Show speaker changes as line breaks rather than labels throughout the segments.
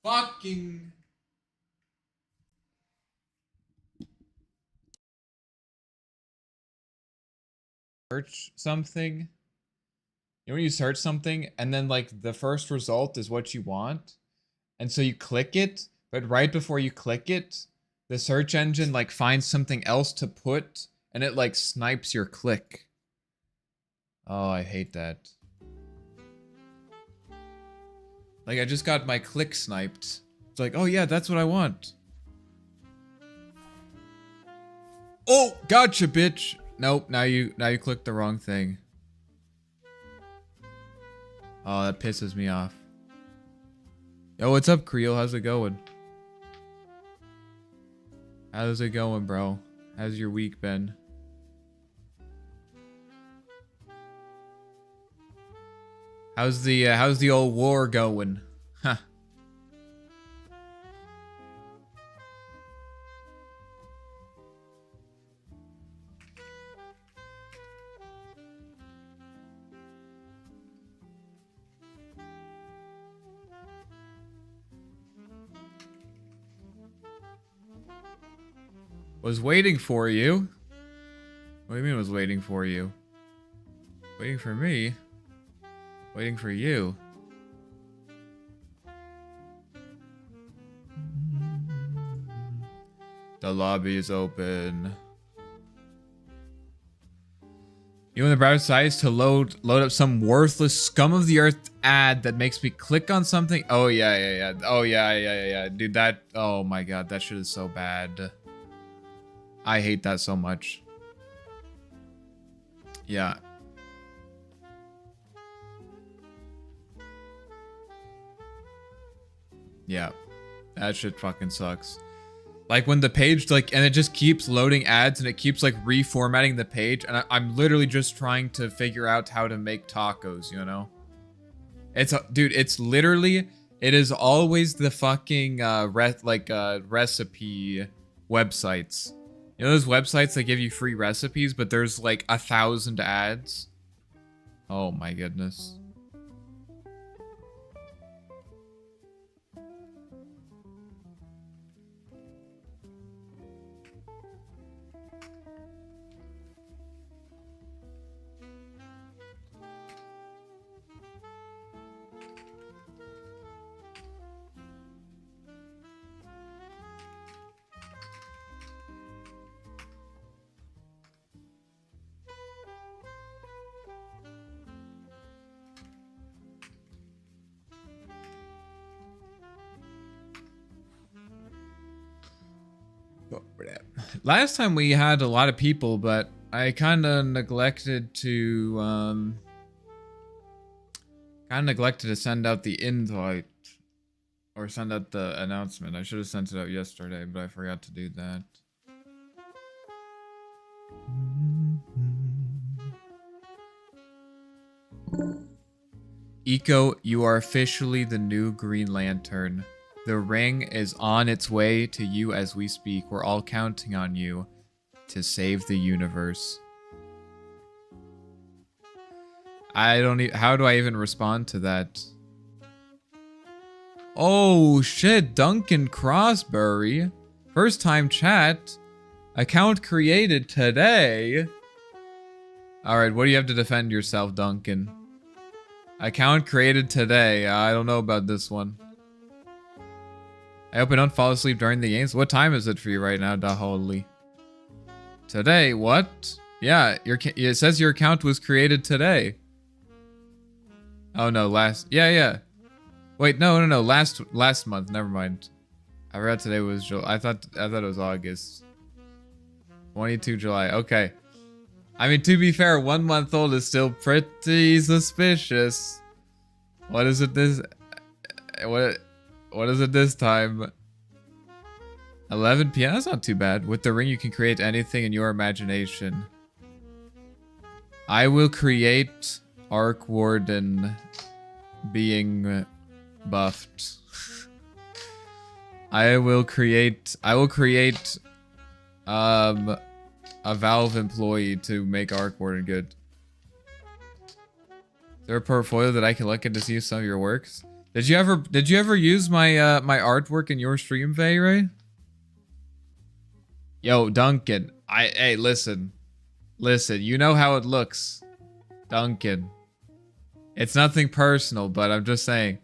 Fucking. Search something. You know when you search something and then like the first result is what you want, and so you click it, but right before you click it, the search engine like finds something else to put, and it like snipes your click. Oh, I hate that. Like I just got my click sniped. It's like, oh yeah, that's what I want. Oh, gotcha, bitch. Nope, now you clicked the wrong thing. Oh, that pisses me off. Yo, what's up, Creel? How's it going? How's it going, bro? How's your week been? How's the old war going? Huh. Was waiting for you. What do you mean was waiting for you? Waiting for me? Waiting for you. The lobby is open. You want the browser size to load up some worthless scum of the earth ad that makes me click on something? Oh yeah. Oh yeah. Dude, that, oh my god, that shit is so bad. I hate that so much. Yeah. Yeah. That shit fucking sucks. Like when the page, like, and it just keeps loading ads and it keeps like reformatting the page, and I'm literally just trying to figure out how to make tacos, you know? Dude, it's literally, it is always the fucking, recipe websites. You know those websites that give you free recipes, but there's like 1,000 ads? Oh my goodness. Last time we had a lot of people, but I kind of neglected to send out the invite or send out the announcement. I should have sent it out yesterday, but I forgot to do that. Eco, you are officially the new Green Lantern. The ring is on its way to you as we speak. We're all counting on you to save the universe. I don't even, how do I even respond to that? Oh shit, Duncan Crossbury. First time chat. Account created today. Alright, what do you have to defend yourself, Duncan? Account created today. I don't know about this one. I hope I don't fall asleep during the games. What time is it for you right now, Daholi? Today? What? Yeah, it says your account was created today. Oh no, yeah. Wait, no. Last month. Never mind. I forgot today was July. I thought it was August. 22 July. Okay. I mean, to be fair, 1 month old is still pretty suspicious. What is it this? What is it this time? 11 p.m. That's not too bad. With the ring, you can create anything in your imagination. I will create Arc Warden being buffed. I will create a Valve employee to make Arc Warden good. there a portfolio that I can look at to see some of your works? Did you ever use my my artwork in your stream, Veyrae? Yo, Duncan. Hey, listen. Listen, you know how it looks. Duncan. It's nothing personal, but I'm just saying.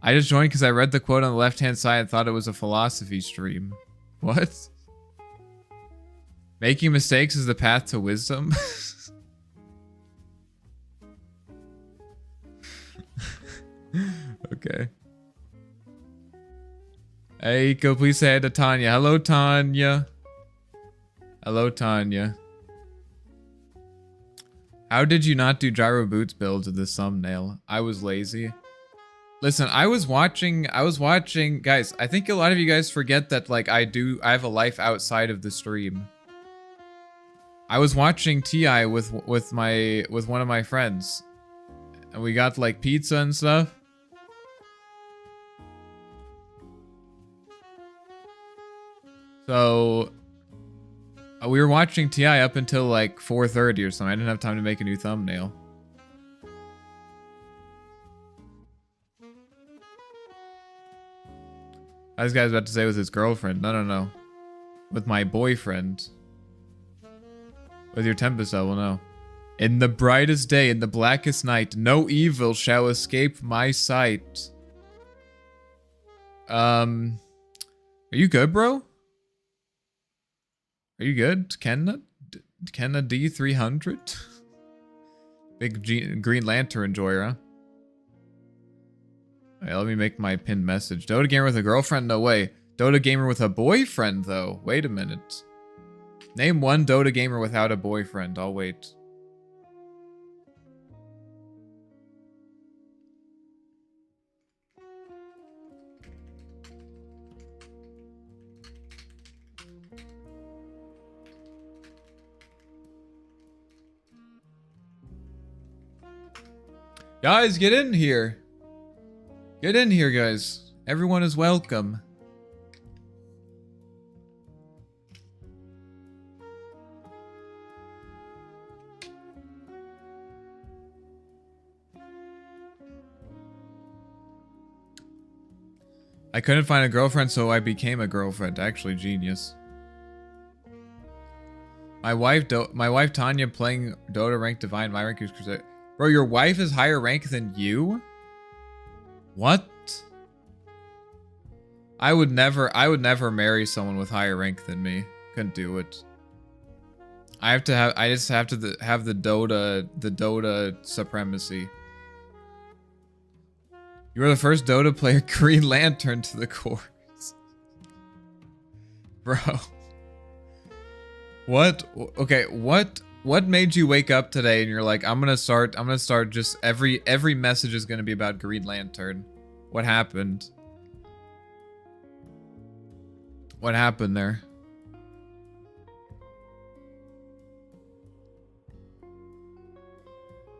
I just joined because I read the quote on the left-hand side and thought it was a philosophy stream. What? Making mistakes is the path to wisdom? Okay. Hey, Eco, please say hi to Tanya. Hello, Tanya. Hello, Tanya. How did you not do gyro boots builds in this thumbnail? I was lazy. Listen, I was watching, guys, I think a lot of you guys forget that, like, I have a life outside of the stream. I was watching TI with one of my friends. And we got, like, pizza and stuff. So, we were watching TI up until, like, 4:30 or something. I didn't have time to make a new thumbnail. This guy's about to say with his girlfriend. No, no, no. With my boyfriend. With your Tempest level, no. In the brightest day, in the blackest night, no evil shall escape my sight. Are you good, bro? Are you good? Kenna D300? Big Green Lantern enjoyer, huh? Alright, let me make my pinned message. Dota gamer with a girlfriend? No way. Dota gamer with a boyfriend, though. Wait a minute. Name one Dota gamer without a boyfriend. I'll wait. Guys, get in here. Get in here, guys. Everyone is welcome. I couldn't find a girlfriend, so I became a girlfriend. Actually, genius. My wife Tanya playing Dota rank divine. My rank is Crusade. Bro, your wife is higher rank than you? What? I would never marry someone with higher rank than me. Couldn't do it. I just have to have the Dota supremacy. You were the first Dota player Green Lantern to the course. Bro. What? Okay, what made you wake up today and you're like, I'm gonna start just every message is gonna be about Green Lantern. What happened? What happened there?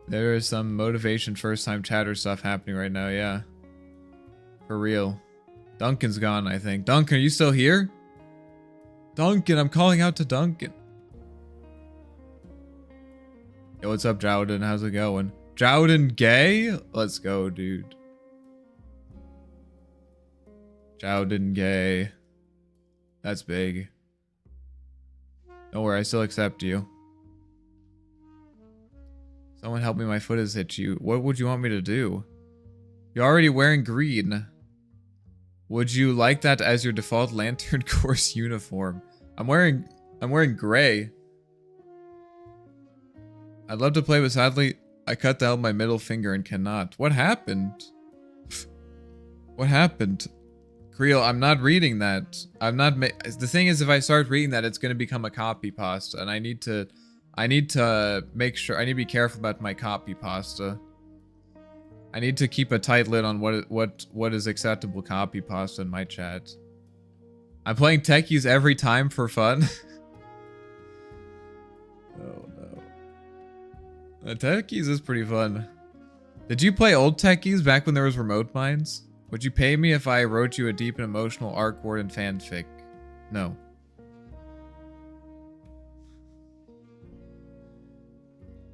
There is some motivation first time chatter stuff happening right now, yeah. For real. Duncan's gone, I think. Duncan, are you still here? Duncan, I'm calling out to Duncan. Yo, what's up, Jowden? How's it going? Jowden gay? Let's go, dude. Jowden gay. That's big. Don't worry, I still accept you. Someone help me, my foot has hit you. What would you want me to do? You're already wearing green. Would you like that as your default Lantern course uniform? I'm wearing gray. I'd love to play, but sadly, I cut down my middle finger and cannot. What happened? What happened? Creel, I'm not reading that. The thing is, if I start reading that, it's going to become a copy pasta, and I need to make sure, I need to be careful about my copy pasta. I need to keep a tight lid on what is acceptable copy pasta in my chat. I'm playing techies every time for fun. Oh no. Techies is pretty fun. Did you play old techies back when there was remote mines? Would you pay me if I wrote you a deep and emotional arc word and fanfic? No.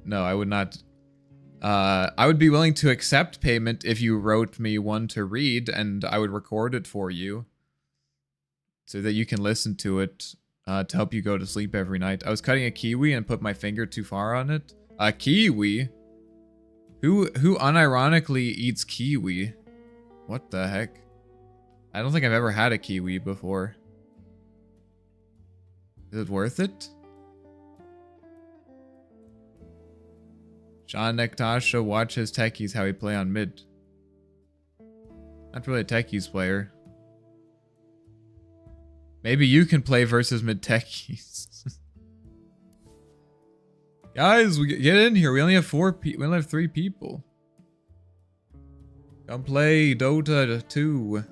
No, I would not. I would be willing to accept payment if you wrote me one to read, and I would record it for you so that you can listen to it to help you go to sleep every night. I was cutting a kiwi and put my finger too far on it. A kiwi? Who unironically eats kiwi? What the heck? I don't think I've ever had a kiwi before. Is it worth it? Sean Nektasha, watch his techies how he play on mid. Not really a techies player. Maybe you can play versus mid techies. Guys, get in here. We only have we only have 3 people. Come play Dota 2.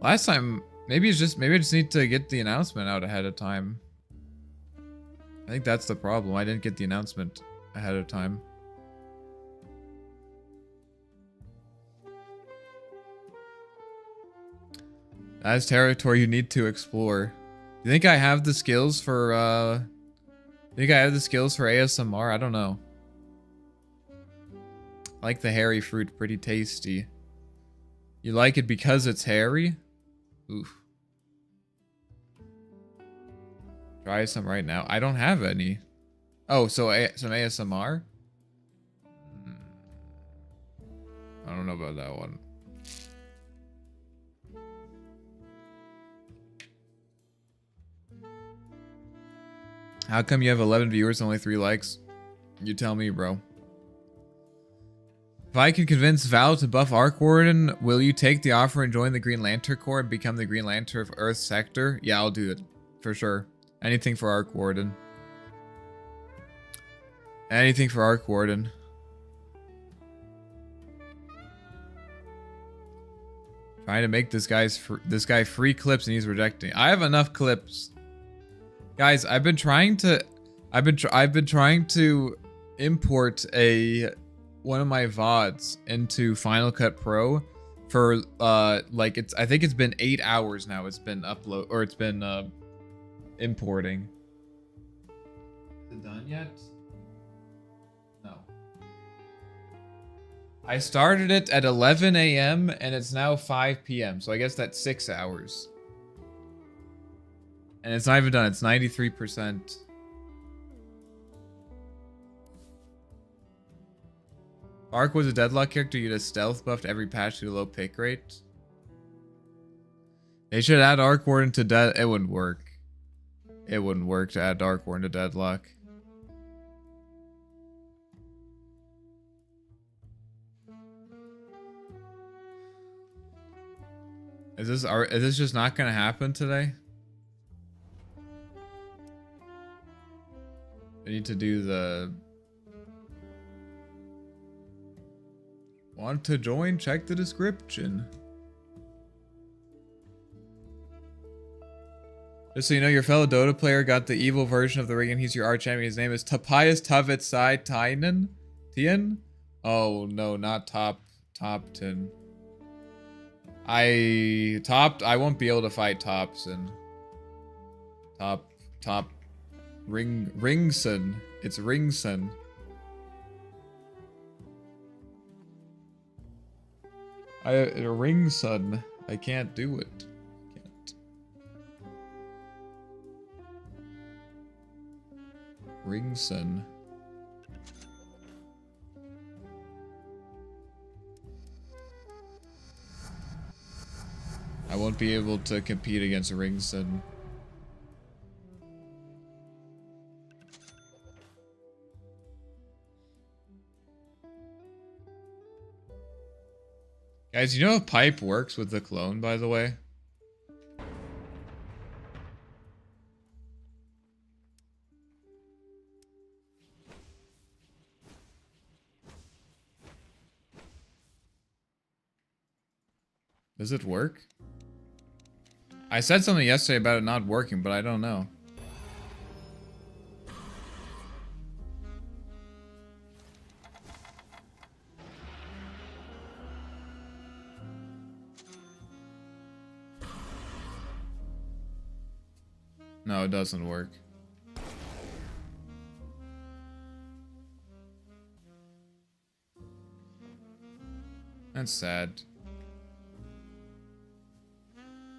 Last time, maybe I just need to get the announcement out ahead of time. I think that's the problem. I didn't get the announcement ahead of time. That's territory you need to explore. Do you think I have the skills for ASMR? I don't know. I like the hairy fruit, pretty tasty. You like it because it's hairy? Oof. Try some right now. I don't have any. Oh, so some ASMR? I don't know about that one. How come you have 11 viewers and only 3 likes? You tell me, bro. If I can convince Val to buff Arc Warden, will you take the offer and join the Green Lantern Corps and become the Green Lantern of Earth Sector? Yeah, I'll do it. For sure. Anything for Arc Warden. Anything for Arc Warden. Trying to make this guy free clips and he's rejecting. I have enough clips. Guys, I've been trying to import one of my VODs into Final Cut Pro for like I think it's been 8 hours now. It's been importing. Is it done yet? No. I started it at 11 a.m. and it's now 5 p.m. So I guess that's 6 hours. And it's not even done. It's 93%. Arc was a deadlock character. You just stealth buffed every patch to a low pick rate. They should add Arc Warden to dead. It wouldn't work. It wouldn't work to add Arc Warden to deadlock. Is this just not gonna happen today? I need to do the... Want to join? Check the description. Just so you know, your fellow Dota player got the evil version of the ring and he's your arch enemy. His name is Tapias Tavitsai Tynan? Tien? Oh no, not Topton. I won't be able to fight Topson. Ringson. It's Ringson. Ringson. I can't do it. Can't. Ringson. I won't be able to compete against Ringson. Guys, you know how pipe works with the clone, by the way? Does it work? I said something yesterday about it not working, but I don't know. No, it doesn't work. That's sad.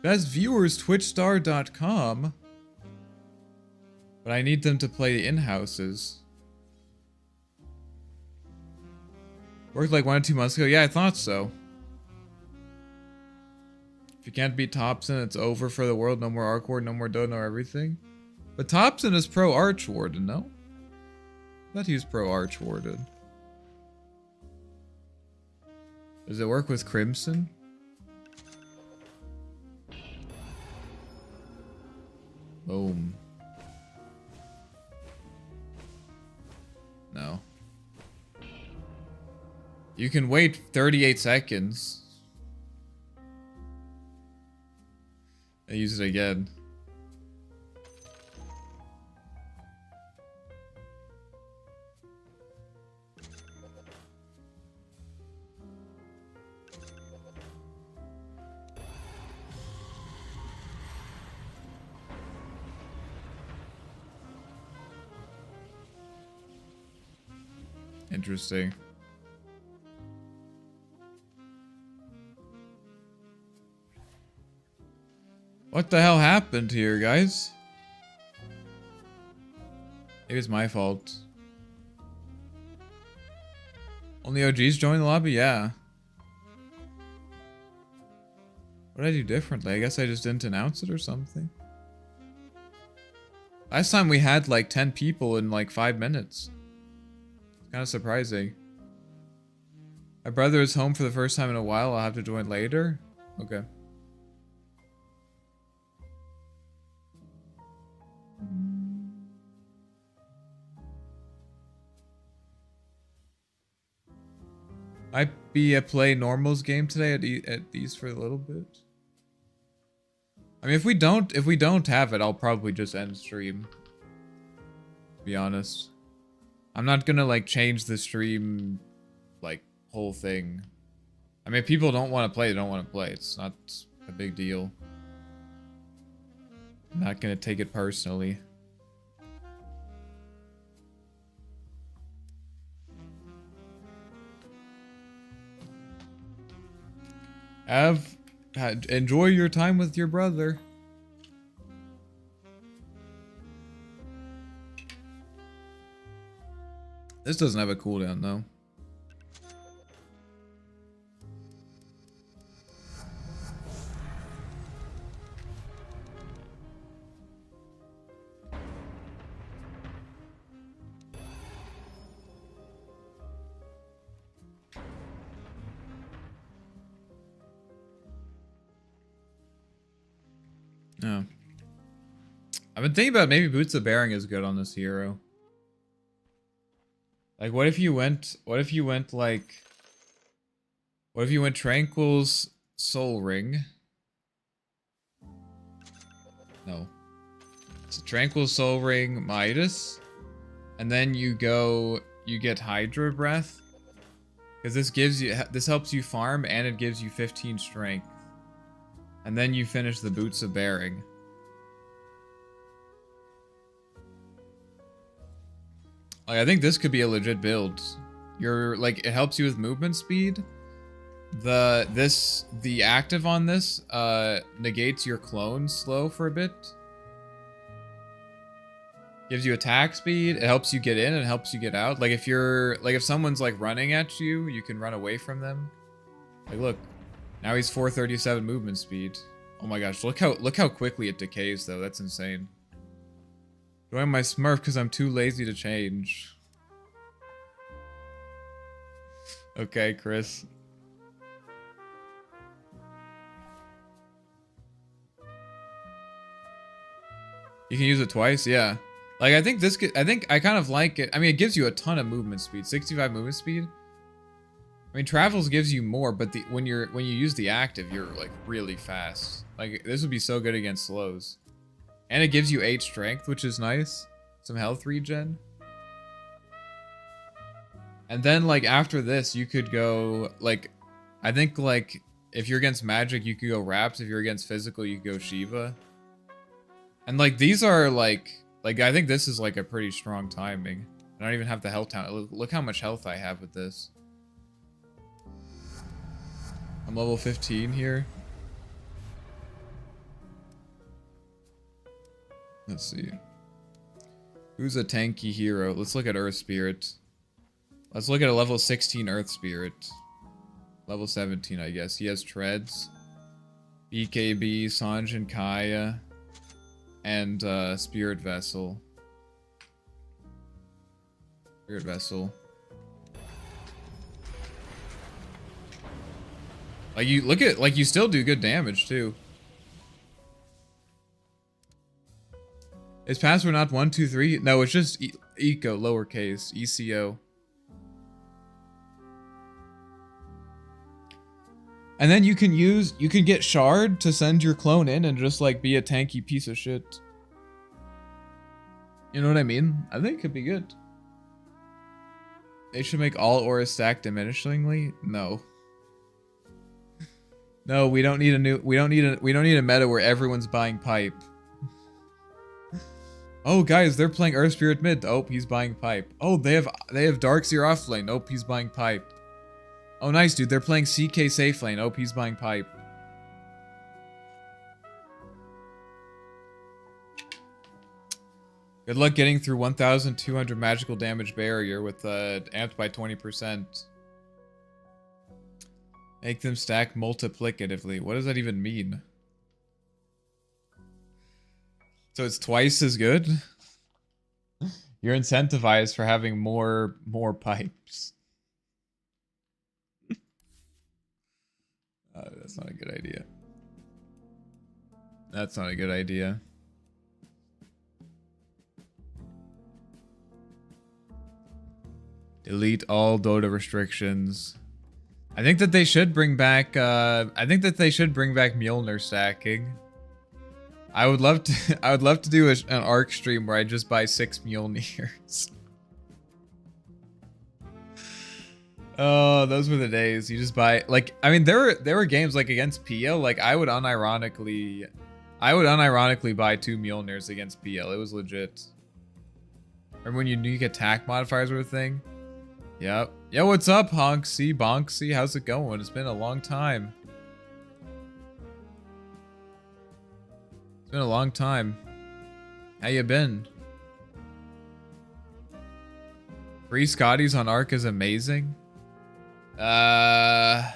Best viewers, twitchstar.com. But I need them to play in-houses. Worked like 1 or 2 months ago. Yeah, I thought so. If you can't beat Thompson, it's over for the world. No more Arc Ward, no more Dodo, no everything. But Thompson is pro Arch Warden, no? I thought he was pro Arch Warden. Does it work with Crimson? Boom. No. You can wait 38 seconds. I use it again. Interesting. What the hell happened here, guys? Maybe it's my fault. Only OGs joined the lobby? Yeah. What did I do differently? I guess I just didn't announce it or something. Last time we had like 10 people in like 5 minutes. It's kind of surprising. My brother is home for the first time in a while. I'll have to join later. Okay. Might be a play normals game today at these for a little bit. I mean, if we don't have it, I'll probably just end stream. To be honest, I'm not gonna like change the stream like whole thing. I mean, if people don't want to play, they don't want to play. It's not a big deal. I'm not gonna take it personally. Enjoy your time with your brother. This doesn't have a cooldown though. No. I've been thinking about maybe Boots of Bearing is good on this hero. Like, what if you went Tranquil's Soul Ring? No. It's Tranquil Soul Ring, Midas. And then you get Hydra Breath. Because this helps you farm and it gives you 15 strength. And then you finish the Boots of Bearing. Like, I think this could be a legit build. It helps you with movement speed. The active on this negates your clone slow for a bit. Gives you attack speed. It helps you get in and helps you get out. Like if someone's like running at you, you can run away from them. Like look. Now he's 437 movement speed. Oh my gosh, look how quickly it decays though. That's insane. Join my Smurf because I'm too lazy to change. Okay, Chris. You can use it twice, yeah. Like I think I kind of like it. I mean, it gives you a ton of movement speed, 65 movement speed. I mean, Travels gives you more, but when you use the active, you're like really fast. Like this would be so good against slows, and it gives you 8 strength, which is nice. Some health regen, and then like after this, you could go like, I think like if you're against magic, you could go Raps. If you're against physical, you could go Shiva. And like these are like I think this is like a pretty strong timing. I don't even have the health count. Look how much health I have with this. I'm level 15 here. Let's see. Who's a tanky hero? Let's look at Earth Spirit. Let's look at a level 16 Earth Spirit. Level 17, I guess. He has Treads, BKB, Sanjin Kaya, and Spirit Vessel. Spirit Vessel. Like you look at, like you still do good damage too. Is password not 123? No, it's just eco lowercase ECO. And then you can get Shard to send your clone in and just like be a tanky piece of shit. You know what I mean? I think it could be good. They should make all auras stack diminishingly? No. No, we don't need a meta where everyone's buying pipe. Oh guys, they're playing Earth Spirit mid. Oh, he's buying pipe. Oh, they have Darkseer off lane. Nope, he's buying pipe. Oh nice dude, they're playing CK safe lane. Oh, he's buying pipe. Good luck getting through 1,200 magical damage barrier with amped by 20%. Make them stack multiplicatively. What does that even mean? So it's twice as good? You're incentivized for having more pipes. That's not a good idea. That's not a good idea. Delete all Dota restrictions. I think that they should bring back Mjolnir stacking. I would love to do an ARC stream where I just buy 6 Mjolnirs. Oh, those were the days. You just buy, like, I mean, there were games like against PL, like I would unironically buy 2 Mjolnirs against PL. It was legit. Remember when unique attack modifiers were a thing? Yep. Yo, what's up, Honksy Bonksy? How's it going? It's been a long time. It's been a long time. How you been? Free Scotties on Arc is amazing. Nah.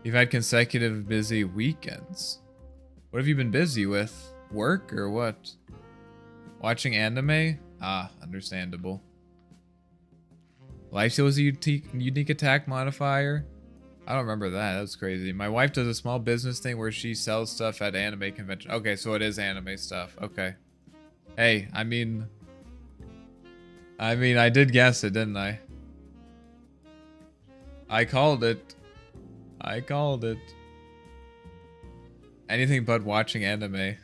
You've had consecutive busy weekends. What have you been busy with? Work or what? Watching anime? Ah, understandable. Lifesteal was a unique attack modifier? I don't remember that. That was crazy. My wife does a small business thing where she sells stuff at anime convention. Okay, so it is anime stuff. Okay. Hey, I mean, I did guess it, didn't I? I called it. I called it. Anything but watching anime.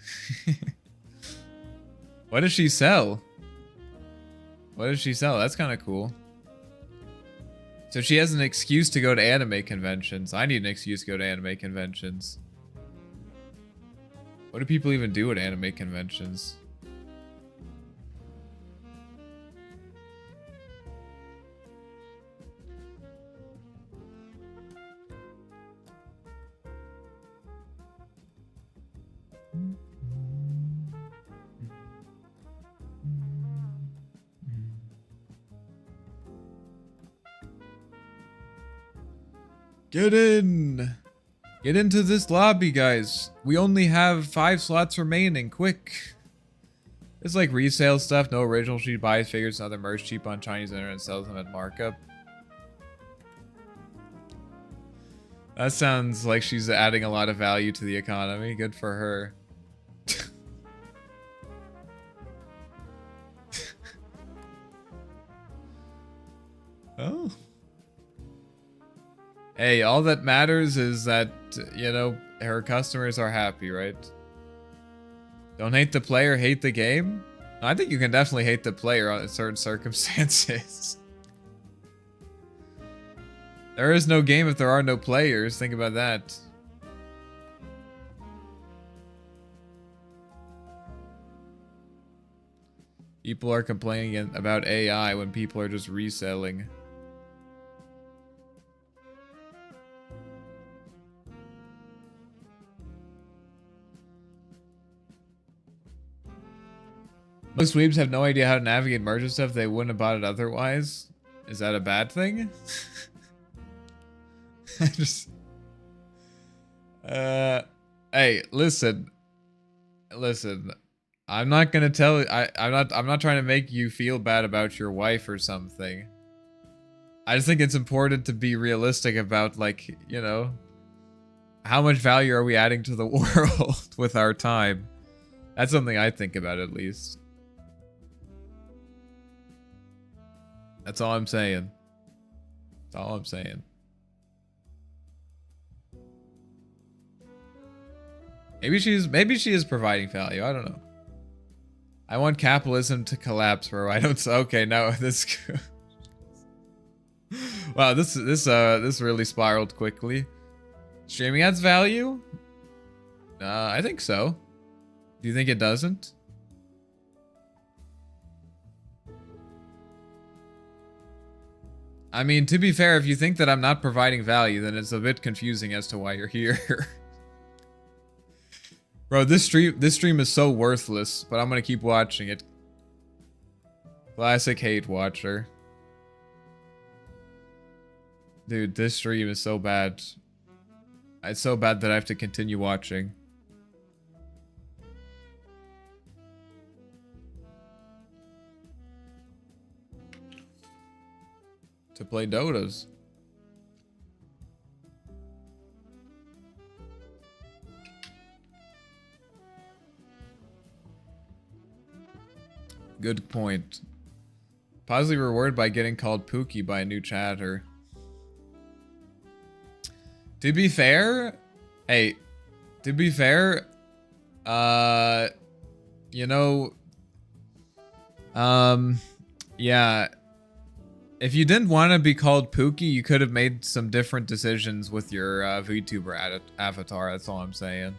What does she sell? What does she sell? That's kind of cool. So she has an excuse to go to anime conventions. I need an excuse to go to anime conventions. What do people even do at anime conventions? Get in! Get into this lobby, guys. We only have 5 slots remaining. Quick! It's like resale stuff. No original. She buys figures and other merch cheap on Chinese internet and sells them at markup. That sounds like she's adding a lot of value to the economy. Good for her. Oh. Hey, all that matters is that, you know, her customers are happy, right? Don't hate the player, hate the game? I think you can definitely hate the player in certain circumstances. There is no game if there are no players. Think about that. People are complaining about AI when people are just reselling. Most weebs have no idea how to navigate merchant stuff. They wouldn't have bought it otherwise. Is that a bad thing? I just... Hey, listen. Listen. I'm not gonna tell... I'm not trying to make you feel bad about your wife or something. I just think it's important to be realistic about, like, you know... How much value are we adding to the world with our time? That's something I think about, at least. That's all I'm saying. That's all I'm saying. Maybe she is providing value. I don't know. I want capitalism to collapse, bro. I don't. Okay, no, this. Wow, this really spiraled quickly. Streaming adds value? I think so. Do you think it doesn't? I mean, to be fair, if you think that I'm not providing value, then it's a bit confusing as to why you're here. Bro, this stream is so worthless, but I'm gonna keep watching it. Classic hate watcher. Dude, this stream is so bad. It's so bad that I have to continue watching. To play Dotas. Good point. Positively rewarded by getting called Pookie by a new chatter. To be fair, hey, to be fair, you know, yeah, if you didn't want to be called Pookie, you could have made some different decisions with your VTuber avatar. That's all I'm saying.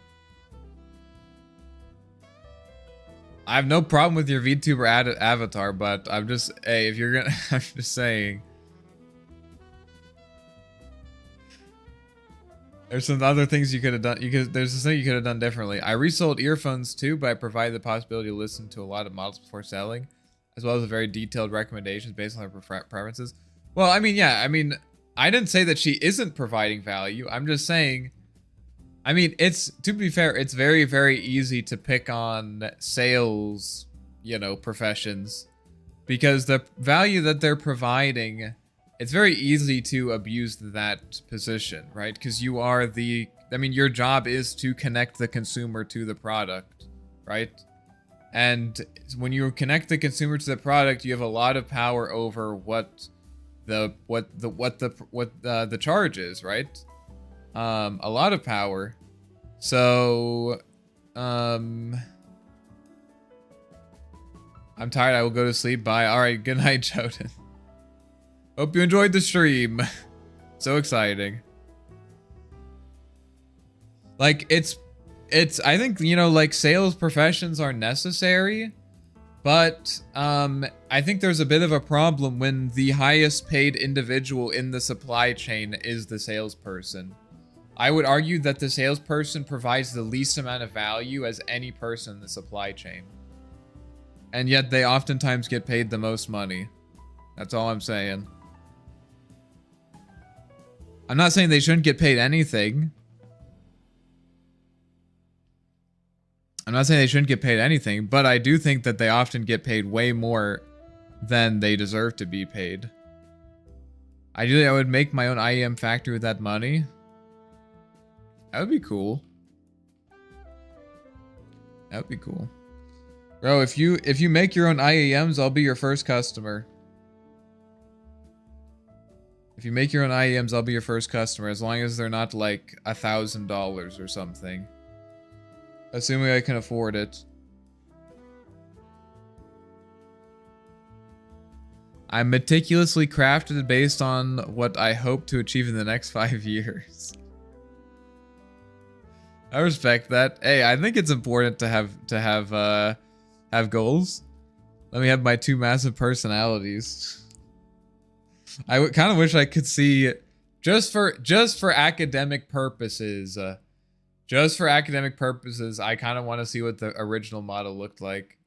I have no problem with your VTuber avatar, but I'm just, hey, if you're gonna, I'm just saying. There's some other things you could have done. There's this thing you could have done differently. I resold earphones too, but I provided the possibility to listen to a lot of models before selling, as well as a very detailed recommendations based on their preferences. Well, I mean, yeah, I mean, I didn't say that she isn't providing value. I'm just saying, I mean, it's, to be fair, it's very, very easy to pick on sales, you know, professions, because the value that they're providing, it's very easy to abuse that position, right? Because you are the, I mean, your job is to connect the consumer to the product, right? And when you connect the consumer to the product, you have a lot of power over what the charge is, right? A lot of power. So, I'm tired. I will go to sleep. Bye. All right. Good night, Joden. Hope you enjoyed the stream. So exciting. Like, it's, I think, you know, like, sales professions are necessary, but, I think there's a bit of a problem when the highest paid individual in the supply chain is the salesperson. I would argue that the salesperson provides the least amount of value as any person in the supply chain. And yet they oftentimes get paid the most money. That's all I'm saying. I'm not saying they shouldn't get paid anything. I'm not saying they shouldn't get paid anything, but I do think that they often get paid way more than they deserve to be paid. Ideally, I would make my own IEM factory with that money. That would be cool. That would be cool. Bro, if you make your own IEMs, I'll be your first customer. If you make your own IEMs, I'll be your first customer, as long as they're not like $1,000 or something. Assuming I can afford it. I'm meticulously crafted based on what I hope to achieve in the next 5 years. I respect that. Hey, I think it's important to have goals. Let me have my 2 massive personalities. I kind of wish I could see, just for academic purposes. Just for academic purposes, I kind of want to see what the original model looked like.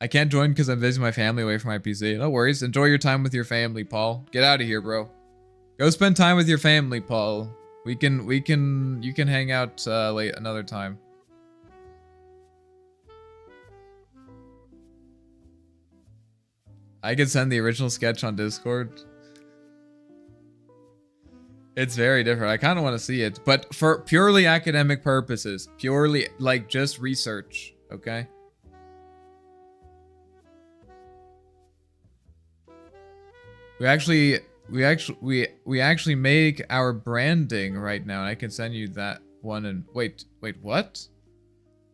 I can't join because I'm visiting my family away from my PC. No worries. Enjoy your time with your family, Paul. Get out of here, bro. Go spend time with your family, Paul. You can hang out late another time. I could send the original sketch on Discord. It's very different. I kind of want to see it, but for purely academic purposes, purely like just research, okay? We actually make our branding right now, and I can send you that one. And wait, what?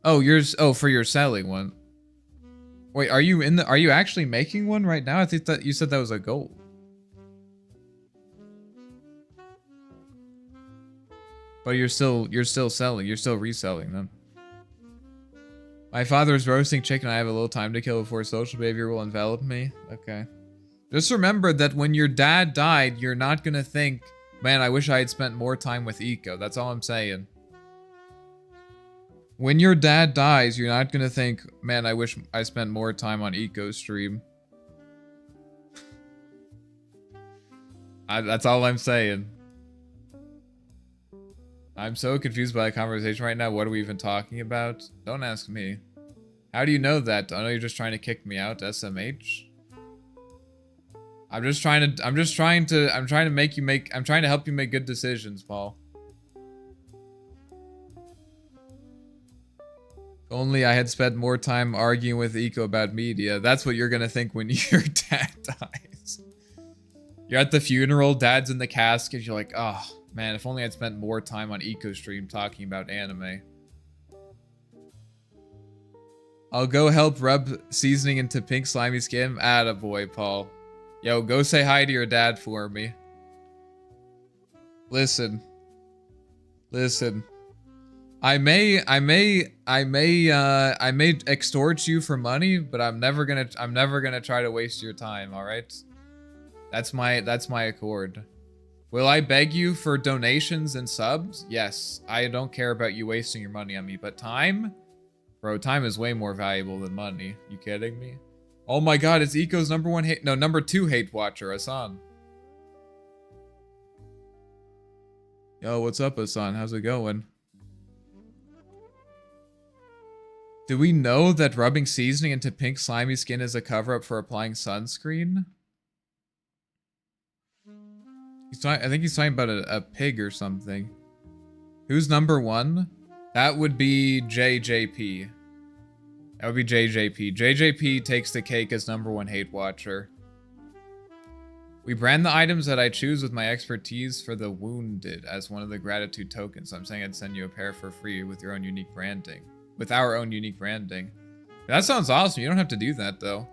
Oh, yours. Oh, for your selling one. Wait, are you actually making one right now? I think that you said that was a goal. But you're still selling. You're still reselling them. My father is roasting chicken. I have a little time to kill before social behavior will envelop me. Okay. Just remember that when your dad died, you're not gonna think, man, I wish I had spent more time with Eco. That's all I'm saying. When your dad dies, you're not gonna think, man, I wish I spent more time on Eco stream. That's all I'm saying. I'm so confused by the conversation right now. What are we even talking about? Don't ask me. How do you know that? I know you're just trying to kick me out, SMH. I'm trying to help you make good decisions, Paul. Only I had spent more time arguing with Eco about media. That's what you're gonna think when your dad dies. You're at the funeral, dad's in the casket, you're like, oh man, if only I'd spent more time on Eco stream talking about anime. I'll go help rub seasoning into pink slimy skin. Attaboy, Paul. Yo, go say hi to your dad for me. Listen. I may extort you for money, but I'm never gonna try to waste your time, alright? That's my accord. Will I beg you for donations and subs? Yes. I don't care about you wasting your money on me, but time? Bro, time is way more valuable than money. You kidding me? Oh my god, it's Eco's number 2 hate watcher, Hassan. Yo, what's up, Hassan? How's it going? Do we know that rubbing seasoning into pink slimy skin is a cover-up for applying sunscreen? I think he's talking about a pig or something. Who's number 1? That would be JJP. That would be JJP. JJP takes the cake as number 1 hate watcher. We brand the items that I choose with my expertise for the wounded as one of the gratitude tokens. So I'm saying I'd send you a pair for free with your own unique branding. With our own unique branding. That sounds awesome. You don't have to do that though.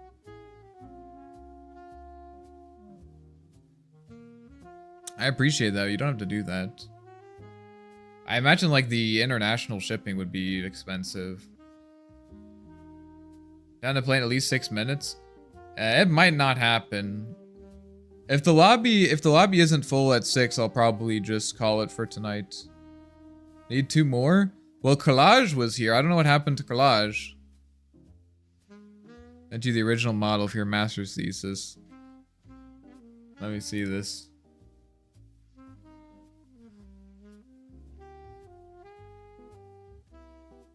I appreciate that. You don't have to do that. I imagine like the international shipping would be expensive. Down the plane at least 6 minutes. It might not happen. If the lobby isn't full at 6, I'll probably just call it for tonight. Need 2 more? Well, Collage was here. I don't know what happened to Collage. Sent you the original model for your master's thesis. Let me see this.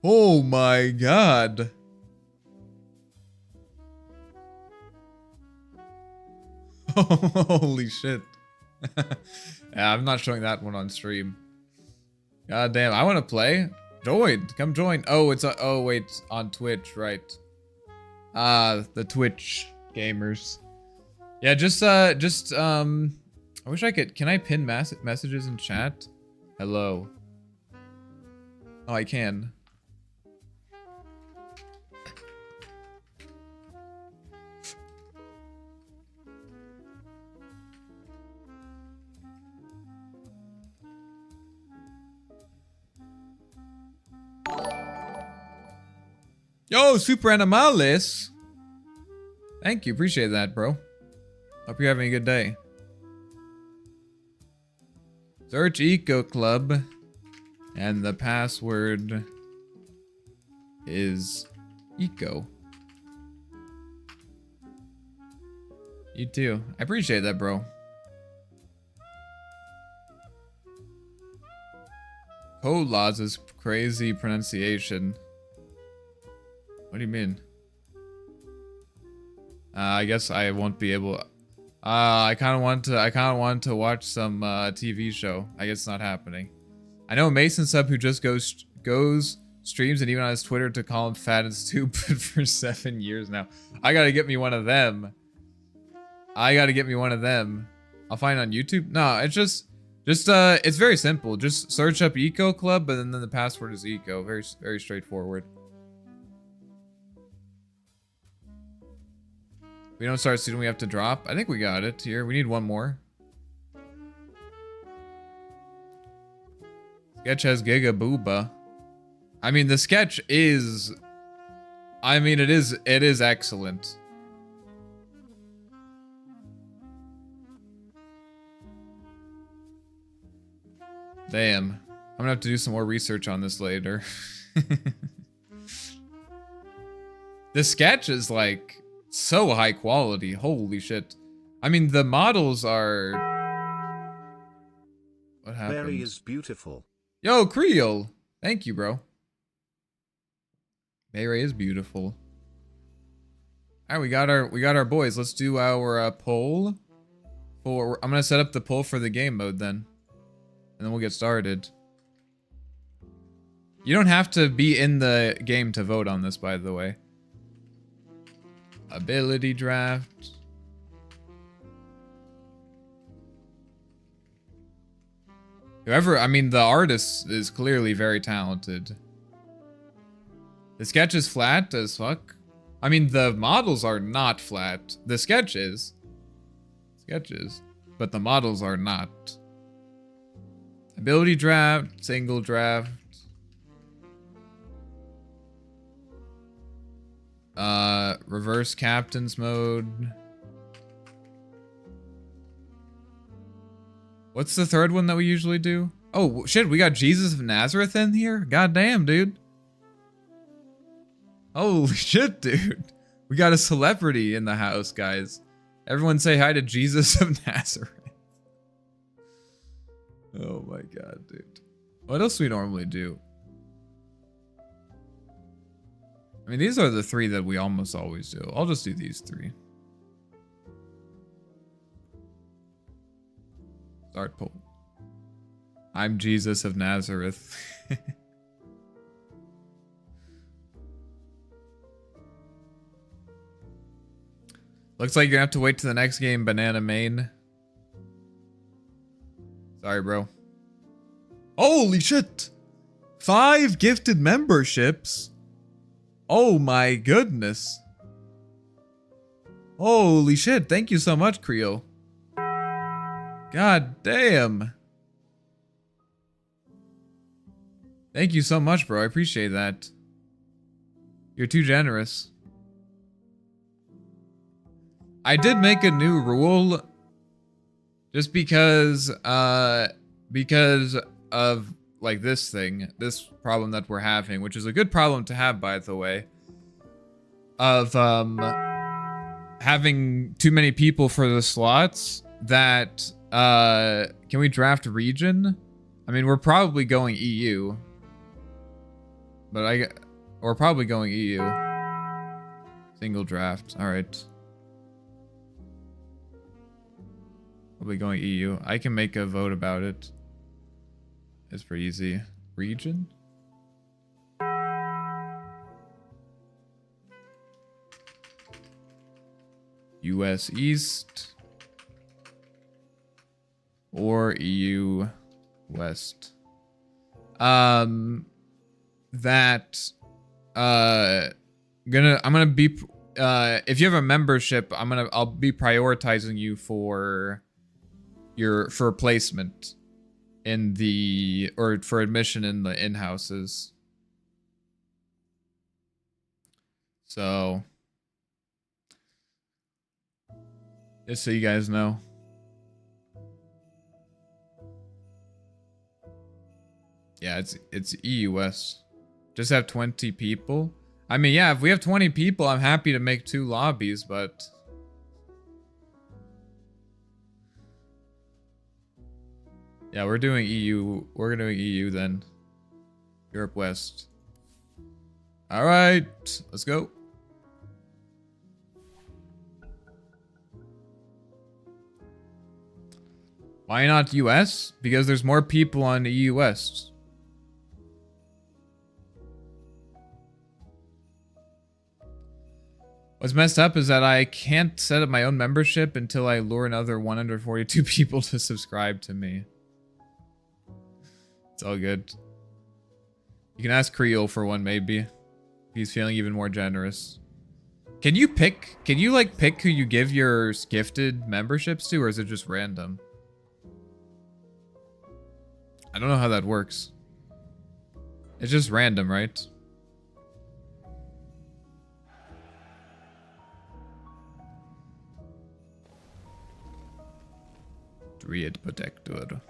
Oh my god. Holy shit. Yeah, I'm not showing that one on stream. God damn, I want to play. Join. Come join. Oh, it's oh wait, on Twitch, right. The Twitch gamers. Yeah, I wish I could. Can I pin messages in chat? Hello. Oh, I can. Yo, Super Animalis! Thank you, appreciate that, bro. Hope you're having a good day. Search EcoClub, and the password is Eco. You too. I appreciate that, bro. Code laws is crazy pronunciation. What do you mean? I guess I won't be able. I kind of want to watch some TV show. I guess it's not happening. I know Mason Sub who just goes streams and even on his Twitter to call him fat and stupid for 7 years now. I gotta get me one of them. I'll find it on YouTube. No, it's just it's very simple. Just search up EcoClub, and then the password is Eco. Very straightforward. We don't start soon, we have to drop. I think we got it here. We need one more. Sketch has Giga Booba. I mean, the sketch is... I mean, it is excellent. Damn. I'm gonna have to do some more research on this later. The sketch is like... so high quality. Holy shit. I mean, the models are... What happened?
Veyrae is beautiful.
Yo, Creole. Thank you, bro. Veyrae is beautiful. Alright, we got our boys. Let's do our poll. I'm gonna set up the poll for the game mode then. And then we'll get started. You don't have to be in the game to vote on this, by the way. Ability draft. Whoever, I mean, the artist is clearly very talented. The sketch is flat as fuck. I mean, the models are not flat. The sketch is. Sketches. But the models are not. Ability draft, single draft. Reverse captain's mode. What's the third one that we usually do? Oh, shit, we got Jesus of Nazareth in here? God damn, dude. Holy shit, dude. We got a celebrity in the house, guys. Everyone say hi to Jesus of Nazareth. Oh my god, dude. What else do we normally do? I mean, these are the three that we almost always do. I'll just do these three. Start poll. I'm Jesus of Nazareth. Looks like you're gonna have to wait to the next game, Banana Main. Sorry, bro. Holy shit! 5 gifted memberships? Oh my goodness. Holy shit, thank you so much, Creole. God damn. Thank you so much, bro. I appreciate that. You're too generous. I did make a new rule just because of like this problem that we're having, which is a good problem to have, by the way, of having too many people for the slots. That can we draft region? I mean, we're probably going EU, but we're probably going EU. Single draft. All right. Probably going EU. I can make a vote about it. It's pretty easy. Region? US East or EU West. I'm gonna be if you have a membership, I'll be prioritizing you for placement in the, or for admission in the in-houses. So just so you guys know. Yeah, it's EUS. Just have 20 people. I mean, yeah, if we have 20 people, I'm happy to make 2 lobbies, but Yeah, we're doing EU. We're doing EU then. Europe West. All right, let's go. Why not US? Because there's more people on EU West. What's messed up is that I can't set up my own membership until I lure another 142 people to subscribe to me. It's all good. You can ask Creole for one, maybe. If he's feeling even more generous. Can you pick who you give your gifted memberships to, or is it just random? I don't know how that works. It's just random, right? Druid Protector.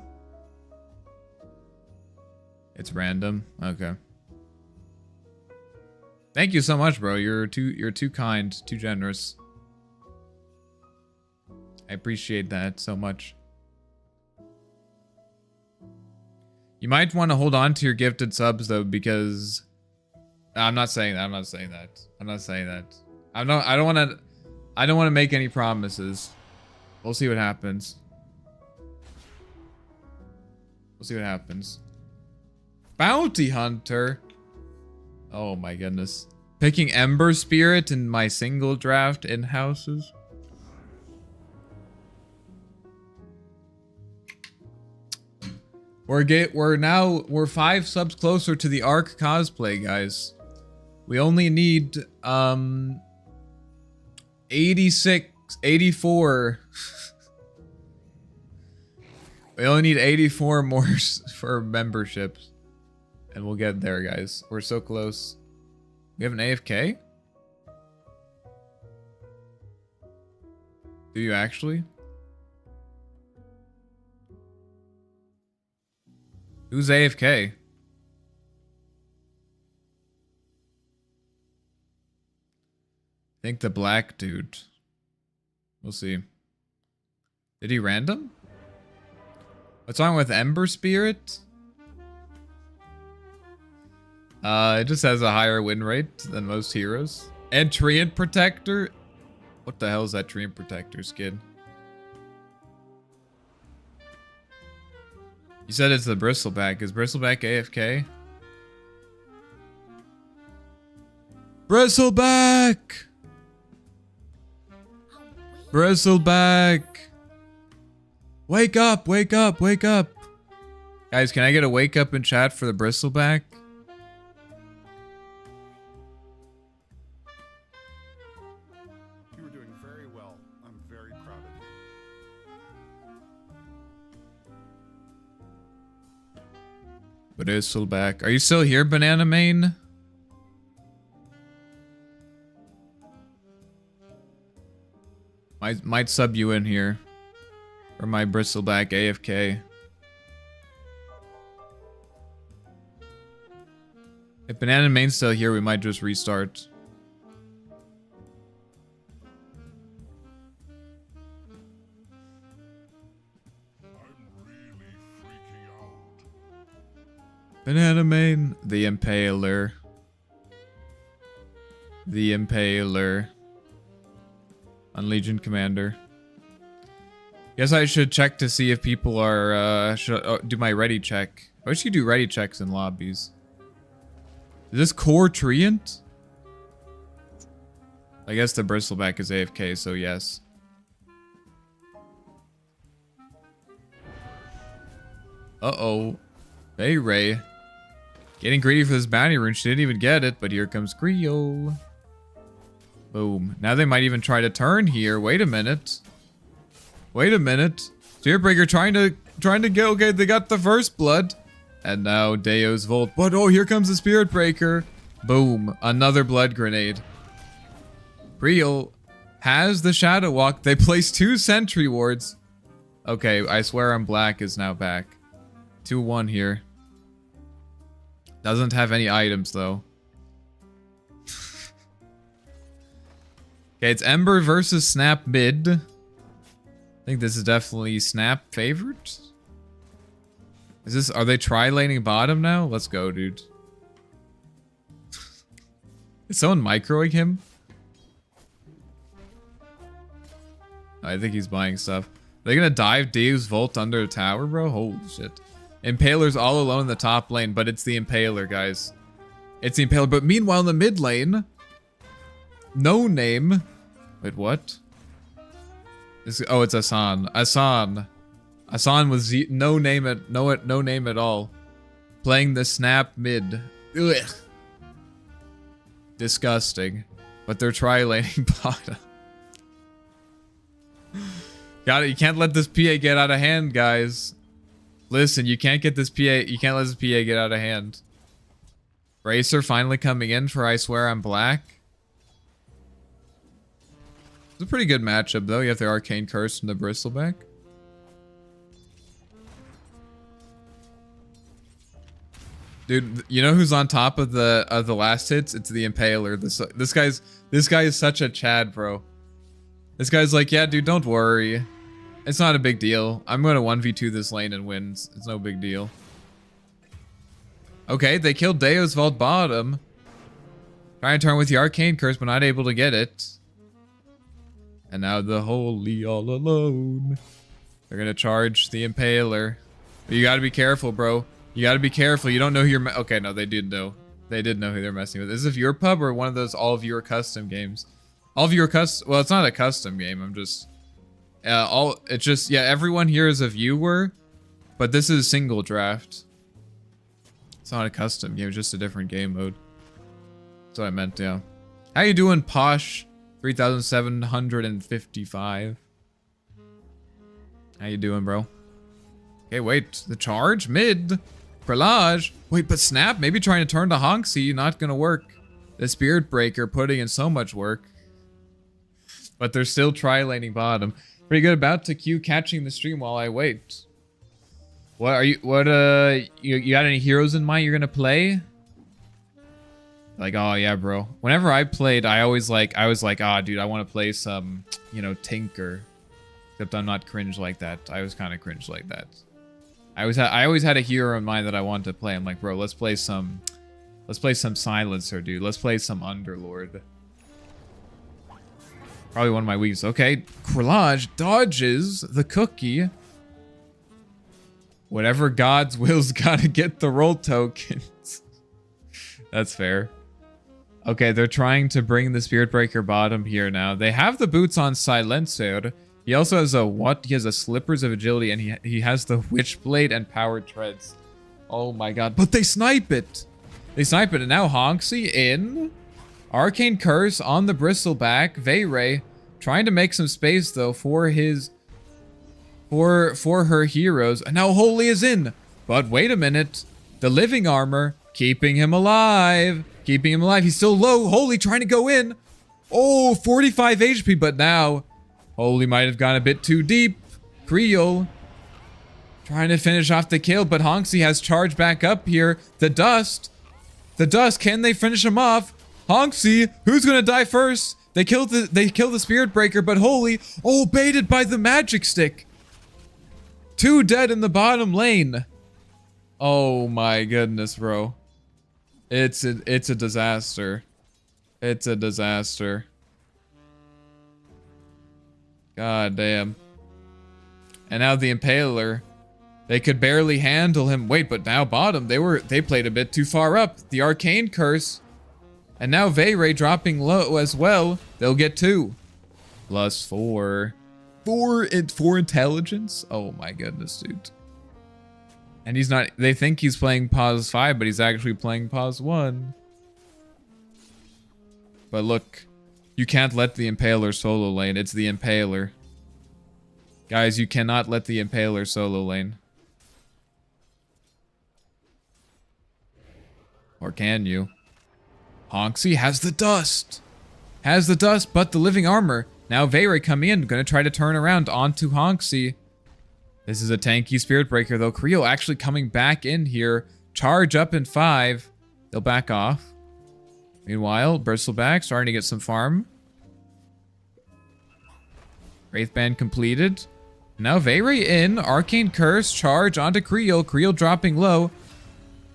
It's random? Okay. Thank you so much, bro. You're too kind, too generous. I appreciate that so much. You might want to hold on to your gifted subs though, because I'm not saying that. I'm not saying that. I'm not saying that. I don't want to make any promises. We'll see what happens. We'll see what happens. Bounty Hunter. Oh my goodness. Picking Ember Spirit in my single draft in houses. We're 5 subs closer to the Arc cosplay, guys. We only need 84. We only need 84 more for memberships. And we'll get there, guys. We're so close. We have an AFK? Do you actually? Who's AFK? I think the black dude. We'll see. Did he random? What's wrong with Ember Spirit? It just has a higher win rate than most heroes. And Treant Protector? What the hell is that Treant Protector skin? You said it's the Bristleback. Is Bristleback AFK? Bristleback! Bristleback! Wake up, wake up, wake up! Guys, can I get a wake up in chat for the Bristleback?
You were doing very well. I'm very proud of you.
Bristleback. Are you still here, Banana Main? Might sub you in here. For my Bristleback AFK. If Banana Main's still here, we might just restart. Banana Main. The Impaler. The Impaler. On Legion Commander. Guess I should check to see if people are, do my ready check. I wish you do ready checks in lobbies. Is this core Treant? I guess the Bristleback is AFK, so yes. Uh-oh. Veyrae. Getting greedy for this bounty rune. She didn't even get it, but here comes Creole. Boom. Now they might even try to turn here. Wait a minute. Wait a minute. Spiritbreaker trying to get, okay, they got the first blood. And now Deo's Volt. But oh, here comes the Spiritbreaker. Boom. Another blood grenade. Creole has the Shadow Walk. They place 2 sentry wards. Okay, I swear I'm black is now back. 2-1 here. Doesn't have any items though. Okay, it's Ember versus Snap mid. I think this is definitely Snap favorite. Is this, are they tri-laning bottom now? Let's go, dude. Is someone microing him? I think he's buying stuff. Are they gonna dive Dave's Volt under a tower, bro? Holy shit. Impaler's all alone in the top lane, but it's the Impaler, guys. It's the Impaler. But meanwhile, in the mid lane, no name. Wait, what? Oh, it's Asan. Asan with no name at all. Playing the snap mid. Ugh. Disgusting. But they're tri-laning bottom. Got it. You can't let this PA get out of hand, guys. Listen, you can't get this PA. You can't let this PA get out of hand. Racer finally coming in for I Swear I'm Black. It's a pretty good matchup, though. You have the Arcane Curse and the Bristleback. Dude, you know who's on top of the last hits? It's the Impaler. This guy is such a Chad, bro. This guy's like, yeah, dude, don't worry. It's not a big deal. I'm gonna 1v2 this lane and win. It's no big deal. Okay, they killed Deo's Vault bottom. Trying to turn with the Arcane Curse, but not able to get it. And now the Holy all alone. They're gonna charge the Impaler. But you gotta be careful, bro. You gotta be careful. You don't know who you're... Okay, no, they did know. They did know who they're messing with. Is this your pub or one of those all-viewer custom games? All-viewer custom... Well, it's not a custom game. I'm just... It's just... Yeah, everyone here is a viewer. But this is single draft. It's not a custom game. It's just a different game mode. That's what I meant, yeah. How you doing, Posh? 3,755. How you doing, bro? Okay, wait. The charge? Mid? Prelage? Wait, but Snap? Maybe trying to turn to Honksy. Not gonna work. The Spirit Breaker putting in so much work. But they're still tri-laning bottom. Pretty good. About to queue catching the stream while I wait. What are you... What, you got any heroes in mind you're gonna play? Like, oh yeah, bro. Whenever I played, I was like, ah, dude, I want to play some, you know, Tinker. Except I'm not cringe like that. I was kind of cringe like that. I always had a hero in mind that I wanted to play. I'm like, bro, let's play some Silencer, dude. Let's play some Underlord. Probably one of my weeks. Okay, Krillage dodges the cookie. Whatever God's will's gotta get the roll tokens. That's fair. Okay, they're trying to bring the Spirit Breaker bottom here now. They have the boots on Silencer. He also has a what? He has a Slippers of Agility, and he has the Witchblade and Powered Treads. Oh my god. But they snipe it! They snipe it, and now Honksy in. Arcane Curse on the Bristleback. Veyrae trying to make some space, though, for his... For her heroes. And now Holy is in. But wait a minute. The Living Armor keeping him alive. Keeping him alive. He's still low. Holy trying to go in. Oh, 45 HP, but now... Holy might have gone a bit too deep. Creole trying to finish off the kill, but Honksy has charged back up here. The Dust. The Dust. Can they finish him off? Honksy, who's gonna die first? They kill the Spirit Breaker, but Holy, oh, baited by the Magic Stick. 2 dead in the bottom lane. Oh my goodness, bro. It's a disaster. It's a disaster. God damn. And now the Impaler. They could barely handle him. Wait, but now bottom. They played a bit too far up. The Arcane Curse. And now Veyrae dropping low as well. They'll get 2. Plus 4. 4 intelligence? Oh my goodness, dude. And he's not... They think he's playing pause 5, but he's actually playing pause 1. But look... You can't let the Impaler solo lane. It's the Impaler. Guys, you cannot let the Impaler solo lane. Or can you? Honksy has the Dust. Has the Dust, but the Living Armor. Now Veyrae coming in. Gonna try to turn around onto Honksy. This is a tanky Spirit Breaker, though. Creo actually coming back in here. Charge up in 5. They'll back off. Meanwhile, Bristleback starting to get some farm. Wraithband completed. Now Veyrae in. Arcane Curse. Charge onto Creel. Creel dropping low.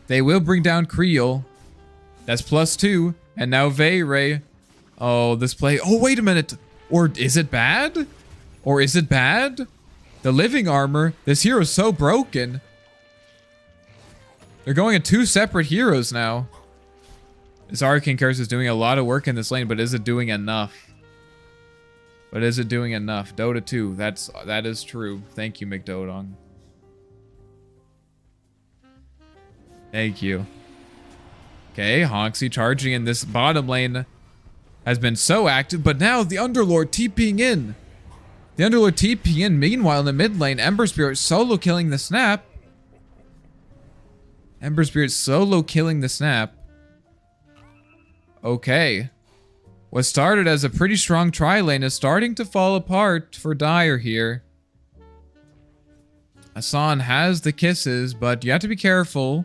They will bring down Creel. That's +2. And now Veyrae. Oh, this play. Oh, wait a minute. Or is it bad? Or is it bad? The living armor. This hero's so broken. They're going at 2 separate heroes now. This Arcane Curse is doing a lot of work in this lane, but is it doing enough? But is it doing enough? Dota 2. That is true. Thank you, McDodong. Thank you. Okay, Honksy charging in this bottom lane has been so active, but now the Underlord TPing in. The Underlord TPing in. Meanwhile, in the mid lane, Ember Spirit solo killing the snap. Ember Spirit solo killing the snap. Okay. What started as a pretty strong tri-lane is starting to fall apart for Dire here. Hassan has the kisses, but you have to be careful.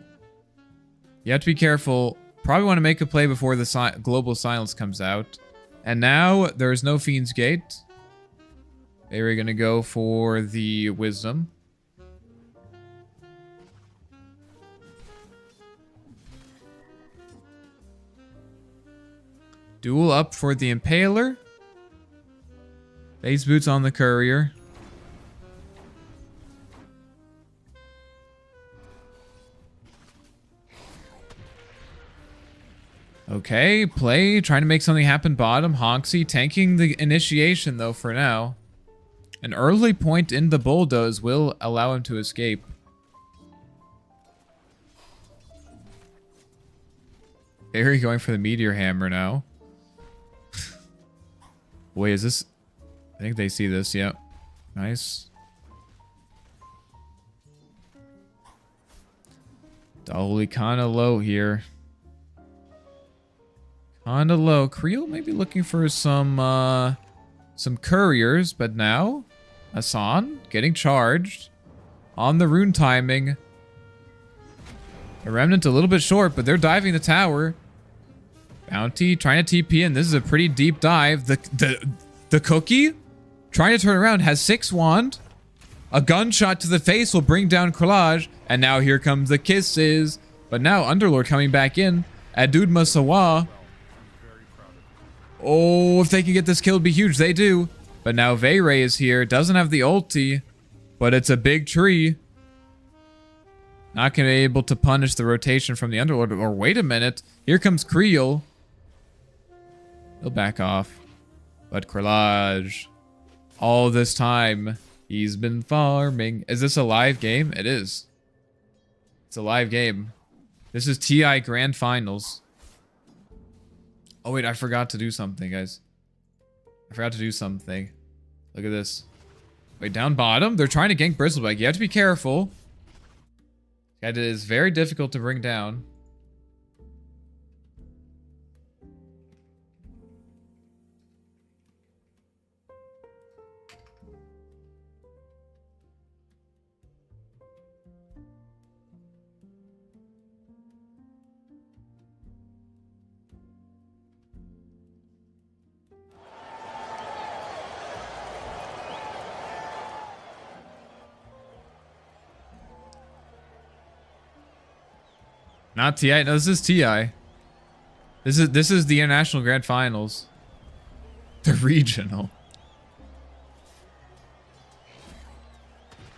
You have to be careful. Probably want to make a play before the global silence comes out. And now there is no Fiend's Gate. They were going to go for the Wisdom. Duel up for the Impaler. Base Boots on the Courier. Okay, play. Trying to make something happen bottom. Honksy tanking the initiation though for now. An early point in the bulldoze will allow him to escape. Veyrae going for the Meteor Hammer now. Wait, is this... I think they see this, yep. Nice. Dolly kinda low here. Kinda low. Creel may be looking for some couriers, but now... Hassan getting charged. On the rune timing. A Remnant a little bit short, but they're diving the tower. Bounty trying to TP in. This is a pretty deep dive. The cookie trying to turn around has 6 wand. A gunshot to the face will bring down Collage. And now here comes the kisses. But now Underlord coming back in. Adud Masawa. Oh, if they can get this kill, it'd be huge. They do. But now Veyrae is here. Doesn't have the ulti. But it's a big tree. Not going to be able to punish the rotation from the Underlord. Or wait a minute. Here comes Creel. He'll back off. But Collage. All this time, he's been farming. Is this a live game? It is. It's a live game. This is TI Grand Finals. Oh wait, I forgot to do something, guys. I forgot to do something. Look at this. Wait, down bottom? They're trying to gank Bristleback. You have to be careful. It is very difficult to bring down. Not TI. No, this is TI. This is the International Grand Finals. The regional.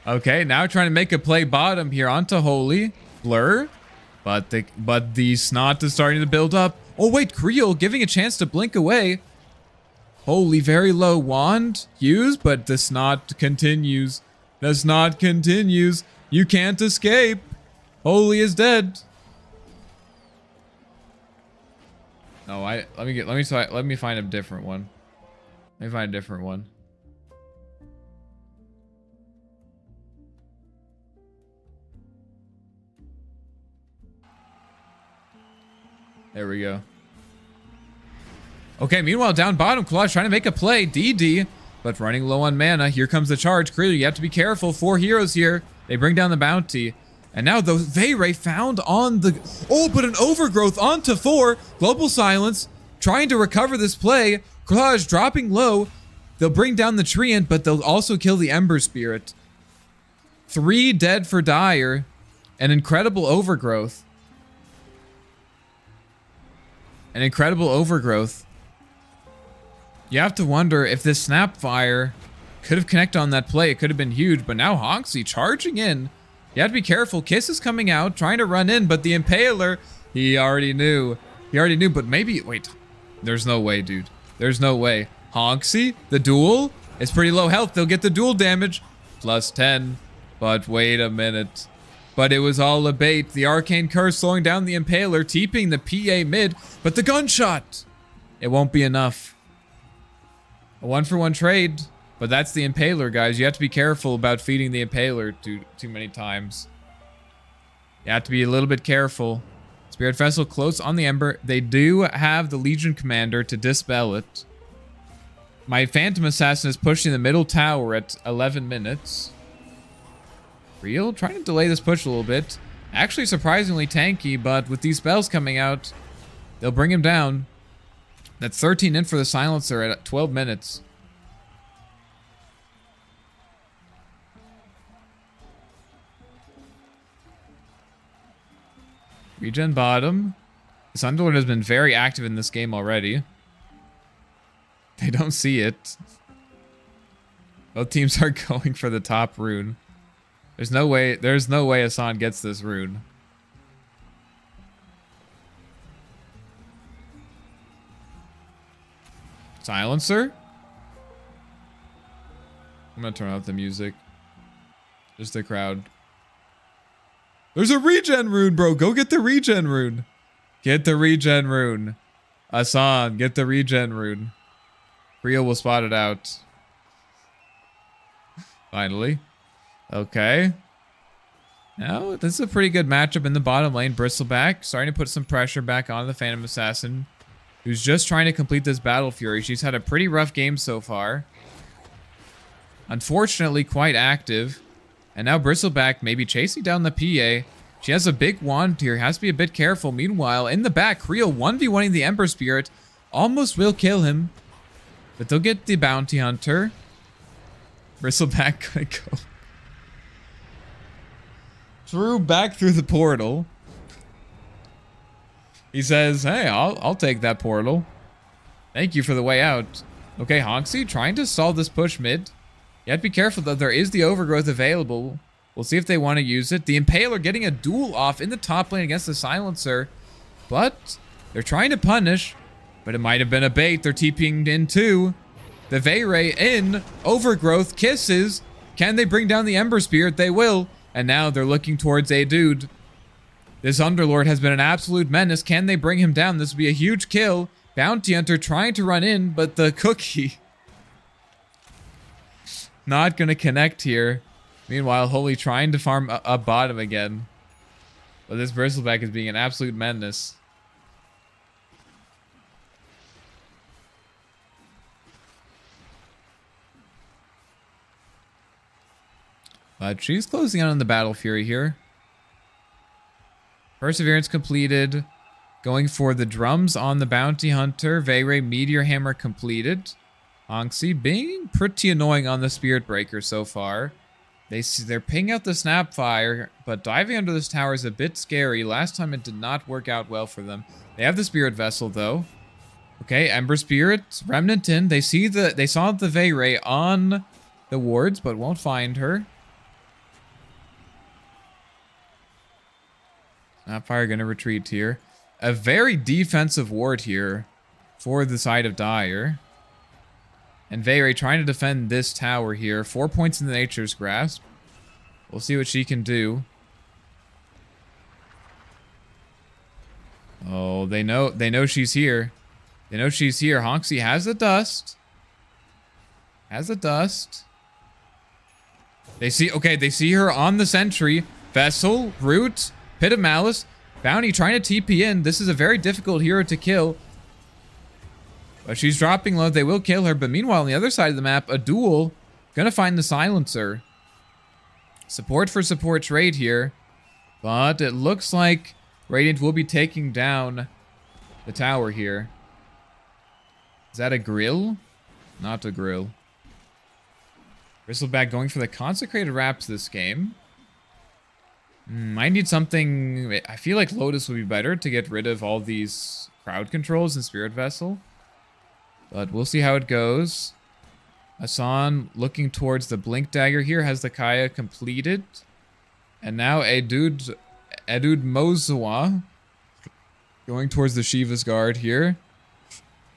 Okay, now trying to make a play bottom here onto Holy. Blur. But the Snot is starting to build up. Oh wait, Creel giving a chance to blink away. Holy, very low wand used, but the Snot continues. The Snot continues. You can't escape. Holy is dead. No, let me find a different one. Let me find a different one. There we go. Okay, meanwhile, down bottom, Collage trying to make a play. DD, but running low on mana. Here comes the charge. Clearly, you have to be careful. 4 heroes here. They bring down the bounty. And now the Veyrae found on the... Oh, but an overgrowth onto 4. Global silence. Trying to recover this play. Collage dropping low. They'll bring down the Treant, but they'll also kill the Ember Spirit. 3 dead for Dire. An incredible overgrowth. An incredible overgrowth. You have to wonder if this Snapfire could have connected on that play. It could have been huge, but now Honksy charging in. You have to be careful. Kiss is coming out, trying to run in, but the Impaler, he already knew. He already knew, but maybe, wait. There's no way, dude. There's no way. Honksy, the duel, is pretty low health. They'll get the duel damage. Plus 10. But wait a minute. But it was all a bait. The Arcane Curse slowing down the Impaler, TPing the PA mid, but the gunshot! It won't be enough. A 1-for-1 trade. But that's the Impaler, guys. You have to be careful about feeding the Impaler too many times. You have to be a little bit careful. Spirit Vessel close on the Ember. They do have the Legion Commander to dispel it. My Phantom Assassin is pushing the middle tower at 11 minutes. Real? Trying to delay this push a little bit. Actually surprisingly tanky, but with these spells coming out, they'll bring him down. That's 13 in for the Silencer at 12 minutes. Regen bottom. This Underlord has been very active in this game already. They don't see it. Both teams are going for the top rune. There's no way Hassan gets this rune. Silencer? I'm gonna turn off the music. Just the crowd. There's a regen rune, bro. Go get the regen rune. Get the regen rune. Hassan, get the regen rune. Rio will spot it out. Finally. Okay. Now, this is a pretty good matchup in the bottom lane. Bristleback starting to put some pressure back on the Phantom Assassin, who's just trying to complete this Battle Fury. She's had a pretty rough game so far. Unfortunately, quite active. And now Bristleback maybe chasing down the PA. She has a big wand here. Has to be a bit careful. Meanwhile, in the back, Creel 1v1ing the Ember Spirit. Almost will kill him. But they'll get the Bounty Hunter. Bristleback gonna go back through the portal. He says, hey, I'll take that portal. Thank you for the way out. Okay, Honksy trying to stall this push mid. You have to be careful though, there is the overgrowth available. We'll see if they want to use it. The Impaler getting a duel off in the top lane against the Silencer. But they're trying to punish. But it might have been a bait. They're TPing in too. The Veyrae in. Overgrowth kisses. Can they bring down the Ember Spirit? They will. And now they're looking towards a dude. This Underlord has been an absolute menace. Can they bring him down? This would be a huge kill. Bounty Hunter trying to run in, but the cookie not going to connect here. Meanwhile, Holy trying to farm up bottom again. But this Bristleback is being an absolute menace. But she's closing out on the Battle Fury here. Perseverance completed. Going for the drums on the Bounty Hunter. Veyrae Meteor Hammer completed. Honksy being pretty annoying on the Spirit Breaker so far. They're pinging out the Snapfire, but diving under this tower is a bit scary. Last time it did not work out well for them. They have the Spirit Vessel though. Okay, Ember Spirit, Remnant in. They saw the Veyrae on the wards, but won't find her. Snapfire gonna retreat here. A very defensive ward here for the side of Dire. And Veyrae trying to defend this tower here. 4 points in the Nature's Grasp. We'll see what she can do. Oh, they know she's here. They know she's here. Honksy has the dust. They see her on the sentry. Vessel, Root, Pit of Malice, Bounty trying to TP in. This is a very difficult hero to kill. But she's dropping low. They will kill her. But meanwhile, on the other side of the map, a duel. Gonna find the Silencer. Support for support trade here. But it looks like Radiant will be taking down the tower here. Is that a grill? Not a grill. Bristleback going for the Consecrated Wraps this game. I need something... I feel like Lotus would be better to get rid of all these crowd controls in Spirit Vessel. But we'll see how it goes. Hassan looking towards the Blink Dagger here. Has the Kaya completed. And now Edud Mozawa going towards the Shiva's Guard here.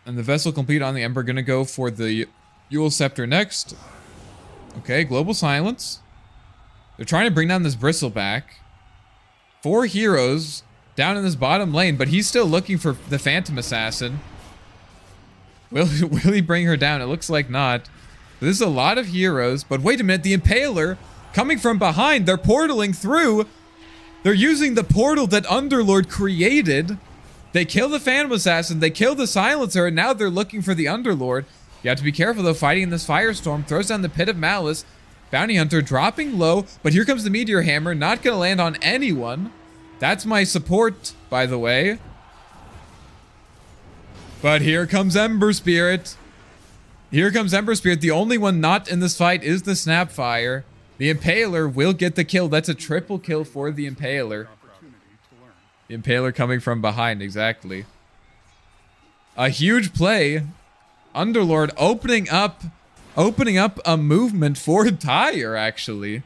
And the Vessel complete on the Ember. Gonna go for the Yule Scepter next. Okay, Global Silence. They're trying to bring down this Bristleback. 4 heroes down in this bottom lane, but he's still looking for the Phantom Assassin. Will he bring her down? It looks like not. This is a lot of heroes, but wait a minute, the Impaler coming from behind. They're portaling through. They're using the portal that Underlord created. They kill the Phantom Assassin, they kill the Silencer, and now they're looking for the Underlord. You have to be careful though, fighting in this Firestorm. Throws down the Pit of Malice. Bounty Hunter dropping low, but here comes the Meteor Hammer, not gonna land on anyone. That's my support, by the way. But here comes Ember Spirit. Here comes Ember Spirit. The only one not in this fight is the Snapfire. The Impaler will get the kill. That's a triple kill for the Impaler. The Impaler coming from behind, exactly. A huge play. Underlord opening up a movement for Tyre, actually,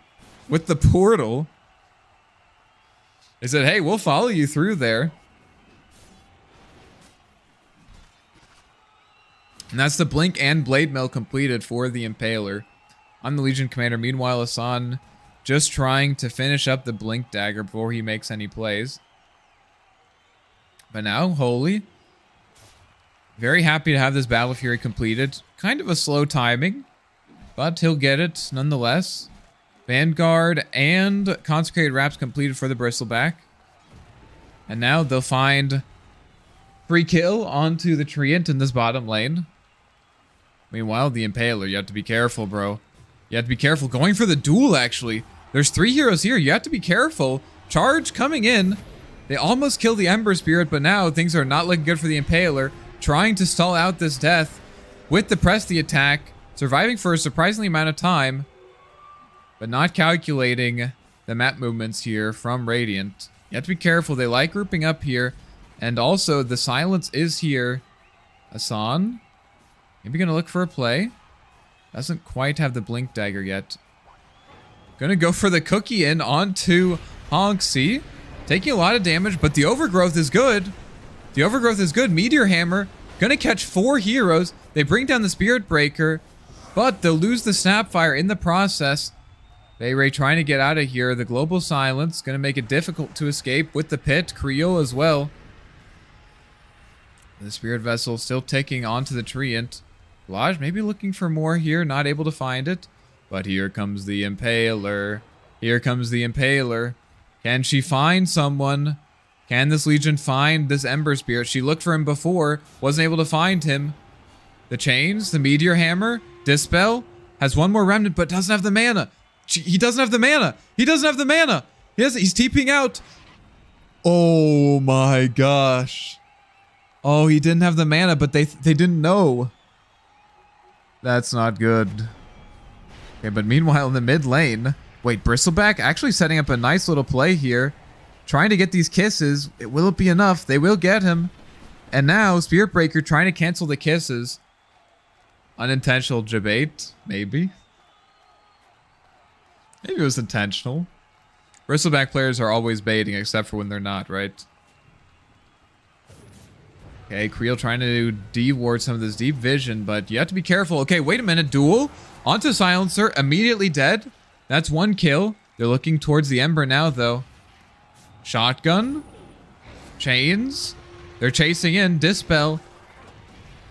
with the portal. They said, hey, we'll follow you through there. And that's the Blink and Blade Mail completed for the Impaler. I'm the Legion Commander. Meanwhile, Hassan just trying to finish up the Blink Dagger before he makes any plays. But now, Holy. Very happy to have this Battle Fury completed. Kind of a slow timing, but he'll get it nonetheless. Vanguard and Consecrated Wraps completed for the Bristleback. And now they'll find free kill onto the Treant in this bottom lane. Meanwhile, the Impaler, you have to be careful, bro. You have to be careful. Going for the duel, actually. There's 3 heroes here. You have to be careful. Charge coming in. They almost kill the Ember Spirit, but now things are not looking good for the Impaler. Trying to stall out this death with the press the attack. Surviving for a surprisingly amount of time. But not calculating the map movements here from Radiant. You have to be careful. They like grouping up here. And also, the silence is here. Hassan. Maybe gonna look for a play. Doesn't quite have the Blink Dagger yet. Gonna go for the Cookie in onto Honksy. Taking a lot of damage, but the Overgrowth is good. The Overgrowth is good. Meteor Hammer. Gonna catch 4 heroes. They bring down the Spirit Breaker. But they'll lose the Snapfire in the process. Veyrae trying to get out of here. The Global Silence. Gonna make it difficult to escape with the Pit. Creel as well. The Spirit Vessel still taking onto the Treant. Lodge maybe looking for more here. Not able to find it. But here comes the Impaler. Here comes the Impaler. Can she find someone? Can this Legion find this Ember Spirit? She looked for him before. Wasn't able to find him. The Chains. The Meteor Hammer. Dispel. Has 1 more Remnant but doesn't have the mana. He doesn't have the mana. He doesn't have the mana. He's TPing out. Oh my gosh. Oh, he didn't have the mana, but they didn't know. That's not good. Okay, but meanwhile in the mid lane, wait, Bristleback actually setting up a nice little play here. Trying to get these kisses. Will it be enough? They will get him. And now, Spirit Breaker trying to cancel the kisses. Unintentional debate, maybe. Maybe it was intentional. Bristleback players are always baiting, except for when they're not, right? Okay, Creel trying to de-ward some of this deep vision, but you have to be careful. Okay, wait a minute. Duel. Onto Silencer. Immediately dead. That's 1 kill. They're looking towards the Ember now, though. Shotgun. Chains. They're chasing in. Dispel.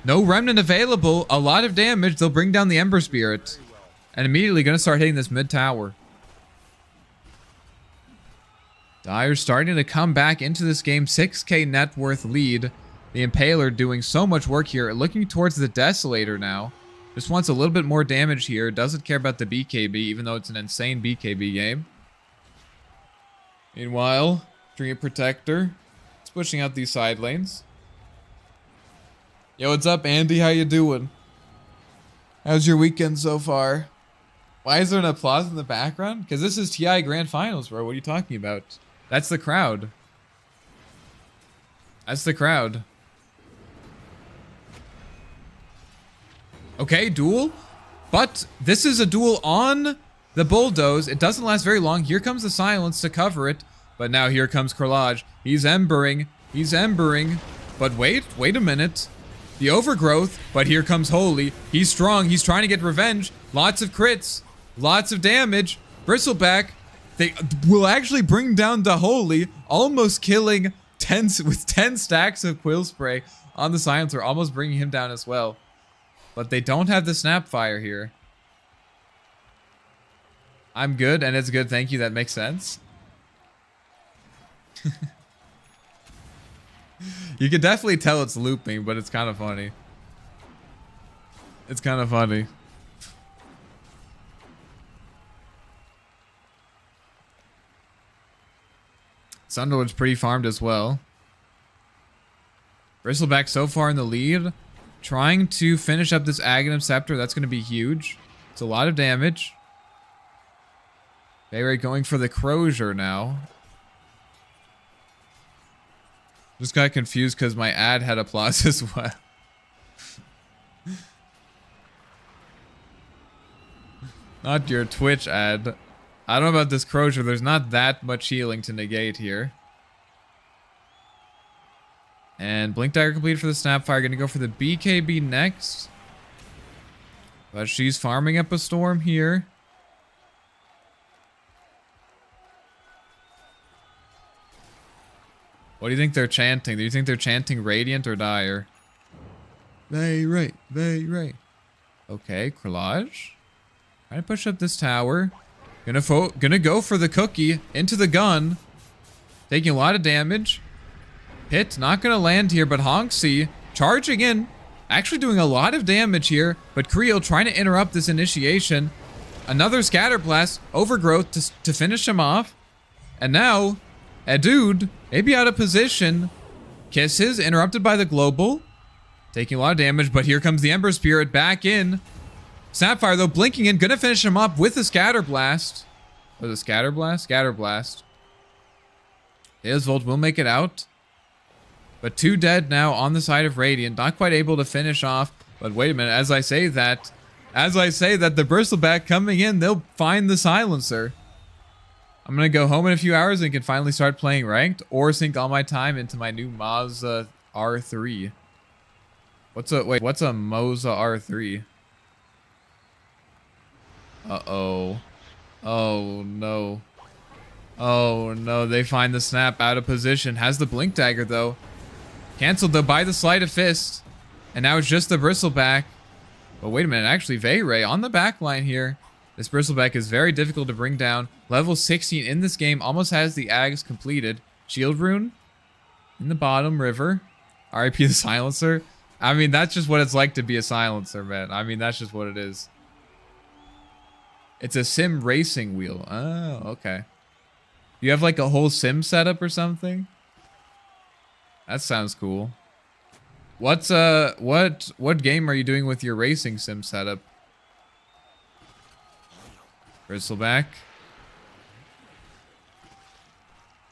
No Remnant available. A lot of damage. They'll bring down the Ember Spirit. And immediately going to start hitting this mid tower. Dire's starting to come back into this game. 6k net worth lead. The Impaler doing so much work here. Looking towards the Desolator now. Just wants a little bit more damage here. Doesn't care about the BKB, even though it's an insane BKB game. Meanwhile, Dream Protector. It's pushing out these side lanes. Yo, what's up, Andy? How you doing? How's your weekend so far? Why is there an applause in the background? Because this is TI Grand Finals, bro. What are you talking about? That's the crowd. That's the crowd. Okay, duel. But this is a duel on the bulldoze. It doesn't last very long. Here comes the silence to cover it. But now here comes Krillage. He's embering. He's embering. But wait a minute. The overgrowth. But here comes Holy. He's strong. He's trying to get revenge. Lots of crits. Lots of damage. Bristleback. They will actually bring down the Holy. Almost killing 10 stacks of Quill Spray on the silencer. Almost bringing him down as well. But they don't have the Snapfire here. I'm good, and it's good. Thank you. That makes sense. You can definitely tell it's looping, but it's kind of funny. It's kind of funny. Sunderwood's pretty farmed as well. Bristleback so far in the lead. Trying to finish up this Aghanim Scepter. That's going to be huge. It's a lot of damage. Veyrae going for the Crozier now. Just got confused because my ad had applause as well. Not your Twitch ad. I don't know about this Crozier. There's not that much healing to negate here. And Blink Dagger completed for the Snapfire. Gonna go for the BKB next. But she's farming up a Storm here. What do you think they're chanting? Do you think they're chanting Radiant or Dire? Veyrae, Veyrae. Okay, Krillage. Trying to push up this tower. Gonna go for the cookie into the gun. Taking a lot of damage. Hit, not gonna land here, but Honksy charging in. Actually doing a lot of damage here, but Creel trying to interrupt this initiation. Another Scatter Blast, Overgrowth to finish him off. And now, a dude, maybe out of position. Kisses, interrupted by the Global. Taking a lot of damage, but here comes the Ember Spirit back in. Snapfire, though, blinking in, gonna finish him up with a Scatter Blast. Was it Scatter Blast? Scatter Blast. Isvolt will make it out. But 2 dead now on the side of Radiant. Not quite able to finish off. But wait a minute, as I say that, the Bristleback coming in, they'll find the silencer. I'm gonna go home in a few hours and can finally start playing ranked, or sink all my time into my new Moza R3. What's a Moza R3? Uh-oh. Oh no. Oh no, they find the snap out of position. Has the Blink Dagger though. Cancelled though by the Sleight of Fist. And now it's just the Bristleback. But wait a minute, actually Veyrae on the back line here. This Bristleback is very difficult to bring down. Level 16 in this game, almost has the Ags completed. Shield Rune in the bottom river. RIP the Silencer. I mean, that's just what it's like to be a Silencer, man. I mean, that's just what it is. It's a sim racing wheel. Oh, okay. You have like a whole sim setup or something? That sounds cool. What game are you doing with your racing sim setup? Bristleback.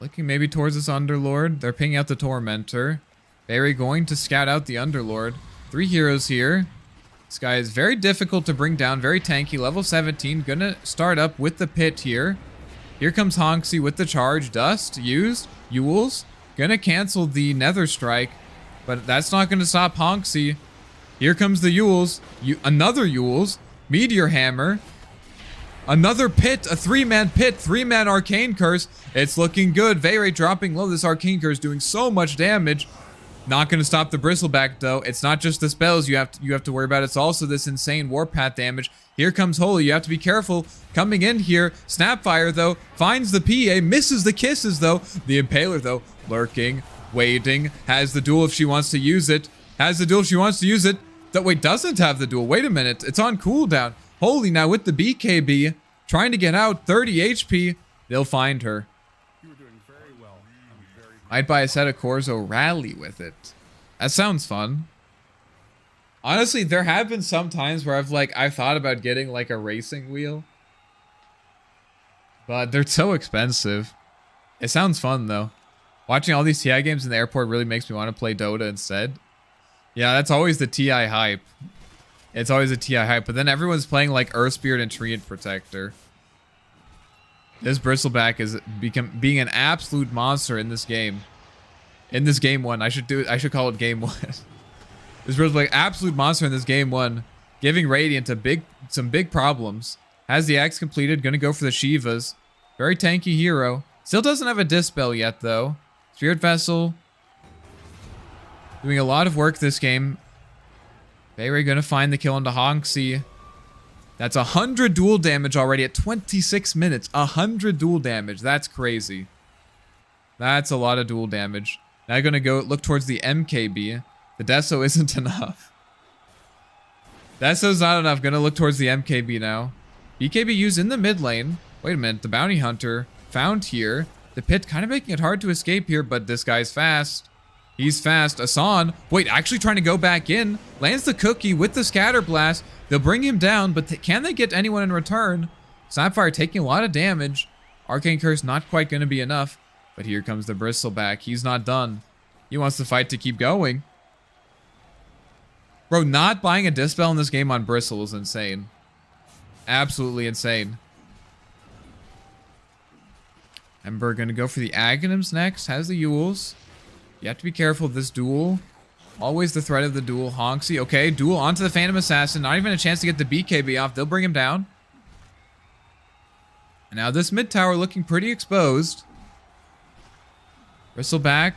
Looking maybe towards this Underlord. They're pinging out the Tormentor. Veyrae going to scout out the Underlord. 3 heroes here. This guy is very difficult to bring down. Very tanky. Level 17. Gonna start up with the pit here. Here comes Honksy with the charge. Dust used. Yules. Gonna cancel the Nether Strike. But that's not gonna stop Honksy. Here comes the Yules. Another Yules. Meteor Hammer. Another pit, a 3-man pit, 3-man Arcane Curse. It's looking good. Veyrae dropping low. This Arcane Curse doing so much damage. Not going to stop the Bristleback, though. It's not just the spells you have to worry about. It's also this insane Warpath damage. Here comes Holy. You have to be careful. Coming in here. Snapfire, though, finds the PA. Misses the kisses, though. The Impaler, though, lurking, waiting. Has the duel if she wants to use it. Has the duel if she wants to use it. Wait, doesn't have the duel. Wait a minute. It's on cooldown. Holy now with the BKB, trying to get out, 30 HP. They'll find her.
You were doing very well. I'm very
I'd buy a set of Corzo Rally with it. That sounds fun. Honestly, there have been some times where I've thought about getting like a racing wheel. But they're so expensive. It sounds fun, though. Watching all these TI games in the airport really makes me want to play Dota instead. Yeah, that's always the TI hype. It's always a TI hype. But then everyone's playing like Earth Spirit and Treant Protector. This Bristleback is being an absolute monster in this game. In this game 1. I should call it game 1. This Bristleback, absolute monster in this game 1. Giving Radiant some big problems. Has the axe completed. Gonna go for the Shivas. Very tanky hero. Still doesn't have a Dispel yet, though. Spirit Vessel. Doing a lot of work this game. Veyrae gonna find the kill onto Honxie. That's 100 duel damage already at 26 minutes. 100 duel damage. That's crazy. That's a lot of duel damage. Now gonna go look towards the MKB. The Deso isn't enough. Deso's not enough. Gonna look towards the MKB now. BKB used in the mid lane. Wait a minute. The Bounty Hunter found here. The pit kind of making it hard to escape here, but this guy's fast. He's fast. Asan. Wait, actually trying to go back in. Lands the cookie with the Scatter Blast. They'll bring him down, but can they get anyone in return? Snapfire taking a lot of damage. Arcane Curse not quite going to be enough. But here comes the Bristleback. He's not done. He wants the fight to keep going. Bro, not buying a Dispel in this game on Bristle is insane. Absolutely insane. Ember going to go for the Aghanims next. Has the Yules. You have to be careful of this duel. Always the threat of the duel. Honxie. Okay, duel onto the Phantom Assassin. Not even a chance to get the BKB off. They'll bring him down. And now this mid tower looking pretty exposed. Bristleback.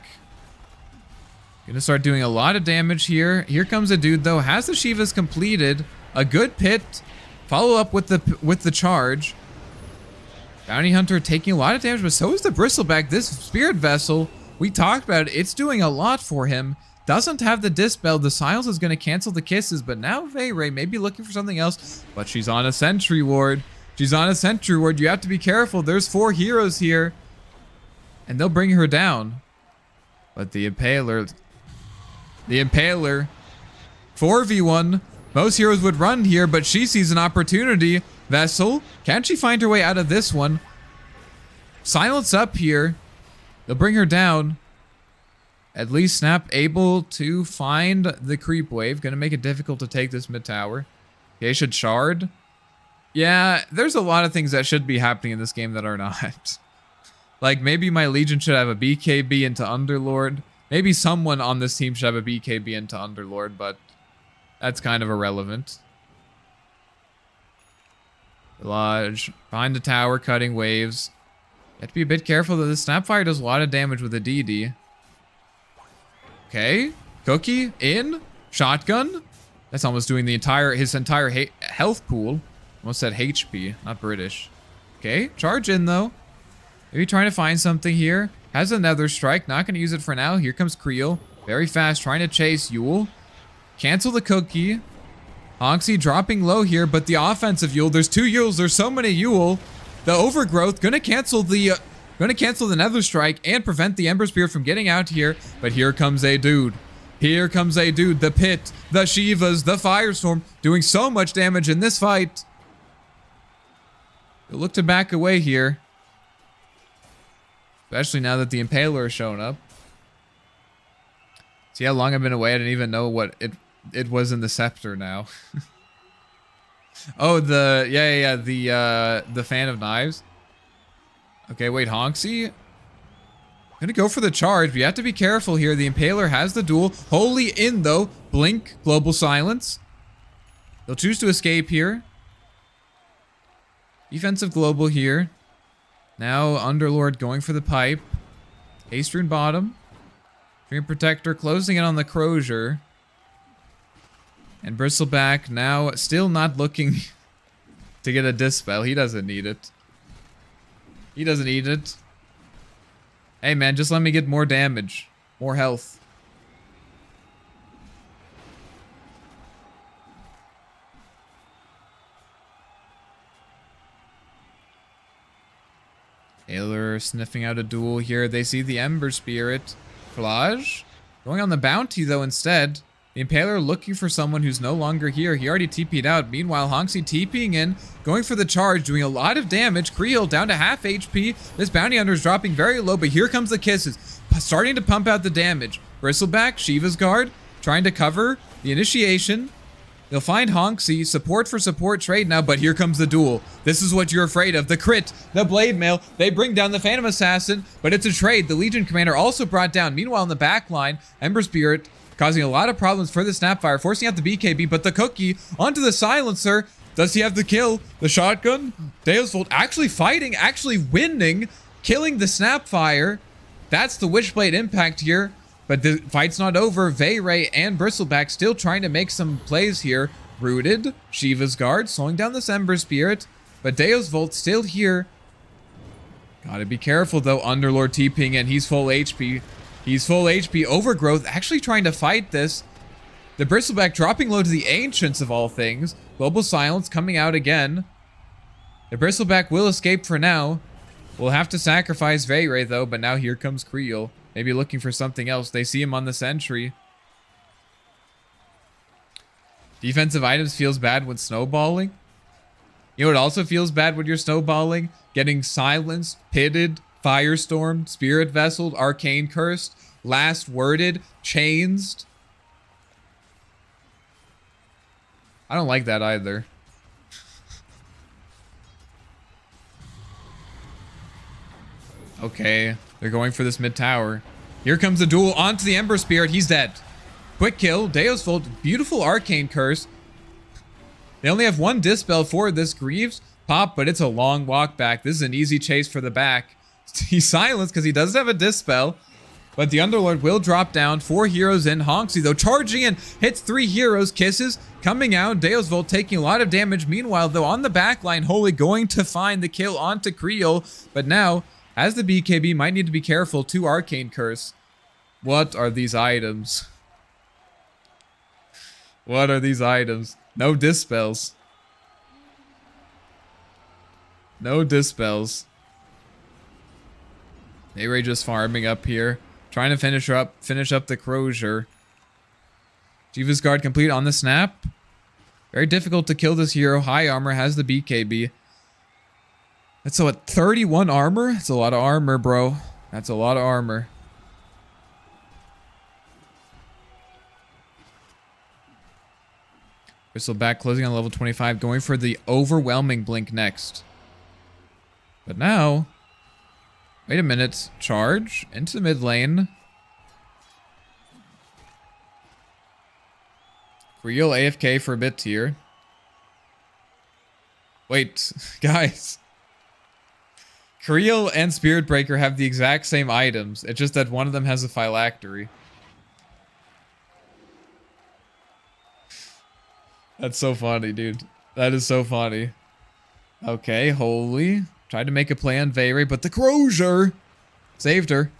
Gonna start doing a lot of damage here. Here comes a dude, though. Has the Shivas completed. A good pit. Follow up with the charge. Bounty Hunter taking a lot of damage, but so is the Bristleback. This Spirit Vessel, we talked about it. It's doing a lot for him. Doesn't have the Dispel. The Silence is going to cancel the kisses, but now Veyrae may be looking for something else, but she's on a Sentry Ward. She's on a Sentry Ward. You have to be careful. There's 4 heroes here, and they'll bring her down. But the Impaler, 4v1. Most heroes would run here, but she sees an opportunity. Vessel, can she find her way out of this one? Silence up here. They'll bring her down. At least Snap able to find the creep wave. Gonna make it difficult to take this mid tower. Okay, should shard. Yeah, there's a lot of things that should be happening in this game that are not. Like, maybe my Legion should have a BKB into Underlord. Maybe someone on this team should have a BKB into Underlord, but that's kind of irrelevant. Lodge. Behind the tower, cutting waves. You have to be a bit careful that the Snapfire does a lot of damage with the DD. Okay. Cookie in. Shotgun. That's almost doing his entire health pool. Almost said HP, not British. Okay. Charge in, though. Maybe trying to find something here. Has another strike. Not going to use it for now. Here comes Creel. Very fast. Trying to chase Yule. Cancel the cookie. Honxie dropping low here, but the offensive Yule. There's 2 Yules. There's so many Yule. The Overgrowth gonna cancel the Nether Strike and prevent the Ember Spear from getting out here. But here comes a dude. Here comes a dude. The Pit, the Shivas, the Firestorm, doing so much damage in this fight. They'll look to back away here, especially now that the Impaler has shown up. See how long I've been away? I didn't even know what it was in the Scepter now. Oh, the Fan of Knives. Okay, wait, Honxie. Gonna go for the charge, but you have to be careful here. The Impaler has the duel. Holy in, though. Blink, Global Silence. They'll choose to escape here. Defensive Global here. Now Underlord going for the pipe. Haste Rune bottom. Dream Protector closing in on the Crozier. And Bristleback now still not looking to get a Dispel. He doesn't need it. He doesn't need it. Hey man, just let me get more damage. More health. Taylor sniffing out a duel here. They see the Ember Spirit. Flage. Going on the bounty though instead. The Impaler looking for someone who's no longer here. He already TP'd out. Meanwhile, Honksy TPing in, going for the charge, doing a lot of damage. Creel down to half HP. This Bounty Hunter is dropping very low, but here comes the kisses. Starting to pump out the damage. Bristleback, Shiva's Guard, trying to cover the initiation. They'll find Honksy, support for support trade now, but here comes the duel. This is what you're afraid of. The crit, the blade mail. They bring down the Phantom Assassin, but it's a trade. The Legion Commander also brought down. Meanwhile, in the back line, Ember Spirit causing a lot of problems for the Snapfire, forcing out the BKB, but the Cookie onto the Silencer. Does he have the kill? The shotgun? Deus Vult actually fighting, actually winning, killing the Snapfire. That's the Witchblade impact here, but the fight's not over. Veyrae and Bristleback still trying to make some plays here. Rooted, Shiva's Guard, slowing down this Ember Spirit, but Deus Vult still here. Gotta be careful though, Underlord TPing in, he's full HP. He's full HP. Overgrowth actually trying to fight this. The Bristleback dropping low to the Ancients of all things. Global Silence coming out again. The Bristleback will escape for now. We'll have to sacrifice Veyrae though, but now here comes Creel. Maybe looking for something else. They see him on the sentry. Defensive items feels bad when snowballing. You know what also feels bad when you're snowballing? Getting silenced, pitted, Firestorm, Spirit Vesseled, Arcane Cursed, Last Worded, Changed. I don't like that either. Okay, they're going for this mid tower. Here comes the duel onto the Ember Spirit. He's dead. Quick kill. Deus Vult. Beautiful Arcane Curse. They only have one Dispel for this Greaves pop, but it's a long walk back. This is an easy chase for the back. He's silenced because he doesn't have a Dispel. But the Underlord will drop down. 4 heroes in. Honksy, though, charging in. Hits 3 heroes. Kisses coming out. Deus Vult taking a lot of damage. Meanwhile, though, on the back line, Holy going to find the kill onto Creel. But now, as the BKB, might need to be careful. 2 Arcane Curse. What are these items? What are these items? No Dispels. No Dispels. Veyrae just farming up here. Trying to finish up the Crozier. Shiva's Guard complete on the snap. Very difficult to kill this hero. High armor, has the BKB. That's a what, 31 armor? That's a lot of armor, bro. That's a lot of armor. Bristleback closing on level 25, going for the overwhelming blink next. But now, wait a minute. Charge into the mid lane. Creel AFK for a bit here. Wait, guys. Creel and Spirit Breaker have the exact same items. It's just that one of them has a phylactery. That's so funny, dude. That is so funny. Okay, Holy. Tried to make a play on Veyrae, but the Crozier saved her.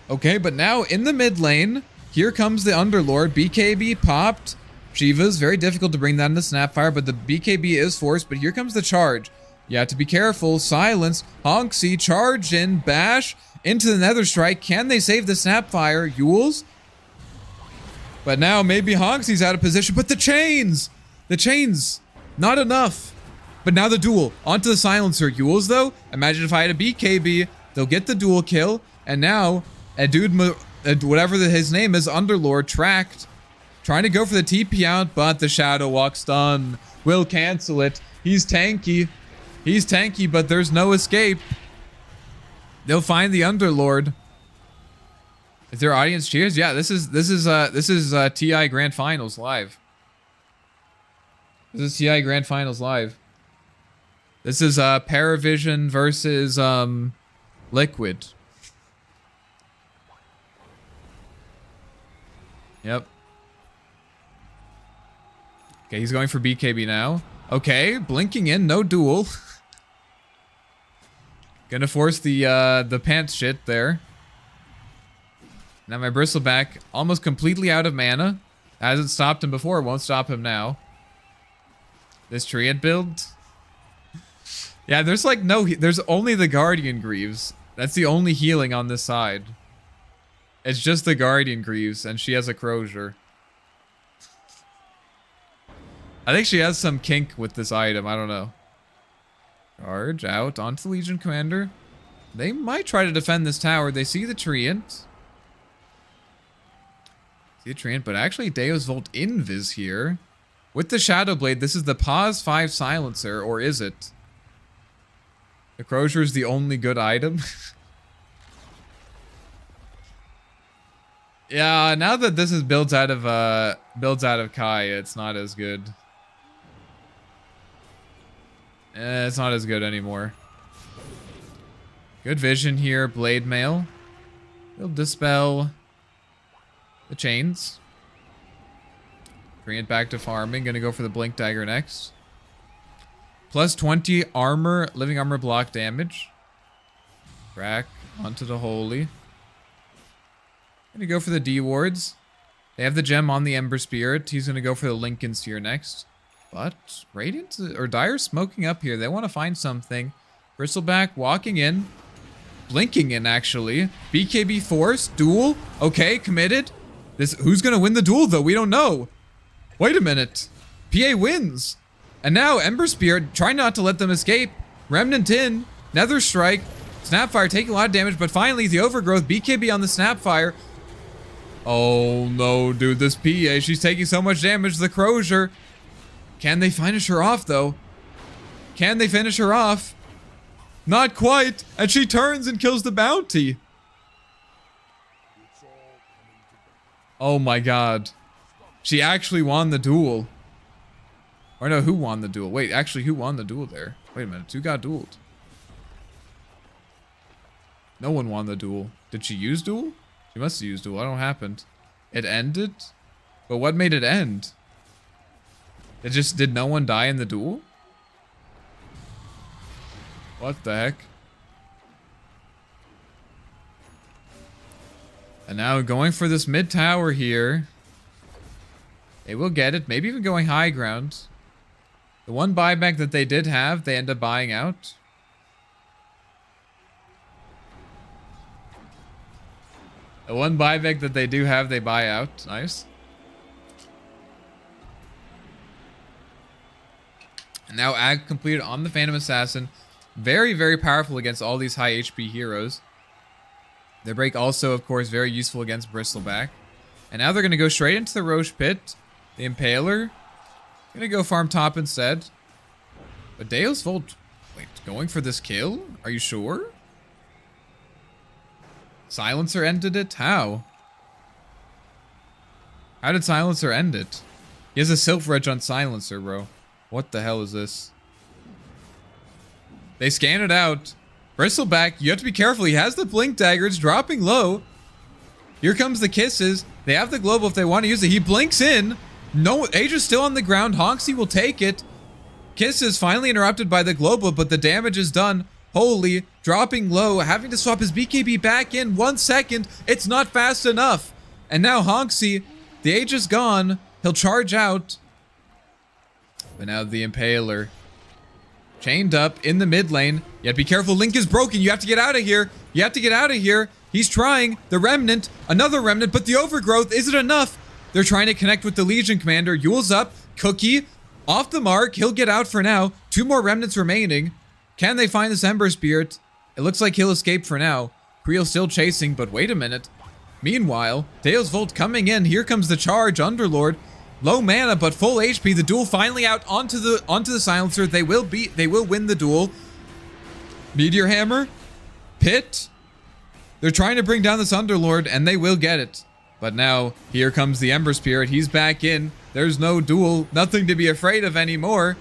Okay, but now in the mid lane, here comes the Underlord. BKB popped. Shiva's very difficult to bring that into Snapfire, but the BKB is forced, but here comes the charge. You have to be careful. Silence. Honksy, charge in, bash into the Nether Strike. Can they save the Snapfire? Yules? But now maybe Honksy's out of position, but the chains! The chains! Not enough. But now the duel. Onto the Silencer. Yules, though, imagine if I had a BKB, they'll get the duel kill, and now a dude, whatever his name is, Underlord, tracked, trying to go for the TP out, but the Shadow Walk stun will cancel it. He's tanky. He's tanky, but there's no escape. They'll find the Underlord. Is there audience cheers? Yeah, this is TI Grand Finals live. This is TI Grand Finals live. This is Paravision versus Liquid. Yep. Okay, he's going for BKB now. Okay, blinking in, no duel. Gonna force the pants shit there. Now my Bristleback almost completely out of mana. Hasn't stopped him before, won't stop him now. This Triad build. Yeah, there's like there's only the Guardian Greaves. That's the only healing on this side. It's just the Guardian Greaves, and she has a Crozier. I think she has some kink with this item. I don't know. Charge out onto the Legion Commander. They might try to defend this tower. They see the Treant. But actually Deus Volt Invis here. With the Shadow Blade, this is the Pause 5 Silencer, or is it? The Crozier is the only good item. Yeah, now that this is built out of Kaya, it's not as good. It's not as good anymore. Good vision here, Blade Mail. He'll dispel the chains. Bring it back to farming. Gonna go for the Blink Dagger next. Plus 20 armor, living armor block damage. Crack onto the Holy. Gonna go for the D wards. They have the gem on the Ember Spirit. He's gonna go for the Lincoln Sphere next. But Radiant or Dire smoking up here. They want to find something. Bristleback walking in. Blinking in, actually. BKB Force. Duel. Okay, committed. Who's gonna win the duel, though? We don't know. Wait a minute. PA wins. And now Ember Spirit, trying not to let them escape. Remnant in. Nether Strike. Snapfire taking a lot of damage, but finally the Overgrowth. BKB on the Snapfire. Oh no, dude, this PA, she's taking so much damage. The Crozier. Can they finish her off, though? Can they finish her off? Not quite. And she turns and kills the bounty. Oh my god. She actually won the duel. Or no, who won the duel? Wait, actually, who won the duel there? Wait a minute, who got dueled? No one won the duel. Did she use duel? She must have used duel. I don't know what happened. It ended? But what made it end? Did no one die in the duel? What the heck? And now going for this mid tower here. They will get it. Maybe even going high ground. The one buyback that they did have, they end up buying out. The one buyback that they do have, they buy out. Nice. And now ag completed on the Phantom Assassin. Very, very powerful against all these high HP heroes. Their break also, of course, very useful against Bristleback. And now they're going to go straight into the Roche Pit. The Impaler. Gonna go farm top instead. But Deus Volt... Wait, going for this kill? Are you sure? Silencer ended it? How? How did Silencer end it? He has a Sylph Reg on Silencer, bro. What the hell is this? They scan it out. Bristleback, you have to be careful. He has the Blink Dagger. It's dropping low. Here comes the Kisses. They have the Global if they want to use it. He blinks in. No, Age is still on the ground. Honksy will take it. Kisses finally interrupted by the Global, but the damage is done. Holy, dropping low, having to swap his BKB back in 1 second. It's not fast enough. And now Honksy, the Age is gone. He'll charge out. But now the Impaler. Chained up in the mid lane. You have to be careful. Link is broken. You have to get out of here. You have to get out of here. He's trying. The Remnant. Another Remnant. But the Overgrowth. Is it enough? They're trying to connect with the Legion Commander. Yule's up. Cookie. Off the mark. He'll get out for now. 2 more Remnants remaining. Can they find this Ember Spirit? It looks like he'll escape for now. Creel still chasing. But wait a minute. Meanwhile, Deus Volt coming in. Here comes the charge. Underlord. Low mana, but full HP. The duel finally out onto the Silencer. They will win the duel. Meteor Hammer. Pit. They're trying to bring down this Underlord, and they will get it. But now, here comes the Ember Spirit. He's back in. There's no duel. Nothing to be afraid of anymore.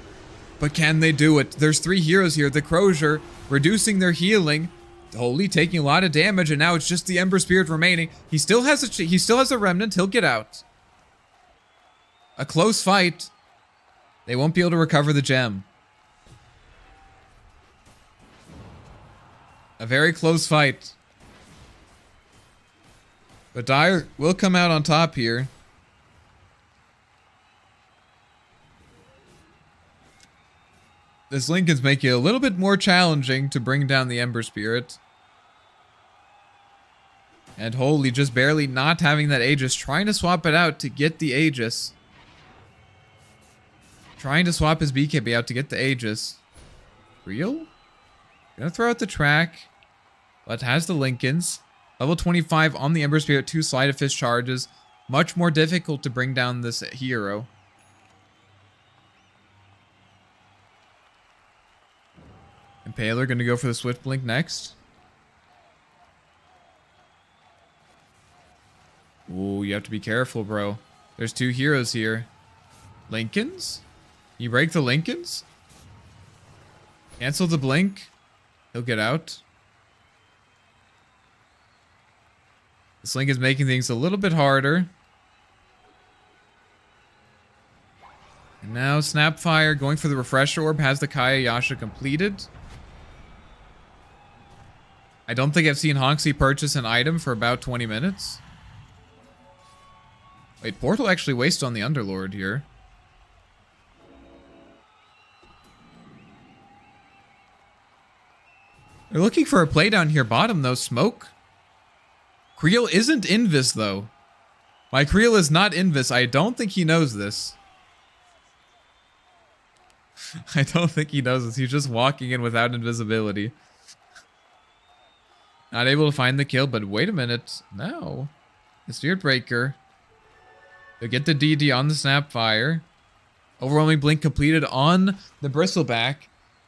But can they do it? There's 3 heroes here. The Crozier reducing their healing. Holy taking a lot of damage, and now it's just the Ember Spirit remaining. He still has a Remnant. He'll get out. A close fight. They won't be able to recover the gem. A very close fight. But Dire will come out on top here. This Lincoln's making it a little bit more challenging to bring down the Ember Spirit. And Holy just barely not having that Aegis, trying to swap it out to get the Aegis. Trying to swap his BKB out to get the Aegis. Real? Gonna throw out the track. But has the Lincolns. Level 25 on the Ember Spirit, 2 Sleight of Fist charges. Much more difficult to bring down this hero. Impaler gonna go for the Swift Blink next. Ooh, you have to be careful, bro. There's 2 heroes here. Lincolns? You break the Lincolns? Cancel the blink. He'll get out. This link is making things a little bit harder. And now Snapfire going for the Refresher Orb has the Kaya Yasha completed. I don't think I've seen Honksy purchase an item for about 20 minutes. Wait, Portal actually wasted on the Underlord here. They're looking for a play down here bottom though. Smoke. Creel isn't Invis though. My Creel is not Invis. I don't think he knows this. I don't think he knows this. He's just walking in without invisibility. Not able to find the kill, but wait a minute. No. The Spirit Breaker. They'll get the DD on the Snapfire. Overwhelming Blink completed on the Bristleback.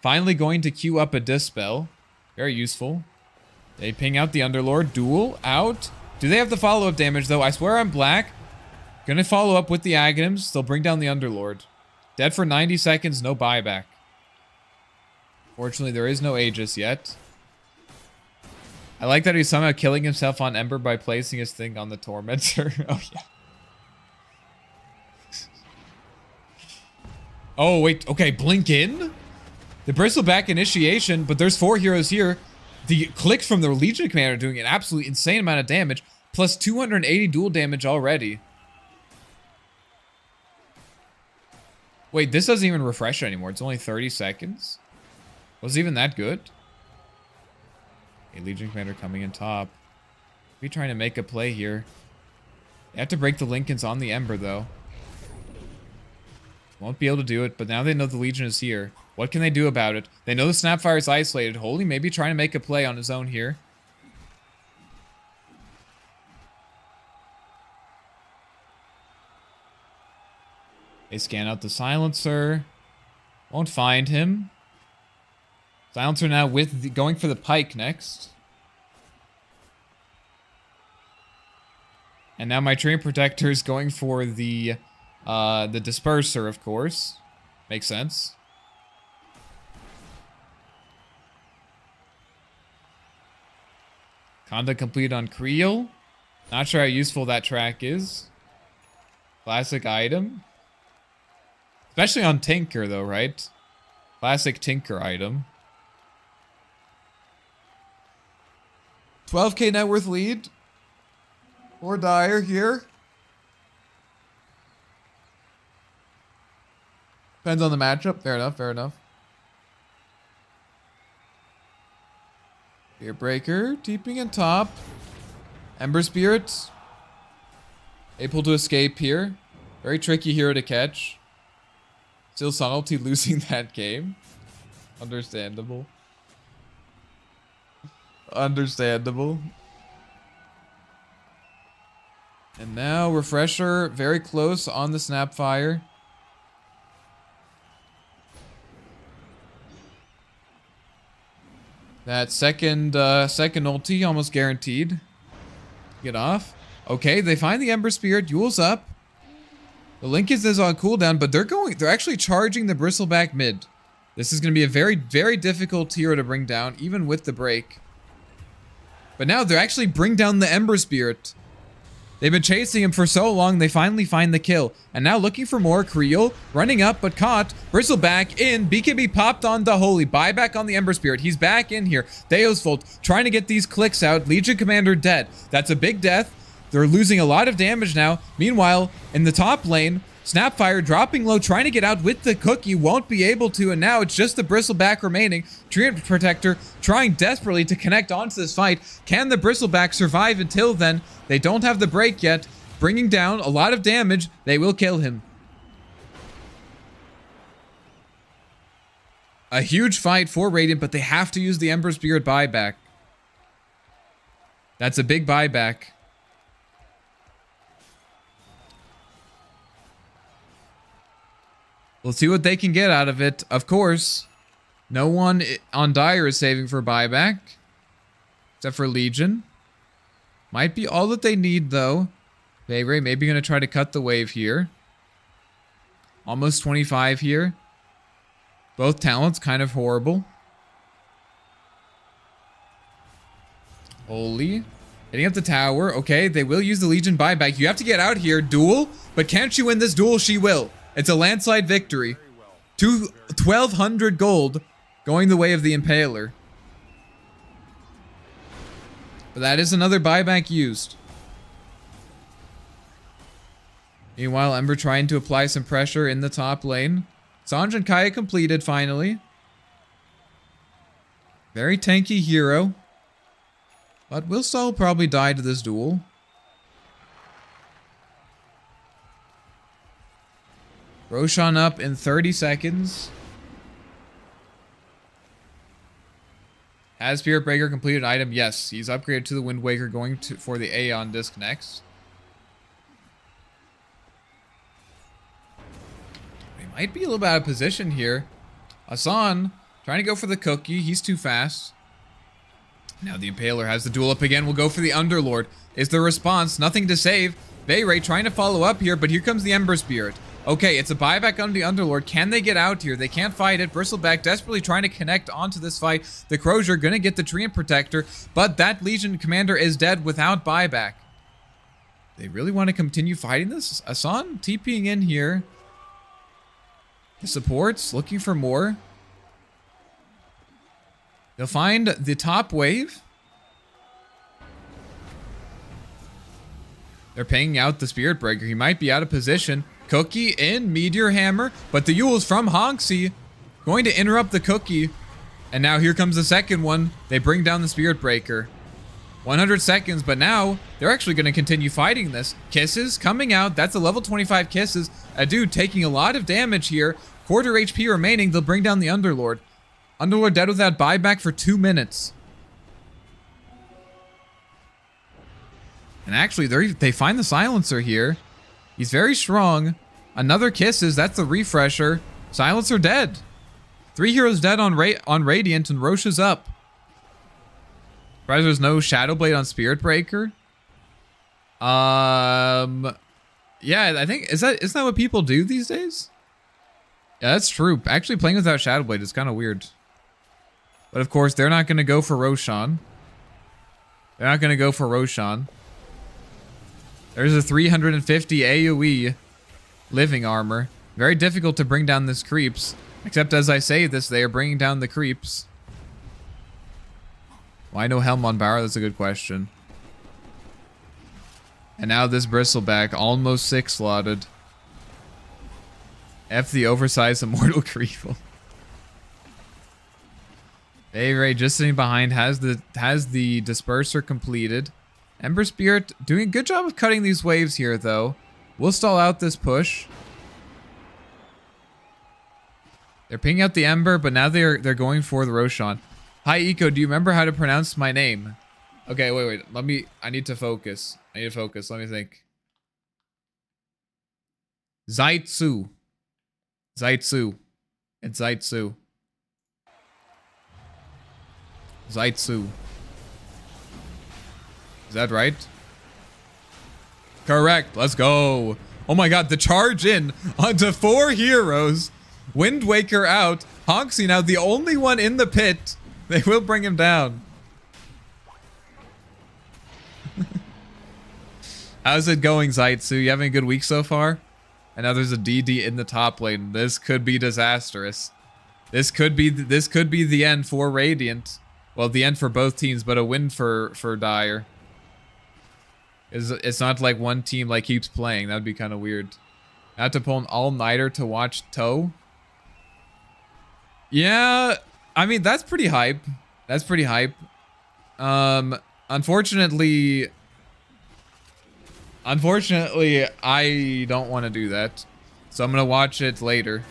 Finally going to queue up a Dispel. Very useful. They ping out the Underlord. Duel out. Do they have the follow-up damage, though? I swear I'm black. Gonna follow up with the Aghanims. They'll bring down the Underlord. Dead for 90 seconds. No buyback. Fortunately, there is no Aegis yet. I like that he's somehow killing himself on Ember by placing his thing on the Tormentor. Oh, yeah. Oh, wait. Okay, blink in? The Bristleback initiation, but there's 4 heroes here. The clicks from the Legion Commander doing an absolutely insane amount of damage, plus 280 dual damage already. Wait, this doesn't even refresh anymore. It's only 30 seconds. Was it even that good? A Legion Commander coming in top. Be trying to make a play here. They have to break the Lincolns on the Ember, though. Won't be able to do it, but now they know the Legion is here. What can they do about it? They know the Snapfire is isolated. Holy maybe trying to make a play on his own here. They scan out the Silencer. Won't find him. Silencer now with going for the Pike next. And now my Treant Protector is going for the Disperser, of course. Makes sense. Conduct complete on Creel. Not sure how useful that track is. Classic item. Especially on Tinker, though, right? Classic Tinker item. 12k net worth lead. Or Dire here. Depends on the matchup. Fair enough, fair enough. Fear Breaker, deeping in top. Ember Spirit. Able to escape here. Very tricky hero to catch. Still Subtlety losing that game. Understandable. Understandable. And now Refresher very close on the Snapfire. That second ulti almost guaranteed. Get off. Okay, they find the Ember Spirit. Yule's up. The Lincoln is on cooldown, but they're actually charging the Bristleback mid. This is going to be a very, very difficult hero to bring down, even with the break. But now they actually bring down the Ember Spirit. They've been chasing him for so long, they finally find the kill. And now looking for more. Creel running up, but caught. Bristleback in. BKB popped on the Holy. Buyback on the Ember Spirit. He's back in here. Deo's Volt trying to get these clicks out. Legion Commander dead. That's a big death. They're losing a lot of damage now. Meanwhile, in the top lane, Snapfire dropping low, trying to get out with the cookie, won't be able to, and now it's just the Bristleback remaining. Treant Protector trying desperately to connect onto this fight. Can the Bristleback survive until then? They don't have the break yet. Bringing down a lot of damage. They will kill him. A huge fight for Radiant, but they have to use the Ember Spirit buyback. That's a big buyback. We'll see what they can get out of it. Of course, no one on Dire is saving for buyback. Except for Legion. Might be all that they need, though. Veyrae maybe going to try to cut the wave here. Almost 25 here. Both talents kind of horrible. Holy. Hitting up the tower. Okay, they will use the Legion buyback. You have to get out here. Duel. But can't you win this duel? She will. It's a landslide victory. 1,200 gold going the way of the Impaler. But that is another buyback used. Meanwhile, Ember trying to apply some pressure in the top lane. Sanj and Kaya completed finally. Very tanky hero. But will still probably die to this duel. Roshan up in 30 seconds. Has Spirit Breaker completed an item? Yes, he's upgraded to the Wind Waker, going for the Aeon disc next. We might be a little bit out of position here. Hassan trying to go for the cookie. He's too fast. Now the Impaler has the duel up again. We'll go for the Underlord. Is the response? Nothing to save. Veyrae trying to follow up here, but here comes the Ember Spirit. Okay, it's a buyback on the Underlord. Can they get out here? They can't fight it. Bristleback desperately trying to connect onto this fight. The Crozier gonna get the Treant Protector, but that Legion Commander is dead without buyback. They really want to continue fighting this? Hassan TPing in here. The supports looking for more. They'll find the top wave. They're paying out the Spirit Breaker. He might be out of position. Cookie in, Meteor Hammer, but the Yules from Honxie going to interrupt the Cookie. And now here comes the second one. They bring down the Spirit Breaker. 100 seconds, but now they're actually going to continue fighting this. Kisses coming out. That's a level 25 Kisses. A dude taking a lot of damage here. Quarter HP remaining. They'll bring down the Underlord. Underlord dead without buyback for 2 minutes. And actually, they find the Silencer here. He's very strong. Another Kisses. That's the refresher. Silencer dead. 3 heroes dead on Radiant, and Roche is up. Surprised there's no Shadow Blade on Spirit Breaker. Yeah, I think isn't that what people do these days? Yeah, that's true. Actually, playing without Shadow Blade is kind of weird. But of course, they're not going to go for Roshan. They're not going to go for Roshan. There's a 350 AoE living armor. Very difficult to bring down this creeps. Except as I say this, they are bringing down the creeps. Why no Helm on Bauer? That's a good question. And now this Bristleback, almost 6 slotted. F the oversized Immortal Creeple. Veyrae just sitting behind, has the Disperser completed. Ember Spirit doing a good job of cutting these waves here, though. We'll stall out this push. They're pinging out the Ember, but now they're going for the Roshan. Hi, Eco. Do you remember how to pronounce my name? Okay, wait. I need to focus. Let me think. Zaitsu. Zaitsu. It's Zaitsu. Zaitsu. Is that right? Correct. Let's go. Oh my god, the charge in onto 4 heroes. Wind Waker out. Honxie now the only one in the pit. They will bring him down. How's it going, Zaitsu? You having a good week so far? And now there's a DD in the top lane. This could be disastrous. This could be the end for Radiant. Well, the end for both teams, but a win for Dire. It's not like one team keeps playing. That'd be kind of weird. I have to pull an all-nighter to watch Toe. Yeah, I mean that's pretty hype. Unfortunately, I don't want to do that, so I'm gonna watch it later.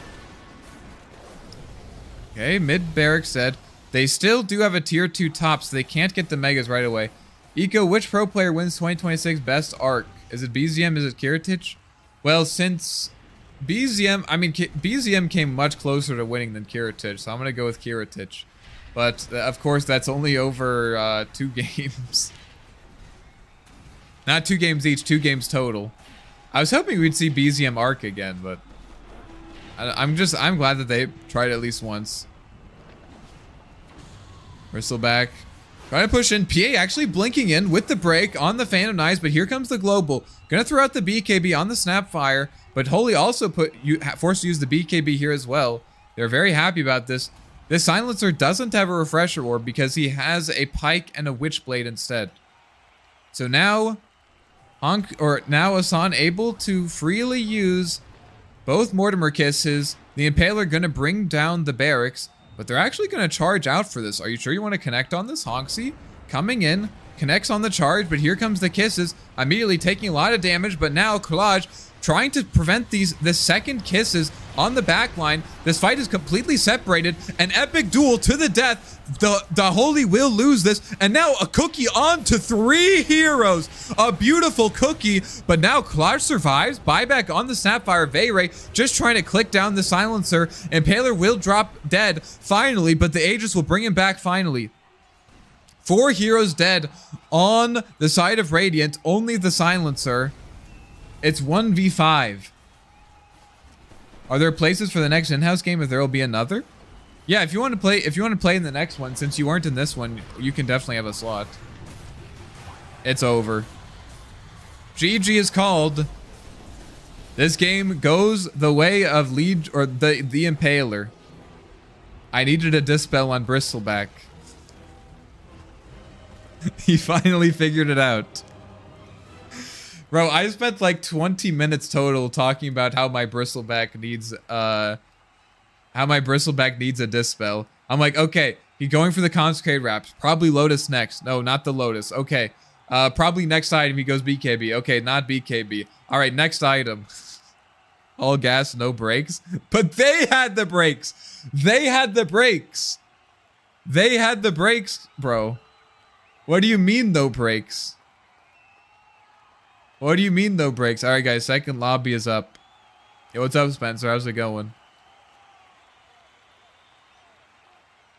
Okay, mid barrack said. They still do have a tier 2 top, so they can't get the megas right away. Eco, which pro player wins 2026 best arc? Is it BZM? Is it Kiritich? Well, since BZM, I mean, BZM came much closer to winning than Kiritich, so I'm going to go with Kiritich. But, of course, that's only over 2 games. Not 2 games each, 2 games total. I was hoping we'd see BZM arc again, but I'm glad that they tried at least once. Bristleback. Trying to push in. PA actually blinking in with the break on the Phantom Knives, but here comes the Global. Gonna throw out the BKB on the Snapfire, but Holy also forced to use the BKB here as well. They're very happy about this. This Silencer doesn't have a Refresher Orb because he has a Pike and a Witchblade instead. So now, now Asan able to freely use both Mortimer Kisses. The Impaler gonna bring down the barracks, but they're actually gonna charge out for this. Are you sure you want to connect on this? Honksy coming in, connects on the charge, but here comes the Kisses, immediately taking a lot of damage, but now Collage trying to prevent the second Kisses on the back line. This fight is completely separated. An epic duel to the death. The Holy will lose this. And now a Cookie on to 3 heroes. A beautiful Cookie. But now Collage survives. Buyback on the Sapphire. Veyrae just trying to click down the Silencer. Impaler will drop dead finally, but the Aegis will bring him back finally. 4 heroes dead on the side of Radiant. Only the Silencer. It's 1v5. Are there places for the next in-house game if there will be another? Yeah, if you want to play in the next one, since you weren't in this one, you can definitely have a slot. It's over. GG is called. This game goes the way of the Impaler. I needed a dispel on Bristleback. He finally figured it out. Bro, I spent like 20 minutes total talking about how my Bristleback needs a dispel. I'm like, okay, he's going for the Consecrated Wraps. Probably Lotus next. No, not the Lotus. Okay. Probably next item he goes BKB. Okay, not BKB. All right, next item. All gas, no brakes. But they had the brakes. They had the brakes. They had the brakes, bro. What do you mean no brakes? What do you mean no breaks? All right, guys, second lobby is up. Yo, what's up, Spencer? How's it going?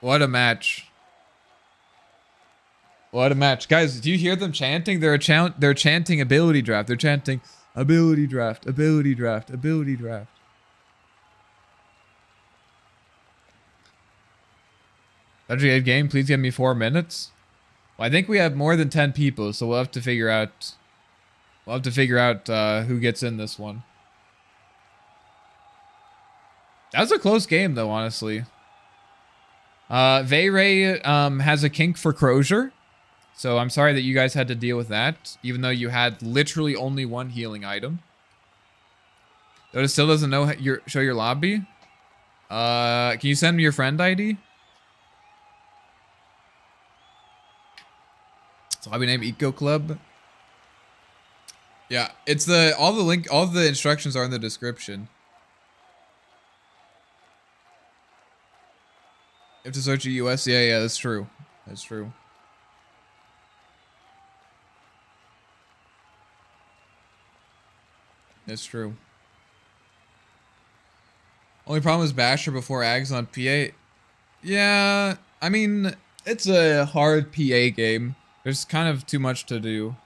What a match. What a match. Guys, do you hear them chanting? They're chanting ability draft. They're chanting ability draft, ability draft, ability draft. Such a good game. Please give me 4 minutes. Well, I think we have more than 10 people, so we'll have to figure out... who gets in this one. That was a close game, though, honestly. Veyrae has a kink for Crozier. So I'm sorry that you guys had to deal with that, even though you had literally only 1 healing item. Dota still doesn't know show your lobby. Can you send me your friend ID? It's lobby name EcoClub. Yeah, it's all the instructions are in the description. You have to search a US. Yeah, that's true. That's true. That's true. Only problem is Basher before Ags on PA. Yeah, I mean, it's a hard PA game. There's kind of too much to do.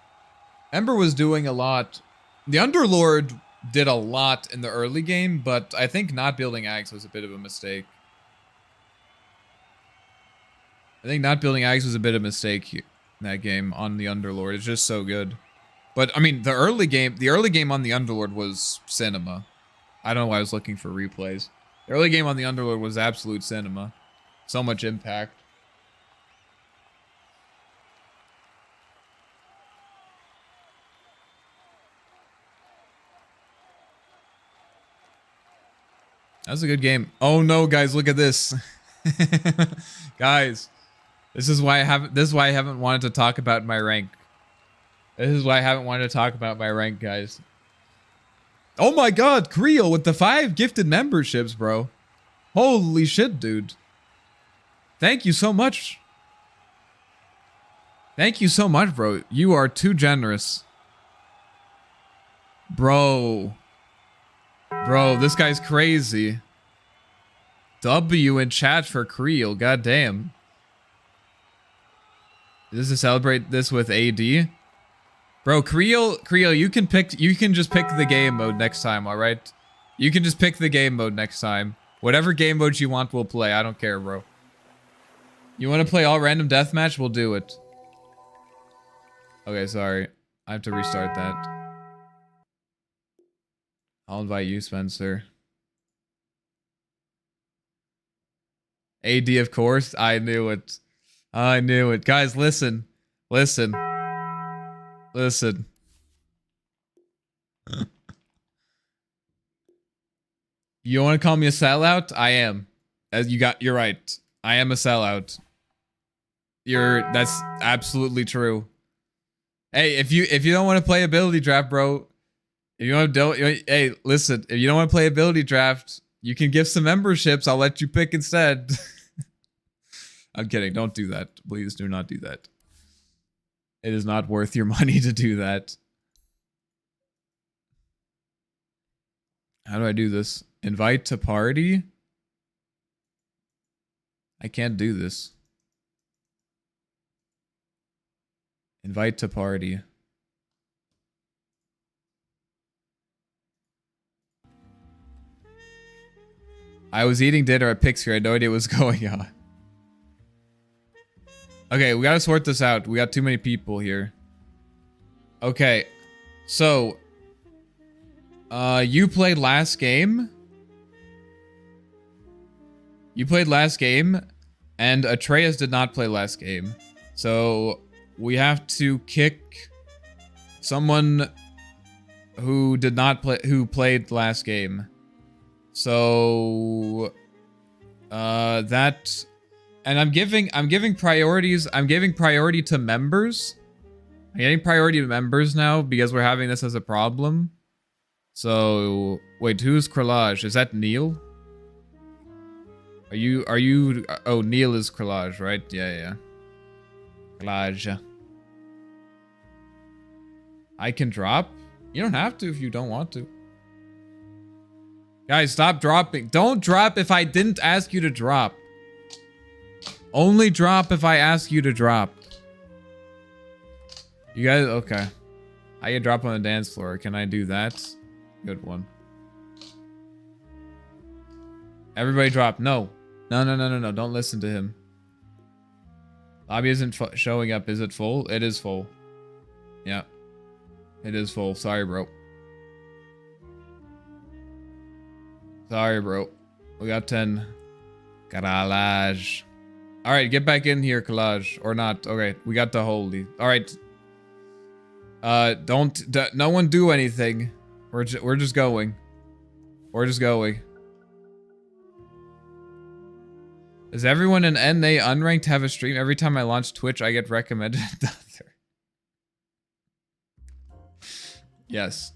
Ember was doing a lot. The Underlord did a lot in the early game, but I think not building Ags was a bit of a mistake. I think not building Ags was a bit of a mistake here in that game on the Underlord. It's just so good. But I mean, the early game on the Underlord was cinema. I don't know why I was looking for replays. The early game on the Underlord was absolute cinema. So much impact. That was a good game. Oh no, guys, look at this. Guys, this is why I haven't wanted to talk about my rank. This is why I haven't wanted to talk about my rank, guys. Oh my god, Creel with the 5 gifted memberships, bro. Holy shit, dude. Thank you so much. Thank you so much, bro. You are too generous. Bro. Bro, this guy's crazy. W in chat for Creel. God damn. Is this to celebrate this with AD? Bro, Creel, you can just pick the game mode next time, alright? You can just pick the game mode next time. Whatever game mode you want, we'll play. I don't care, bro. You want to play all random deathmatch? We'll do it. Okay, sorry. I have to restart that. I'll invite you, Spencer. AD, of course. I knew it. I knew it. Guys, listen. Listen. Listen. You want to call me a sellout? I am. You're right. I am a sellout. That's absolutely true. Hey, if you don't want to play ability draft, bro, hey, listen, if you don't want to play ability draft, you can give some memberships. I'll let you pick instead. I'm kidding. Don't do that. Please do not do that. It is not worth your money to do that. How do I do this? Invite to party? I can't do this. Invite to party. I was eating dinner at Pixie. I had no idea what was going on. Okay, we gotta sort this out. We got too many people here. Okay, so you played last game. You played last game, and Atreus did not play last game. So we have to kick someone who did not play, who played last game. So that, and I'm giving priorities. I'm giving priority to members. I'm getting priority to members now because we're having this as a problem. So wait, who's Krillage? Is that Neil? Are you? Oh, Neil is Krillage, right? Yeah. Krillage. I can drop? You don't have to if you don't want to. Guys, stop dropping. Don't drop if I didn't ask you to drop. Only drop if I ask you to drop. You guys, okay. I can drop on the dance floor. Can I do that? Good one. Everybody drop. No. No. Don't listen to him. Lobby isn't showing up. Is it full? It is full. Yeah. It is full. Sorry, bro. Sorry, bro. We got 10. Collage. Alright, get back in here, Collage. Or not. Okay, we got the holy. Alright. No one do anything. We're just going. We're just going. Does everyone in NA unranked have a stream? Every time I launch Twitch, I get recommended another. Yes.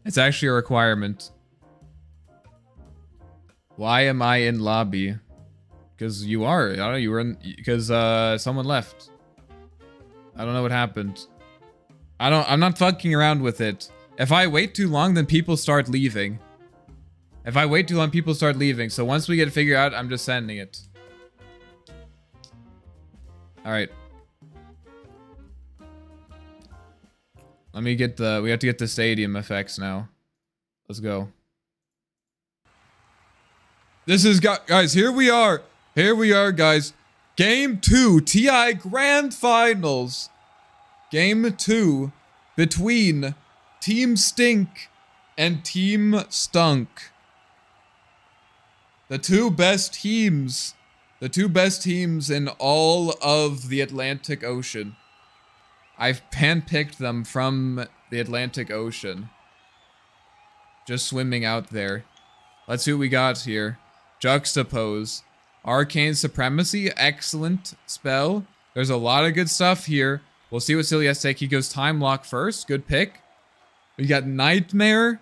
It's actually a requirement. Why am I in lobby? Because you are. I don't know, you were in, because someone left. I don't know what happened. I'm not fucking around with it. If I wait too long, then people start leaving. If I wait too long, people start leaving. So once we get it figured out, I'm just sending it. Alright. Let me get the... We have to get the stadium effects now. Let's go. This is... Guys, here we are. Here we are, guys. Game 2. TI Grand Finals. Game 2. Between Team Stink and Team Stunk. The two best teams. The two best teams in all of the Atlantic Ocean. I've handpicked them from the Atlantic Ocean. Just swimming out there. Let's see what we got here. Juxtapose. Arcane Supremacy. Excellent spell. There's a lot of good stuff here. We'll see what Silly has to take. He goes Time Lock first. Good pick. We got Nightmare.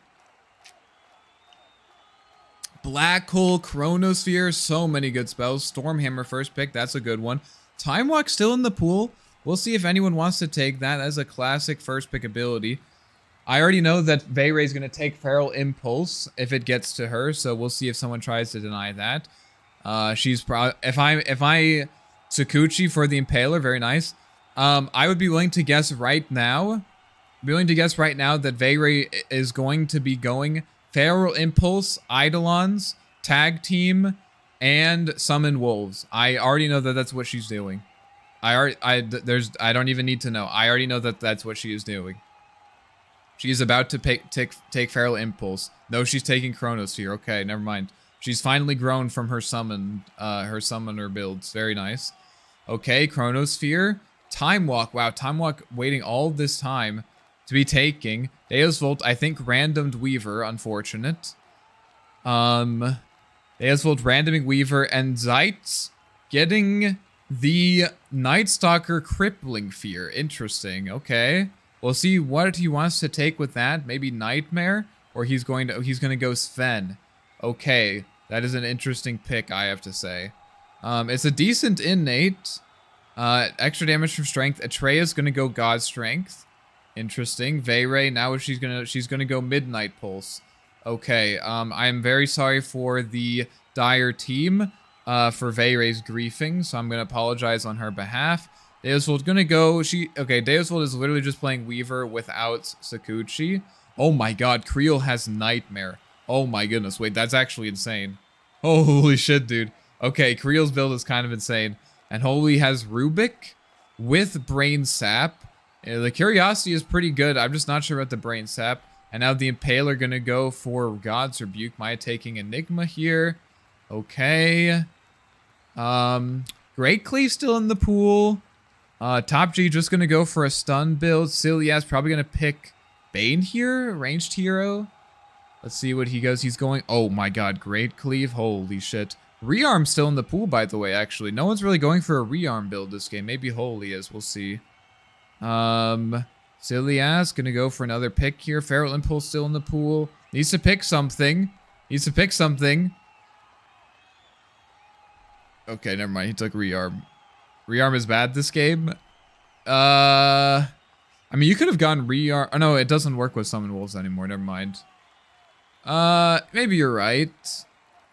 Black Hole, Chronosphere, so many good spells. Stormhammer first pick, that's a good one. Time Walk still in the pool. We'll see if anyone wants to take that as a classic first pick ability. I already know that Veyrae is going to take Feral Impulse if it gets to her, so we'll see if someone tries to deny that. She's probably if I Sakuchi for the Impaler, very nice. I would be willing to guess right now. That Veyrae is going to be going Feral Impulse, Eidolons, Tag Team, and Summon Wolves. I already know that that's what she's doing. I don't even need to know. I already know that that's what she is doing. She's about to take Feral Impulse. No, she's taking Chronosphere. Okay, never mind. She's finally grown from her summoner builds. Very nice. Okay, Chronosphere. Time Walk. Wow, Time Walk waiting all this time to be taking. Deus Volt, I think randomed Weaver, unfortunate. Deus Volt randoming Weaver, and Zeitz getting the Night Stalker Crippling Fear. Interesting, okay. We'll see what he wants to take with that. Maybe Nightmare, or he's going to go Sven. Okay, that is an interesting pick, I have to say. It's a decent innate. Extra damage from strength. Atreya's gonna go God Strength. Interesting. Veyrae, now she's gonna go Midnight Pulse. Okay. I am very sorry for the Dire team. For Veyrae's griefing, so I'm gonna apologize on her behalf. Deus Volt's gonna go. Deus Volt is literally just playing Weaver without Sakuchi. Oh my god, Creel has Nightmare. Oh my goodness, wait, that's actually insane. Holy shit, dude. Okay, Creel's build is kind of insane. And Holy has Rubik with Brain Sap. The Curiosity is pretty good. I'm just not sure about the Brain Sap. And now the Impaler gonna go for God's Rebuke. Maya taking Enigma here. Okay. Great Cleave still in the pool. Top G just gonna go for a stun build. Cilias probably gonna pick Bane here, ranged hero. Let's see what he goes. He's going. Oh my god, Great Cleave. Holy shit. Rearm still in the pool, by the way, actually. No one's really going for a Rearm build this game. Maybe Holy is. We'll see. Cilias gonna go for another pick here. Feral Impulse still in the pool. Needs to pick something. Okay, never mind. He took Rearm. Rearm is bad this game. I mean, you could have gone Rearm. Oh, no, it doesn't work with Summon Wolves anymore. Never mind. Maybe you're right.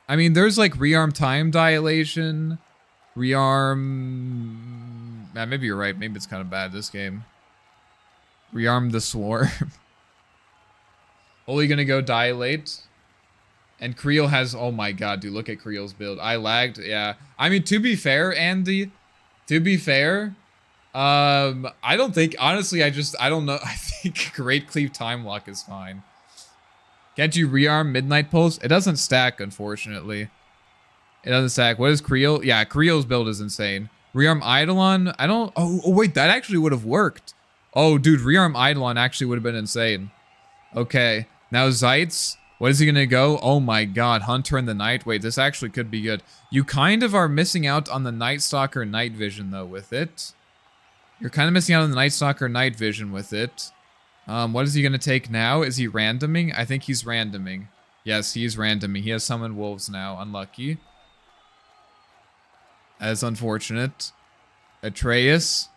I mean, there's like Rearm Time Dilation. Rearm... maybe you're right. Maybe it's kind of bad this game. Rearm the Swarm. Only gonna go Dilate. And Creel has... Oh my god, dude. Look at Creel's build. I lagged. Yeah. I mean, to be fair, Andy... To be fair, I don't think, honestly, I don't know. I think Great Cleave Time Lock is fine. Can't you rearm Midnight Pulse? It doesn't stack, unfortunately. It doesn't stack. What is Creel? Yeah, Creel's build is insane. Rearm Eidolon? I don't, oh wait, that actually would have worked. Oh, dude, Rearm Eidolon actually would have been insane. Okay, now Zeitz. What is he gonna go? Oh my god, Hunter in the Night. Wait, this actually could be good. You kind of are missing out on the Night Stalker Night Vision, though, with it. You're kind of missing out on the Night Stalker Night Vision with it. What is he gonna take now? Is he randoming? I think he's randoming. Yes, he's randoming. He has Summon Wolves now. Unlucky. As unfortunate. Atreus.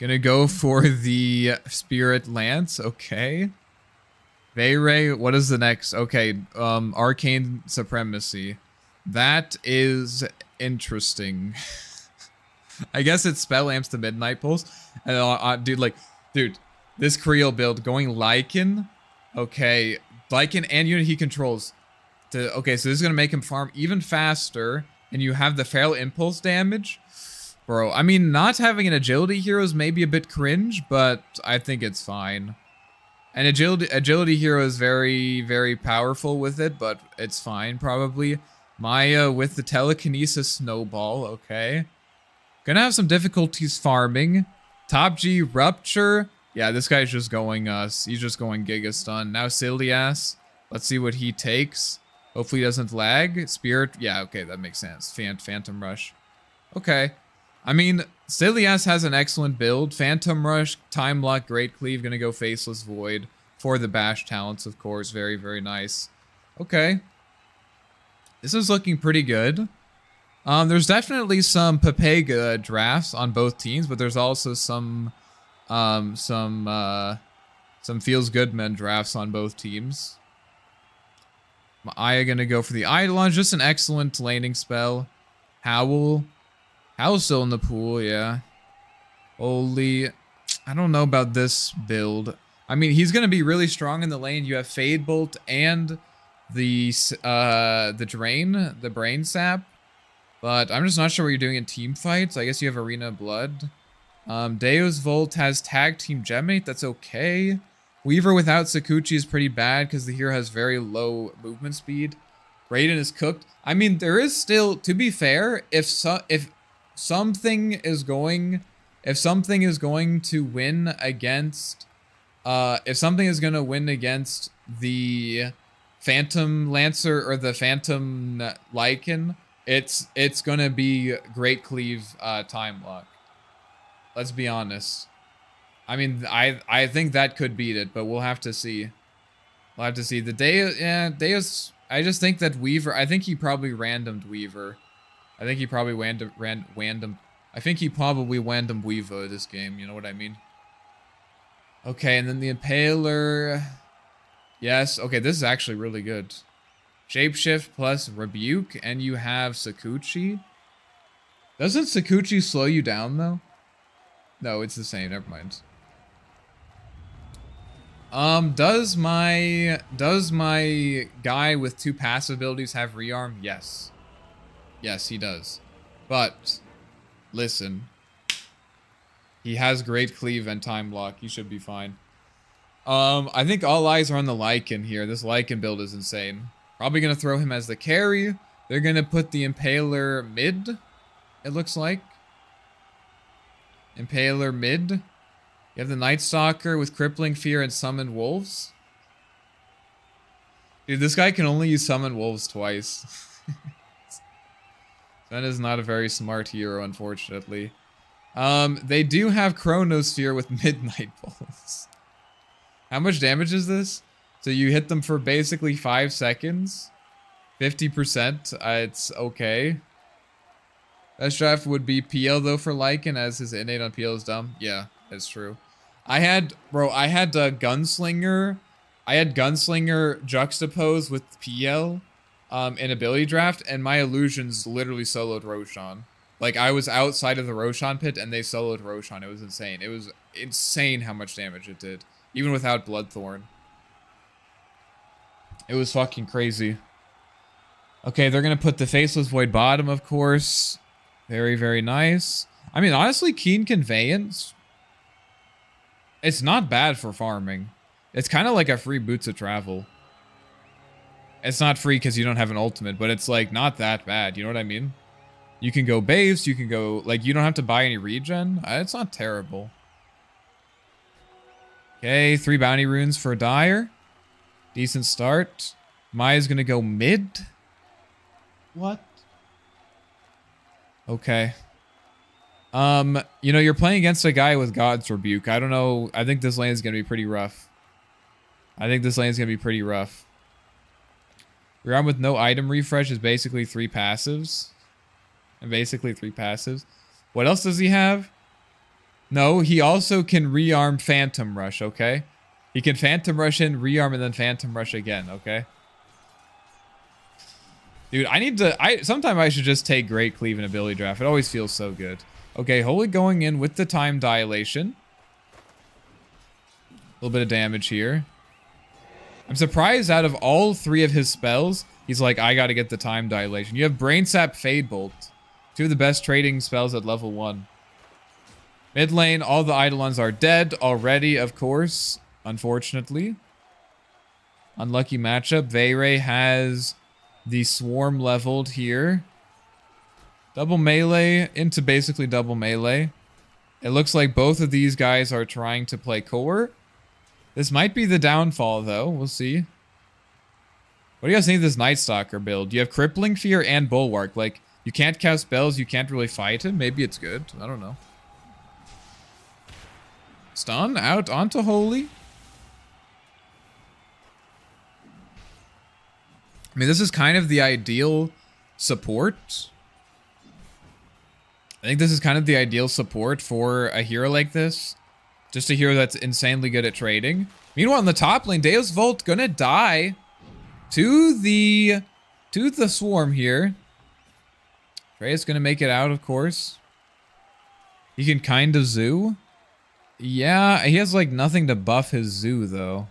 Gonna go for the Spirit Lance. Okay. Veyrae, what is the next? Okay, Arcane Supremacy. That is interesting. I guess it spell amps the Midnight Pulse. And, dude, this Creel build going Lycan. Okay, Lycan and unit he controls. Okay, so this is gonna make him farm even faster, and you have the Feral Impulse damage. Bro, I mean, not having an agility hero is maybe a bit cringe, but I think it's fine. And agility hero is very, very powerful with it, but it's fine, probably. Maya with the telekinesis snowball, okay. Gonna have some difficulties farming. Top G Rupture. Yeah, this guy's just going he's just going Giga Stun. Now Cilias. Let's see what he takes. Hopefully he doesn't lag. Spirit, yeah, okay, that makes sense. Phantom Rush. Okay. I mean, Cilias has an excellent build. Phantom Rush, Time Lock, Great Cleave, gonna go Faceless Void for the Bash talents, of course. Very, very nice. Okay. This is looking pretty good. There's definitely some Papega drafts on both teams, but there's also some feels good men drafts on both teams. Aya gonna go for the Eidolon, just an excellent laning spell. Howl's still in the pool, yeah. Holy, I don't know about this build. I mean, he's gonna be really strong in the lane. You have Fade Bolt and the Drain, the Brain Sap. But I'm just not sure what you're doing in team fights. I guess you have Arena Blood. Deus Volt has Tag Team Gemate. That's okay. Weaver without Sakuchi is pretty bad because the hero has very low movement speed. Raiden is cooked. I mean, there is still, to be fair, if something is going to win against, if something is going to win against the Phantom Lancer or the Phantom Lycan, it's gonna be Great Cleave Time Lock. Let's be honest. I mean, I think that could beat it, but we'll have to see. We'll have to see. The Deus. I just think that Weaver. I think he probably randomed Weaver. I think he probably random. I think he probably random Weaver this game. You know what I mean? Okay, and then the Impaler. Yes. Okay, this is actually really good. Shapeshift plus Rebuke, and you have Sakuchi. Doesn't Sakuchi slow you down though? No, it's the same. Never mind. Does my guy with 2 passive abilities have rearm? Yes. Yes, he does. But listen, he has Great Cleave and Time Lock. He should be fine. I think all eyes are on the Lycan here. This Lycan build is insane. Probably gonna throw him as the carry. They're gonna put the Impaler mid, it looks like. Impaler mid. You have the Night Stalker with Crippling Fear and Summon Wolves. Dude, this guy can only use Summon Wolves twice. That is not a very smart hero, unfortunately. They do have Chronosphere with Midnight Pulse. How much damage is this? So you hit them for basically 5 seconds. 50%. It's okay. Best draft would be PL though for Lycan, as his innate on PL is dumb. Yeah, that's true. I had Gunslinger. I had Gunslinger juxtaposed with PL in ability draft, and my illusions literally soloed Roshan. Like, I was outside of the Roshan pit and they soloed Roshan. It was insane. It was insane how much damage it did, even without Bloodthorn. It was fucking crazy. Okay, they're gonna put the Faceless Void bottom, of course. Very, very nice. I mean, honestly, Keen Conveyance, it's not bad for farming. It's kind of like a free Boots of Travel. It's not free because you don't have an ultimate, but it's like not that bad. You know what I mean? You can go base, you can go, like, you don't have to buy any regen. It's not terrible. Okay, 3 bounty runes for Dire. Decent start. Maya's gonna go mid. What? Okay. You know, you're playing against a guy with God's Rebuke. I don't know. I think this lane is gonna be pretty rough. Rearm with no item refresh is basically 3 passives. What else does he have? No, he also can rearm Phantom Rush, okay? He can Phantom Rush in, rearm, and then Phantom Rush again, okay? Dude, sometime I should just take Great Cleave and ability draft. It always feels so good. Okay, Holy going in with the time dilation. A little bit of damage here. I'm surprised out of all 3 of his spells, he's like, I gotta get the time dilation. You have Brain Sap, Fade Bolt. 2 of the best trading spells at level 1. Mid lane, all the Eidolons are dead already, of course. Unfortunately. Unlucky matchup. Veyrae has the Swarm leveled here. Double melee into basically double melee. It looks like both of these guys are trying to play core. This might be the downfall, though. We'll see. What do you guys think of this Night Stalker build? You have Crippling Fear and Bulwark. Like, you can't cast spells, you can't really fight him. Maybe it's good. I don't know. Stun out onto Holy. I mean, this is kind of the ideal support. I think this is kind of the ideal support for a hero like this. Just a hero that's insanely good at trading. Meanwhile, in the top lane, Deus Vult gonna die to the swarm here. Trey's gonna make it out, of course. He can kind of zoo. Yeah, he has like nothing to buff his zoo though.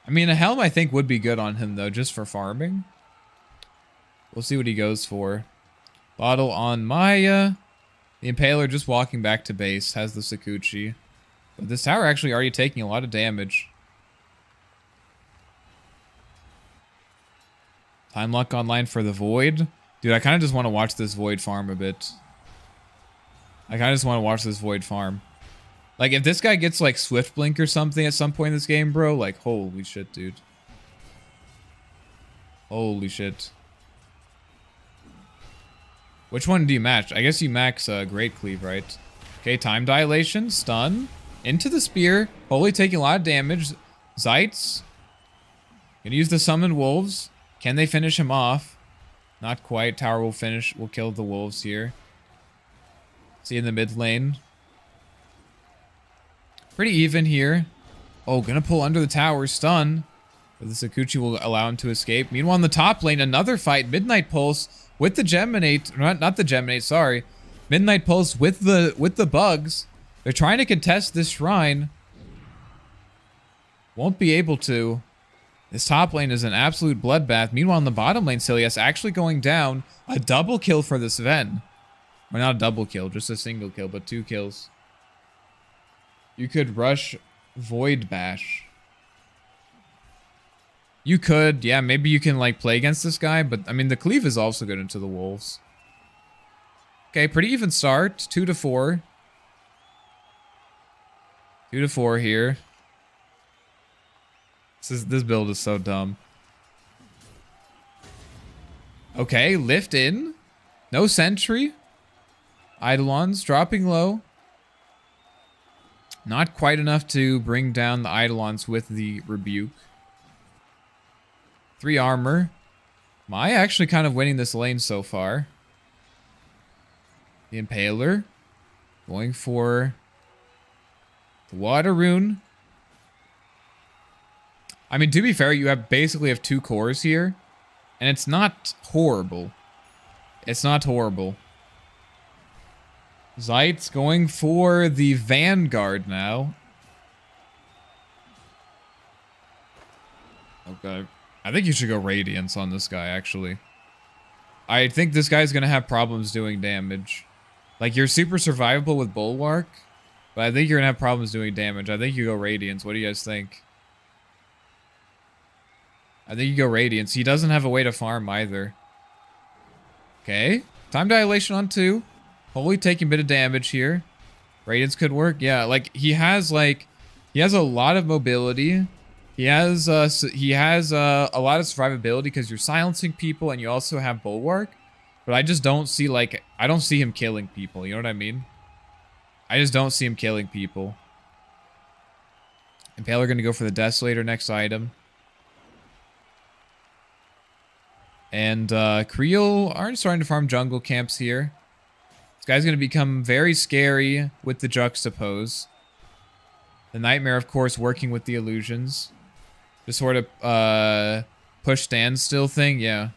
I mean, a helm I think would be good on him though, just for farming. We'll see what he goes for. Bottle on Maya. The Impaler just walking back to base, has the Sakuchi. But this tower actually already taking a lot of damage. Time Lock online for the Void. Dude, I kind of just want to watch this Void farm a bit. I kind of just want to watch this Void farm. Like, if this guy gets, like, Swift Blink or something at some point in this game, bro, like, holy shit, dude. Holy shit. Which one do you match? I guess you max Great Cleave, right? Okay, Time Dilation, Stun, into the Spear, Holy taking a lot of damage. Zeitz. Gonna use the Summoned Wolves. Can they finish him off? Not quite. Tower will finish, will kill the Wolves here. See in the mid lane. Pretty even here. Oh, gonna pull under the tower, stun. But the Sakuchi will allow him to escape. Meanwhile, in the top lane, another fight. Midnight Pulse with the Geminate. Not the Geminate, sorry. Midnight Pulse with the bugs. They're trying to contest this shrine. Won't be able to. This top lane is an absolute bloodbath. Meanwhile, in the bottom lane, Silius actually going down. A double kill for this Ven. Or not a double kill, just a single kill, but 2 kills. You could rush Void Bash. You could, yeah, maybe you can like play against this guy, but I mean the cleave is also good into the wolves. Okay, pretty even start. 2 to 4. 2 to 4 here. This build is so dumb. Okay, lift in. No sentry. Eidolons dropping low. Not quite enough to bring down the Eidolons with the rebuke. 3 armor. Maya actually kind of winning this lane so far. The Impaler. Going for the Water Rune. I mean, to be fair, you basically have 2 cores here. And it's not horrible. It's not horrible. Zeitz going for the Vanguard now. Okay. I think you should go Radiance on this guy, actually. I think this guy's gonna have problems doing damage. Like, you're super survivable with Bulwark, but I think you're gonna have problems doing damage. I think you go Radiance. What do you guys think? I think you go Radiance. He doesn't have a way to farm either. Okay. Time Dilation on 2. Holy taking a bit of damage here. Radiance could work. Yeah, like he has a lot of mobility. He has a lot of survivability because you're silencing people and you also have Bulwark. But I just don't see I don't see him killing people. You know what I mean? I just don't see him killing people. Impaler gonna go for the Desolator next item. And Creel aren't starting to farm jungle camps here. This guy's going to become very scary with the Juxtapose. The Nightmare, of course, working with the illusions. Just sort of push standstill thing, yeah.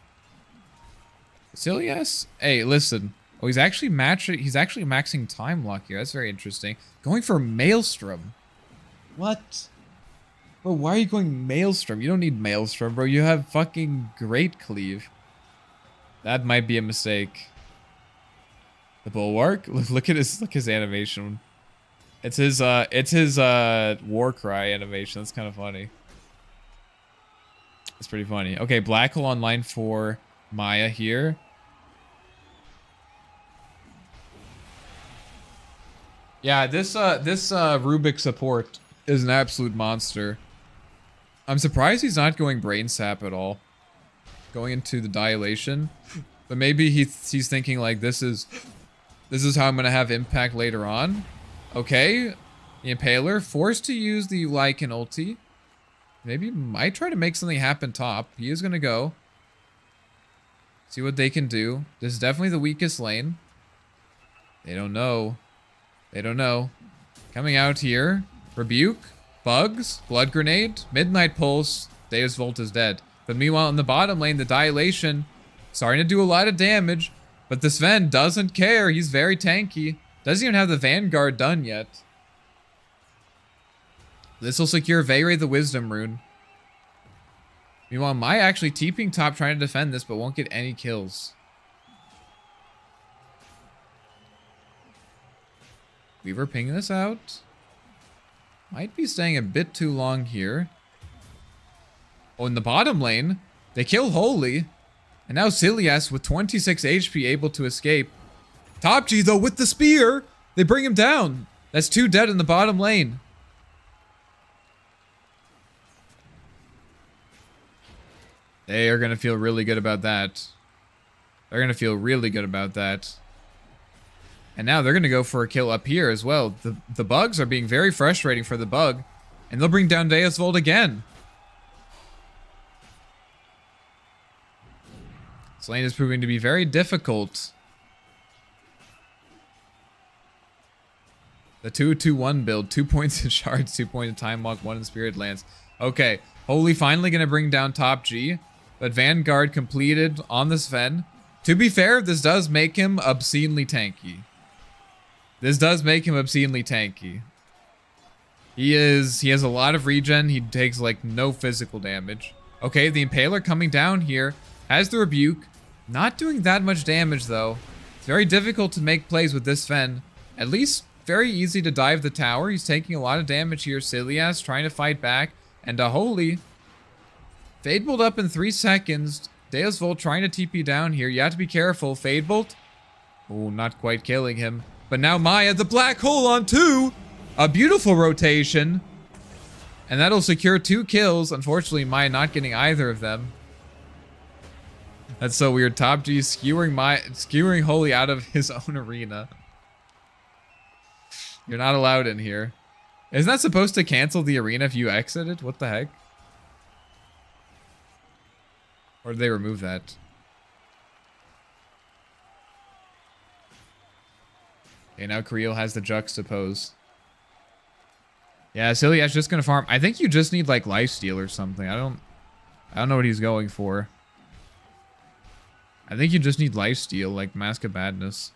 Silius? Hey, listen. Oh, he's actually maxing Time Lock here. That's very interesting. Going for Maelstrom. What? Bro, why are you going Maelstrom? You don't need Maelstrom, bro. You have fucking Great Cleave. That might be a mistake. The Bulwark? Look at his animation. It's his war cry animation. That's kind of funny. It's pretty funny. Okay, Black Hole online for Maya here. Yeah, this Rubik support is an absolute monster. I'm surprised he's not going Brain Sap at all. Going into the Dilation. But maybe he's thinking like this is how I'm gonna have impact later on. Okay. The Impaler forced to use the Lycan ulti. maybe might try to make something happen top. He is going to go. See what they can do. This is definitely the weakest lane. They don't know. They don't know. Coming out here. Rebuke. Bugs. Blood Grenade. Midnight Pulse. Deus Volt is dead. But meanwhile, in the bottom lane, the Dilation starting to do a lot of damage. But the Sven doesn't care. He's very tanky. Doesn't even have the Vanguard done yet. This will secure Veyrae the Wisdom Rune. Meanwhile, Mai actually TPing top trying to defend this, but won't get any kills. Weaver pinging this out. Might be staying a bit too long here. Oh, in the bottom lane, they kill Holy. And now Silias with 26 HP able to escape. Top G though with the spear. They bring him down. That's 2 dead in the bottom lane. They are going to feel really good about that. They're going to feel really good about that. And now they're going to go for a kill up here as well. The bugs are being very frustrating for the bug. And they'll bring down Deus Volt again. This lane is proving to be very difficult. The 2-2-1 build. 2 points in shards, 2 points in time walk, 1 in spirit lance. Okay. Holy finally going to bring down top G. But Vanguard completed on the Sven. To be fair, this does make him obscenely tanky. This does make him obscenely tanky. He has a lot of regen. He takes like no physical damage. Okay, the Impaler coming down here. Has the Rebuke. Not doing that much damage though. It's very difficult to make plays with this Sven. At least very easy to dive the tower. He's taking a lot of damage here. Silias trying to fight back. And Holy. Fade Bolt up in 3 seconds. Deus Volt trying to TP down here. You have to be careful. Fade Bolt. Oh, not quite killing him. But now Maya, the black hole on 2. A beautiful rotation. And that'll secure 2 kills. Unfortunately, Maya not getting either of them. That's so weird. Top G skewering Holy out of his own arena. You're not allowed in here. Isn't that supposed to cancel the arena if you exit it? What the heck? Or did they remove that? Okay, now Creel has the juxtapose. Yeah, Silias just gonna farm. I think you just need like lifesteal or something. I don't know what he's going for. I think you just need lifesteal, like Mask of Madness.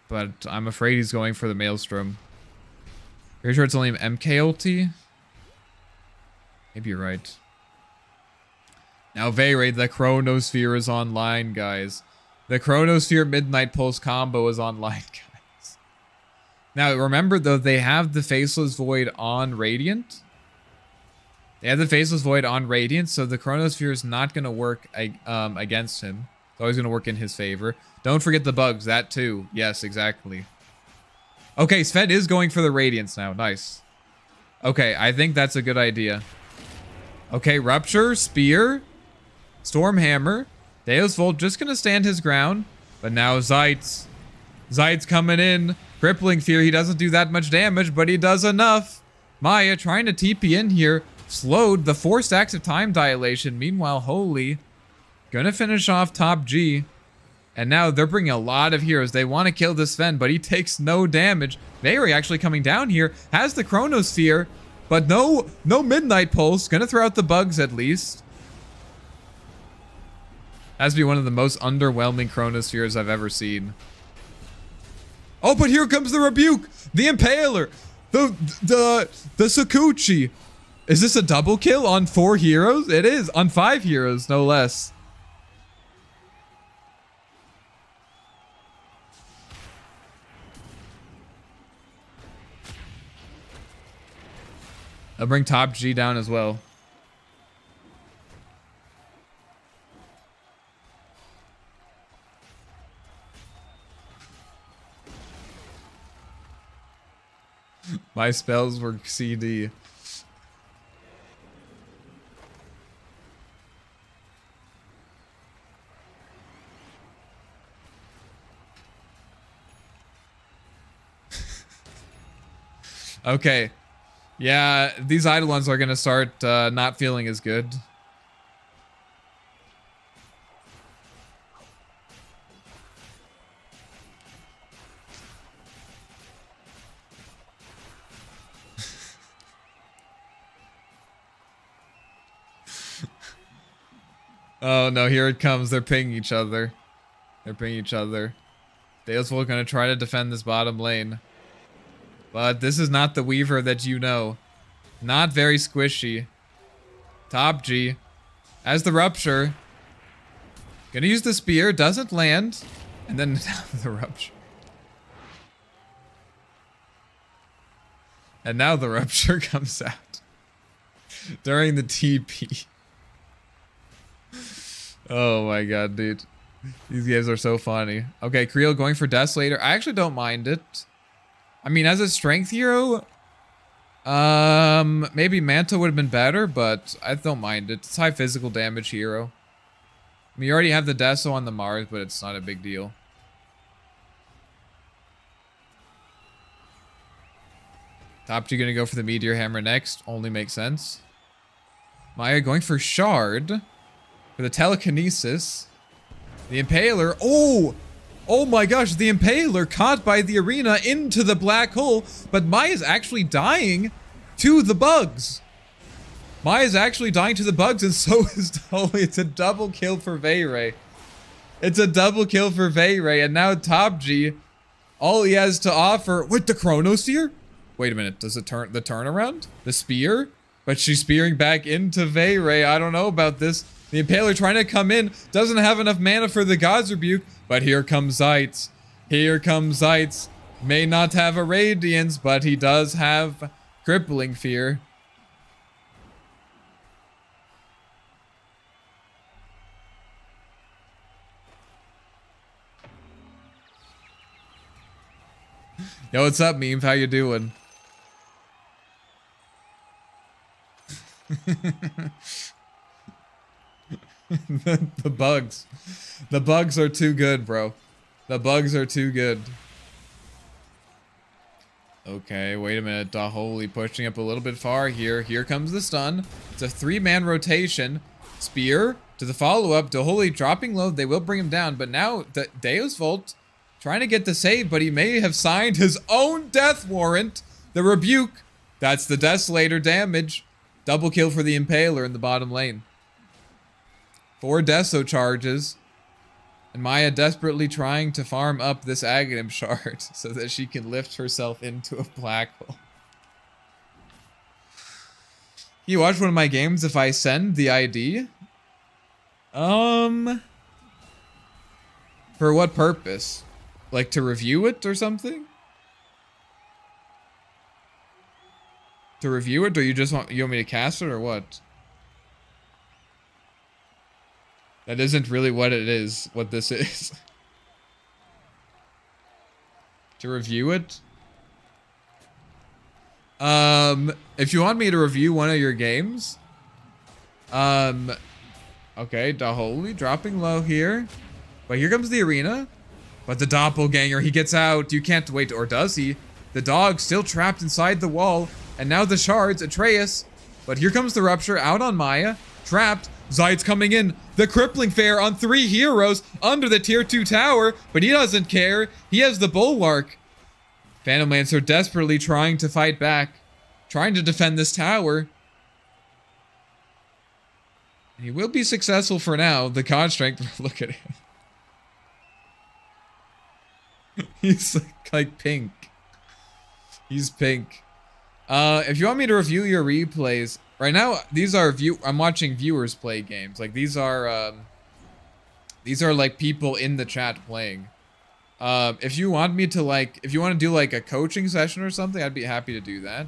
But I'm afraid he's going for the Maelstrom. Pretty sure it's only an MK ulti. Maybe you're right. Now Veyrae, the Chronosphere is online, guys. The Chronosphere Midnight Pulse combo is online, guys. Now remember though, they have the Faceless Void on Radiant. They have the Faceless Void on Radiant, so the Chronosphere is not going to work against him. It's always going to work in his favor. Don't forget the bugs, that too. Yes, exactly. Okay, Sven is going for the Radiance now. Nice. Okay, I think that's a good idea. Okay, Rupture, Spear, Stormhammer. Deus Volt just going to stand his ground. But now Zeitz. Zeitz coming in. Crippling Fear. He doesn't do that much damage, but he does enough. Maya trying to TP in here. Slowed the 4 stacks of time dilation. Meanwhile, Holy gonna finish off top G. And now they're bringing a lot of heroes. They want to kill this Sven, but he takes no damage. Veyrae actually coming down here. Has the Chronosphere, but no Midnight Pulse. Gonna throw out the bugs at least. Has to be one of the most underwhelming Chronospheres I've ever seen. Oh, but here comes the Rebuke. The Impaler. The Sakuchi. Is this a double kill on 4 heroes? It is. On 5 heroes, no less. I'll bring top G down as well. My spells were CD. Okay. Yeah, these idle ones are gonna start not feeling as good. Oh no, here it comes. They're pinging each other. They're pinging each other. Dalesville gonna try to defend this bottom lane. But this is not the Weaver that you know. Not very squishy. Top G. As the Rupture. Gonna use the Spear. Doesn't land. And then the Rupture. And now the Rupture comes out. During the TP. Oh my god, dude. These games are so funny. Okay, Creel going for Desolator. I actually don't mind it. I mean, as a strength hero, maybe Manta would have been better, but I don't mind it. It's high physical damage hero. I mean, you already have the Deso on the Mars, but it's not a big deal. Top G gonna go for the Meteor Hammer next. Only makes sense. Maya going for Shard. For the Telekinesis. The Impaler. Oh! Oh my gosh, the Impaler caught by the arena into the black hole. But Maya's actually dying to the bugs. Maya's actually dying to the bugs, and so is Dolly. It's a double kill for Veyrae. It's a double kill for Veyrae, and now Top G, all he has to offer with the Chronosphere? Wait a minute, does it turn the turnaround? The spear? But she's spearing back into Veyrae. I don't know about this. The Impaler trying to come in, doesn't have enough mana for the God's Rebuke, but here comes Zeitz. Here comes Zeitz. May not have a Radiance, but he does have Crippling Fear. Yo, what's up, Meme? How you doing? The bugs. The bugs are too good, bro. The bugs are too good. Okay, wait a minute. Daholi pushing up a little bit far here. Here comes the stun. It's a 3-man rotation. Spear to the follow-up. Daholi dropping low. They will bring him down, but now the Deus Volt trying to get the save, but he may have signed his own death warrant. The Rebuke. That's the Desolator damage. Double kill for the Impaler in the bottom lane. 4 Deso charges. And Maya desperately trying to farm up this Aghanim shard so that she can lift herself into a black hole. You watch one of my games if I send the ID? For what purpose? Like to review it or something? To review it, or you want me to cast it or what? That isn't really what it is, what this is. To review it? If you want me to review one of your games, okay, Daholi dropping low here. But here comes the arena. But the doppelganger, he gets out. You can't wait, or does he? The dog still trapped inside the wall. And now the shards, Atreus. But here comes the Rupture out on Maya. Trapped. Zeitz coming in. The Crippling Fair on 3 heroes under the tier 2 tower. But he doesn't care. He has the Bulwark. Phantom Lancer desperately trying to fight back. Trying to defend this tower. He will be successful for now. The God Strength, look at him. He's like pink. He's pink. If you want me to review your replays, right now these are I'm watching viewers play games. Like these are like people in the chat playing. If you want me to if you want to do like a coaching session or something, I'd be happy to do that.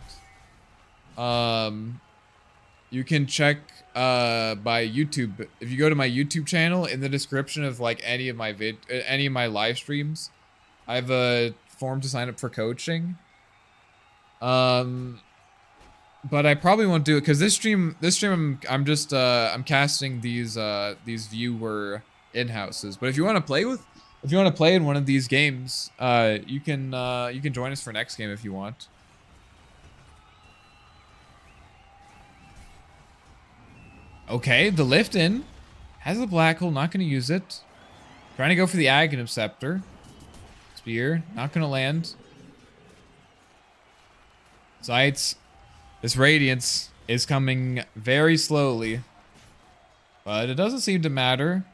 You can check by YouTube. If you go to my YouTube channel, in the description of like any of my live streams, I have a form to sign up for coaching. But I probably won't do it because this stream I'm just I'm casting these viewer in-houses. But if you want to play in one of these games, you can join us for next game if you want. Okay, the lift in. Has the black hole, not going to use it. Trying to go for the Aghanim Scepter. Spear, not going to land. Sights. This Radiance is coming very slowly. But it doesn't seem to matter.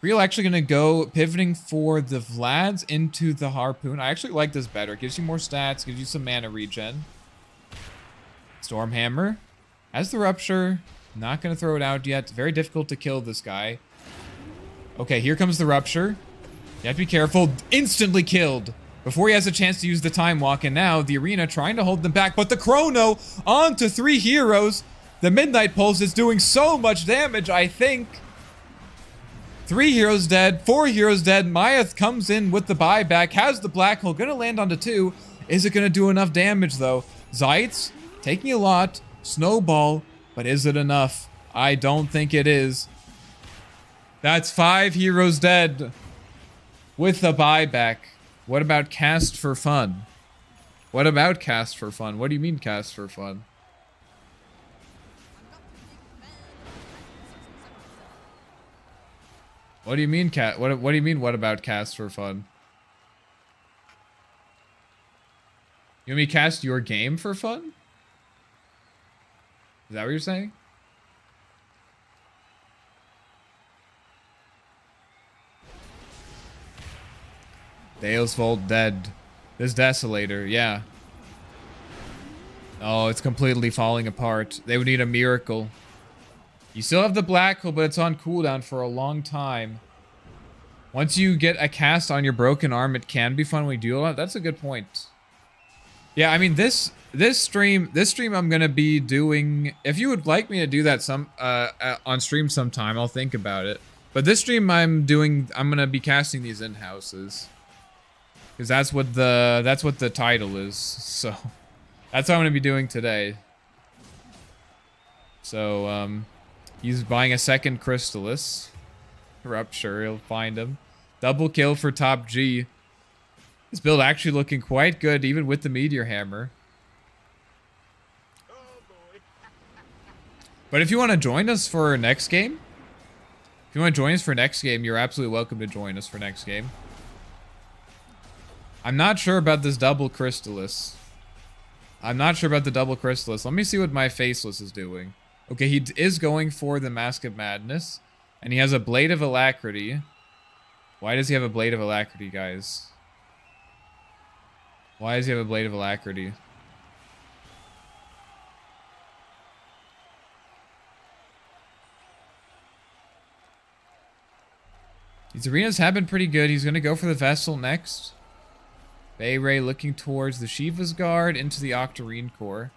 Real actually going to go pivoting for the Vlads into the Harpoon. I actually like this better. It gives you more stats, gives you some mana regen. Stormhammer. Has the Rupture. Not going to throw it out yet. Very difficult to kill this guy. Okay, here comes the Rupture. You have to be careful. Instantly killed. Before he has a chance to use the Time Walk. And now the Arena trying to hold them back. But the Chrono onto 3 heroes. The Midnight Pulse is doing so much damage, I think. 3 heroes dead. 4 heroes dead. Mayath comes in with the buyback. Has the Black Hole. Gonna land onto 2. Is it gonna do enough damage, though? Zeitz taking a lot. Snowball. But is it enough? I don't think it is. That's 5 heroes dead. With the buyback. What about cast for fun? What about cast for fun? What do you mean cast for fun? What do you mean what do you mean what about cast for fun? You want me to cast your game for fun? Is that what you're saying? Dale's Vault dead. This Desolator, yeah. Oh, it's completely falling apart. They would need a miracle. You still have the Black Hole, but it's on cooldown for a long time. Once you get a cast on your broken arm, it can be fun when you do a lot. That's a good point. Yeah, I mean, this stream I'm gonna be doing. If you would like me to do that on stream sometime, I'll think about it. But this stream I'm gonna be casting these in-houses. Because that's what the title is. So that's what I'm gonna be doing today. So he's buying a second Crystallis. Rupture, he'll find him. Double kill for top G. This build actually looking quite good, even with the Meteor Hammer. But if you want to join us for next game, you're absolutely welcome to join us for next game. I'm not sure about this double Crystallis. I'm not sure about the double Crystallis. Let me see what my Faceless is doing. Okay, he is going for the Mask of Madness. And he has a Blade of Alacrity. Why does he have a Blade of Alacrity, guys? Why does he have a Blade of Alacrity? These arenas have been pretty good. He's going to go for the Vessel next. Veyrae looking towards the Shiva's Guard into the Octarine Core.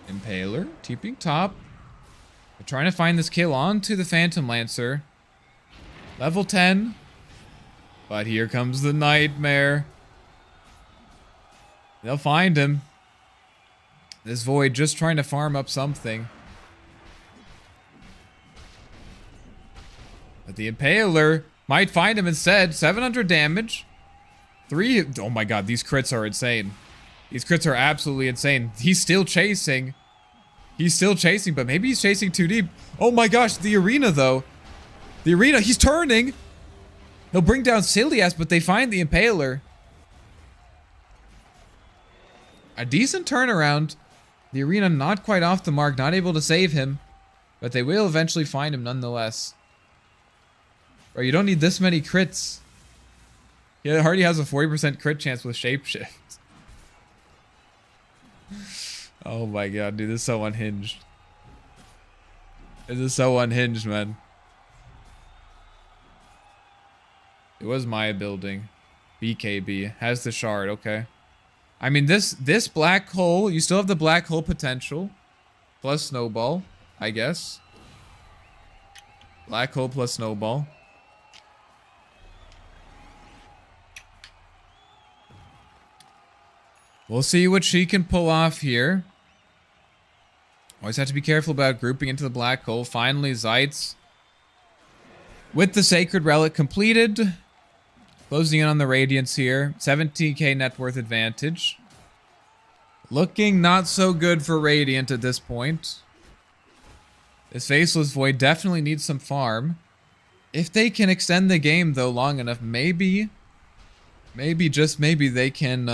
Impaler, TPing top. They're trying to find this kill onto the Phantom Lancer. Level 10. But here comes the Nightmare. They'll find him. This Void just trying to farm up something. But the Impaler might find him instead. 700 damage. 3. Oh my god, these crits are insane. These crits are absolutely insane. He's still chasing. He's still chasing, but maybe he's chasing too deep. Oh my gosh, the Arena though. The Arena, he's turning. He'll bring down Silias, but they find the Impaler. A decent turnaround. The Arena not quite off the mark, not able to save him. But they will eventually find him nonetheless. Bro, you don't need this many crits. He already has a 40% crit chance with Shapeshift. Oh my god, dude, this is so unhinged. This is so unhinged, man. It was Maya building. BKB. Has the shard, okay. I mean, this black hole, you still have the black hole potential. Plus snowball, I guess. Black hole plus snowball. We'll see what she can pull off here. Always have to be careful about grouping into the black hole. Finally, Zeitz. With the Sacred Relic completed. Closing in on the Radiance here. 17k net worth advantage. Looking not so good for Radiant at this point. This Faceless Void definitely needs some farm. If they can extend the game though long enough, maybe just maybe they can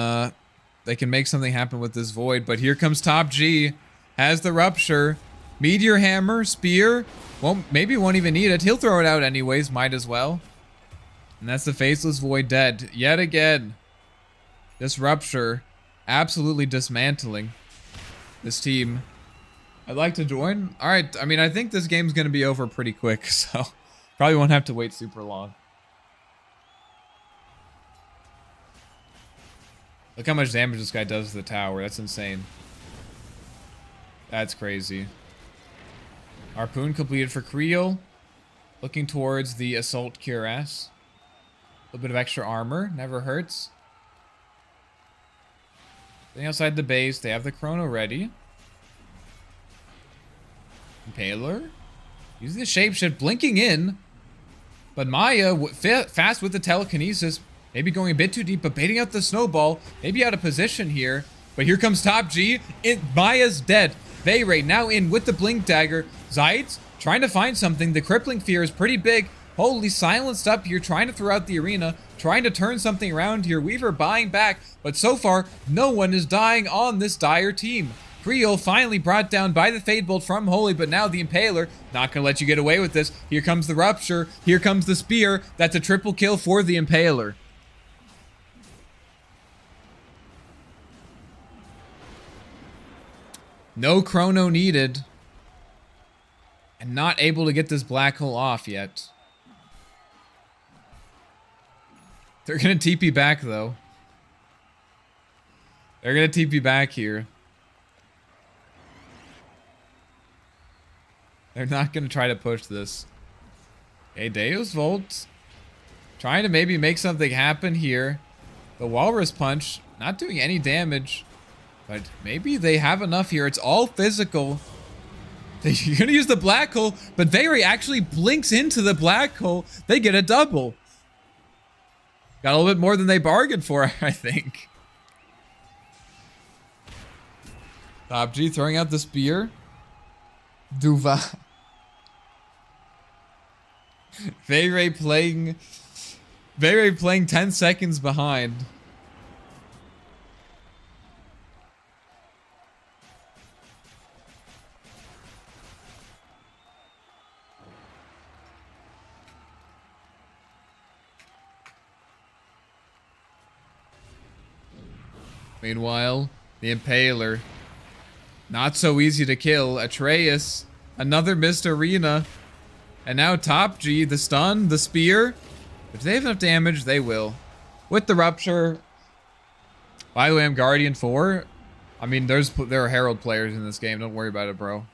make something happen with this Void. But here comes Top G, has the Rupture, Meteor Hammer, Spear. Well, maybe won't even need it. He'll throw it out anyways, might as well. And that's the Faceless Void dead yet again. This Rupture absolutely dismantling this team. I'd like to join. All right, I mean, I think this game's gonna be over pretty quick, so probably won't have to wait super long. Look how much damage this guy does to the tower. That's insane. That's crazy. Harpoon completed for Creel. Looking towards the Assault Cuirass. A little bit of extra armor. Never hurts. Staying outside the base. They have the Chrono ready. Impaler. Using the Shapeshift. Blinking in. But Maya, fast with the Telekinesis. Maybe going a bit too deep, but baiting out the Snowball. Maybe out of position here. But here comes Top G. Maya's dead. Veyrae now in with the Blink Dagger. Zaitz trying to find something. The Crippling Fear is pretty big. Holy, silenced up here, trying to throw out the arena. Trying to turn something around here. Weaver buying back. But so far, no one is dying on this dire team. Creel finally brought down by the Fade Bolt from Holy, but now the Impaler, not gonna let you get away with this. Here comes the Rupture. Here comes the Spear. That's a triple kill for the Impaler. No Chrono needed. And not able to get this Black Hole off yet. They're gonna TP back though. They're gonna TP back here. They're not gonna try to push this. Okay, Deus Volt. Trying to maybe make something happen here. The Walrus Punch, not doing any damage. But maybe they have enough here. It's all physical. They're going to use the Black Hole, but Veyrae actually blinks into the Black Hole. They get a double. Got a little bit more than they bargained for, I think. Top G throwing out the Spear. Duva. Veyrae playing 10 seconds behind. Meanwhile, the Impaler, not so easy to kill. Atreus, another missed arena. And now Top G, the stun, the Spear. If they have enough damage, they will. With the Rupture. By the way, I'm Guardian 4. I mean, there are Herald players in this game. Don't worry about it, bro.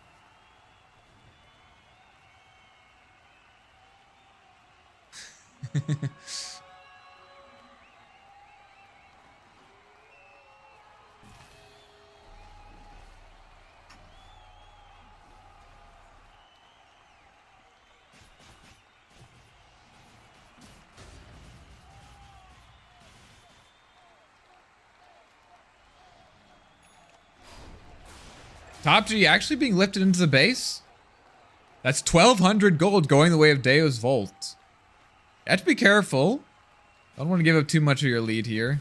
Top G actually being lifted into the base? That's 1,200 gold going the way of Deus Volt. You have to be careful. Don't want to give up too much of your lead here.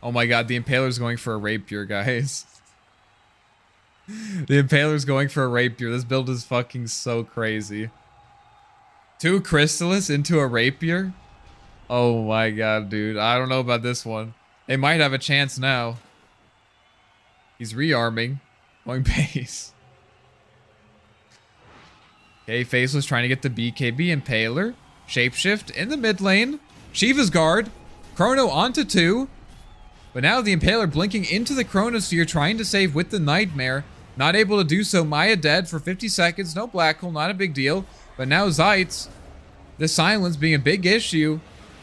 Oh my god, the Impaler's going for a Rapier, guys. The Impaler's going for a Rapier. This build is fucking so crazy. 2 Crystallis into a Rapier? Oh my god, dude. I don't know about this one. They might have a chance now. He's rearming. Going base. Okay, Faceless trying to get the BKB. Impaler. Shapeshift in the mid lane. Shiva's Guard. Chrono onto 2. But now the Impaler blinking into the Chronosphere, trying to save with the Nightmare. Not able to do so. Maya dead for 50 seconds. No Black Hole, not a big deal. But now Zaitz. The silence being a big issue.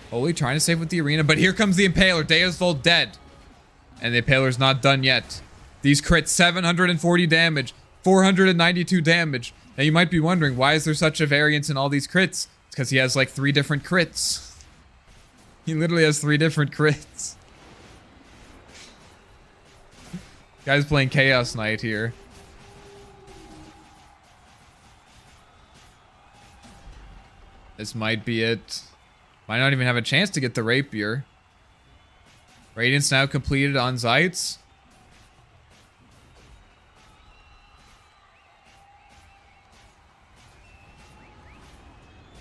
Holy trying to save with the arena. But here comes the Impaler. Deus Volt dead. And the Impaler's not done yet. These crits, 740 damage, 492 damage. Now you might be wondering, why is there such a variance in all these crits? It's because he has like 3 different crits. He literally has 3 different crits. Guy's playing Chaos Knight here. This might be it. Might not even have a chance to get the Rapier. Radiance now completed on Zeitz.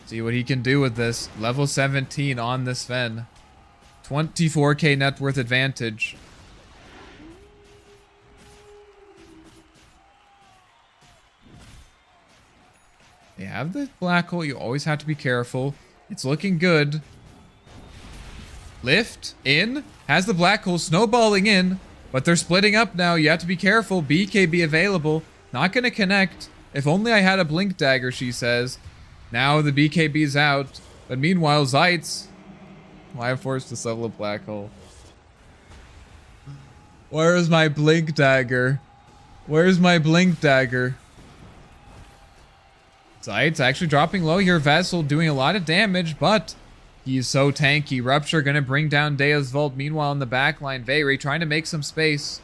See what he can do with this. Level 17 on this Ven. 24k net worth advantage. They have the black hole. You always have to be careful. It's looking good. Lift in. Has the black hole snowballing in. But they're splitting up now. You have to be careful. BKB available. Not going to connect. If only I had a blink dagger, she says. Now the BKB's out. But meanwhile, Zeitz. Why am I forced to solo black hole? Where is my blink dagger? Where's my blink dagger? Zeitz actually dropping low here. Vessel doing a lot of damage, but he's so tanky. Rupture gonna bring down Dea's Vault. Meanwhile, in the backline, Veyrae trying to make some space.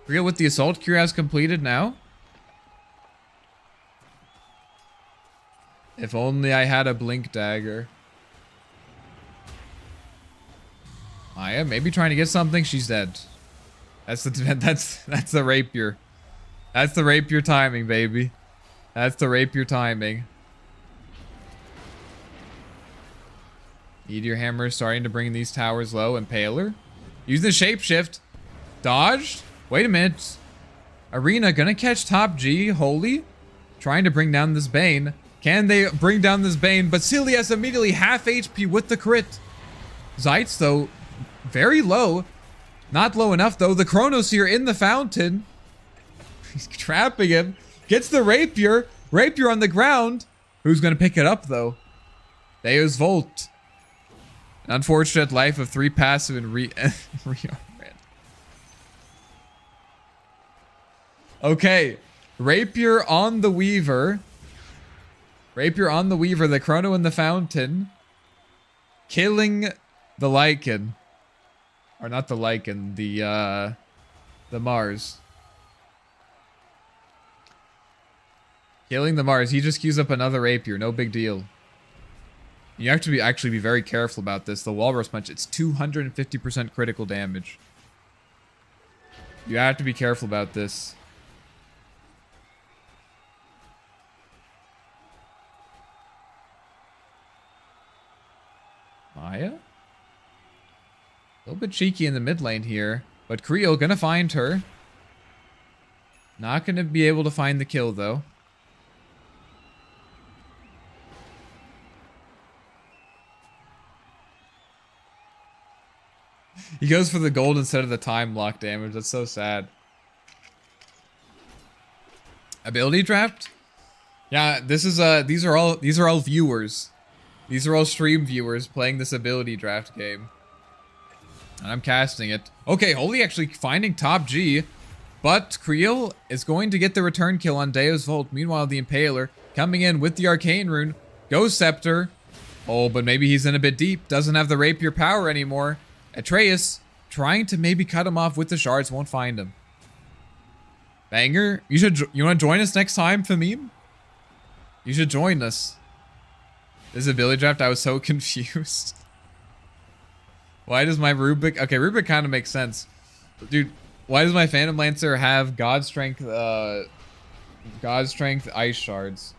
Real with the Assault Cure has completed now. If only I had a blink dagger. Maya maybe trying to get something. She's dead. That's the Rapier. That's the Rapier timing, baby. That's the Rapier timing. Meteor Hammer starting to bring these towers low. Impaler. Use the Shapeshift. Dodged. Wait a minute. Arena gonna catch top G. Holy. Trying to bring down this Bane. Can they bring down this Bane? But Cilias immediately half HP with the crit. Zeitz, though, very low. Not low enough, though. The Chronosphere in the fountain. He's trapping him. Gets the Rapier. Rapier on the ground. Who's going to pick it up, though? Dea's Vault. An unfortunate life of 3 passive and rearmament. Okay. Rapier on the Weaver. Rapier on the Weaver. The Chrono in the fountain. Killing the Lycan. Or not the Lycan. The Mars. Killing the Mars. He just queues up another Rapier. No big deal. You have to actually be very careful about this. The Walrus Punch, it's 250% critical damage. You have to be careful about this. Maya? A little bit cheeky in the mid lane here. But Creel gonna find her. Not gonna be able to find the kill, though. He goes for the gold instead of the time lock damage. That's so sad. Ability draft? Yeah, this is these are all viewers. These are all stream viewers playing this ability draft game. And I'm casting it. Okay, Holy actually finding top G. But Creel is going to get the return kill on Dea's Vault. Meanwhile, the Impaler coming in with the Arcane Rune. Ghost Scepter. Oh, but maybe he's in a bit deep. Doesn't have the Rapier power anymore. Atreus trying to maybe cut him off with the shards. Won't find him. Banger. You want to join us next time, Famim? You should join us. This is a ability draft. I was so confused. Why does my Rubik... Okay, Rubik kind of makes sense. Dude, why does my Phantom Lancer have God Strength Ice Shards?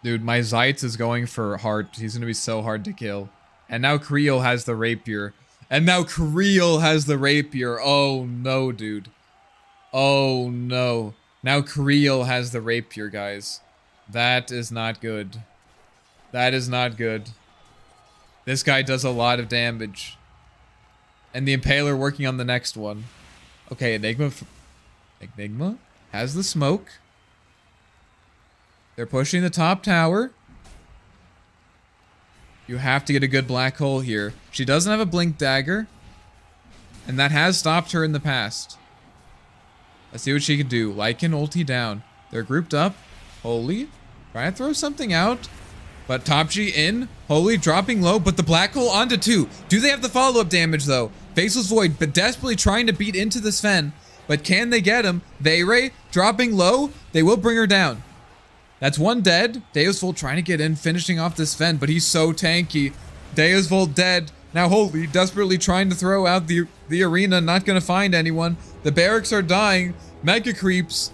Dude, my Zeitz is going for Heart. He's going to be so hard to kill. And now Creel has the Rapier. And now Creel has the Rapier. Oh, no, dude. Oh, no. Now Creel has the Rapier, guys. That is not good. That is not good. This guy does a lot of damage. And the Impaler working on the next one. Okay, Enigma has the smoke. They're pushing the top tower. You have to get a good black hole here. She doesn't have a blink dagger. And that has stopped her in the past. Let's see what she can do. Lycan ulti down. They're grouped up. Holy. Trying to throw something out. But top G in. Holy, dropping low, but the black hole onto 2. Do they have the follow-up damage, though? Faceless Void, but desperately trying to beat into the Sven. But can they get him? Veyrae dropping low. They will bring her down. That's 1 dead. Deus Volt trying to get in, finishing off this Sven, but he's so tanky. Deus Volt dead. Now Holy desperately trying to throw out the arena, not gonna find anyone. The barracks are dying. Mega creeps.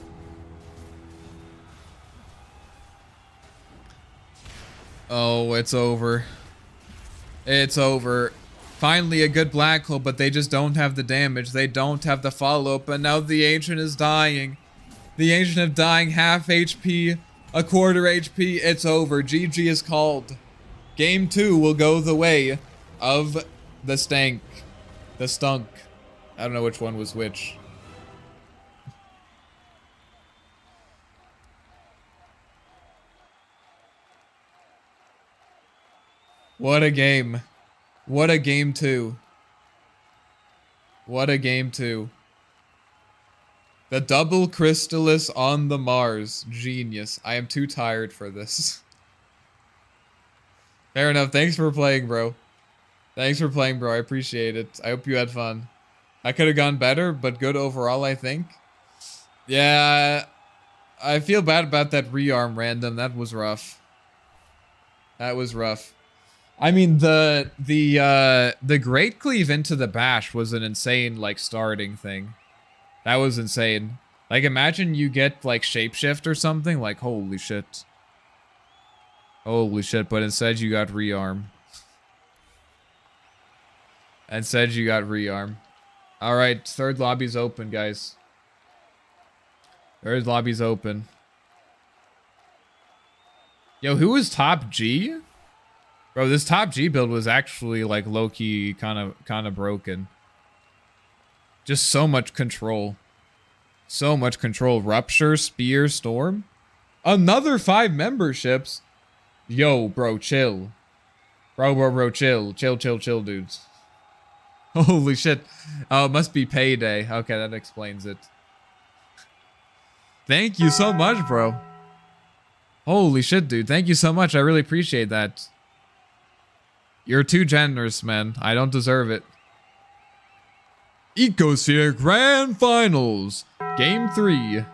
Oh, it's over. It's over. Finally a good black hole, but they just don't have the damage. They don't have the follow-up, and now the Ancient is dying. The Ancient of dying, half HP, a quarter HP. It's over. GG is called. Game 2 will go the way of the stank. The stunk. I don't know which one was which. What a game. What a game 2. What a game 2. The double Crystallis on the Mars. Genius. I am too tired for this. Fair enough. Thanks for playing, bro. Thanks for playing, bro. I appreciate it. I hope you had fun. I could have gone better, but good overall, I think. Yeah, I feel bad about that rearm random. That was rough. That was rough. I mean, the Great Cleave into the Bash was an insane, like, starting thing. That was insane. Like, imagine you get, like, Shapeshift or something. Like, holy shit. Holy shit, but instead you got rearm. Instead you got rearm. Alright, third lobby's open, guys. Third lobby's open. Yo, who was top G? Bro, this top G build was actually, like, low-key kind of broken. Just so much control. So much control. Rupture, Spear, Storm. Another 5 memberships. Yo, bro, chill. Bro, chill. Chill, dudes. Holy shit. Oh, it must be payday. Okay, that explains it. Thank you so much, bro. Holy shit, dude. Thank you so much. I really appreciate that. You're too generous, man. I don't deserve it. Ecosphere Grand Finals. Game 3.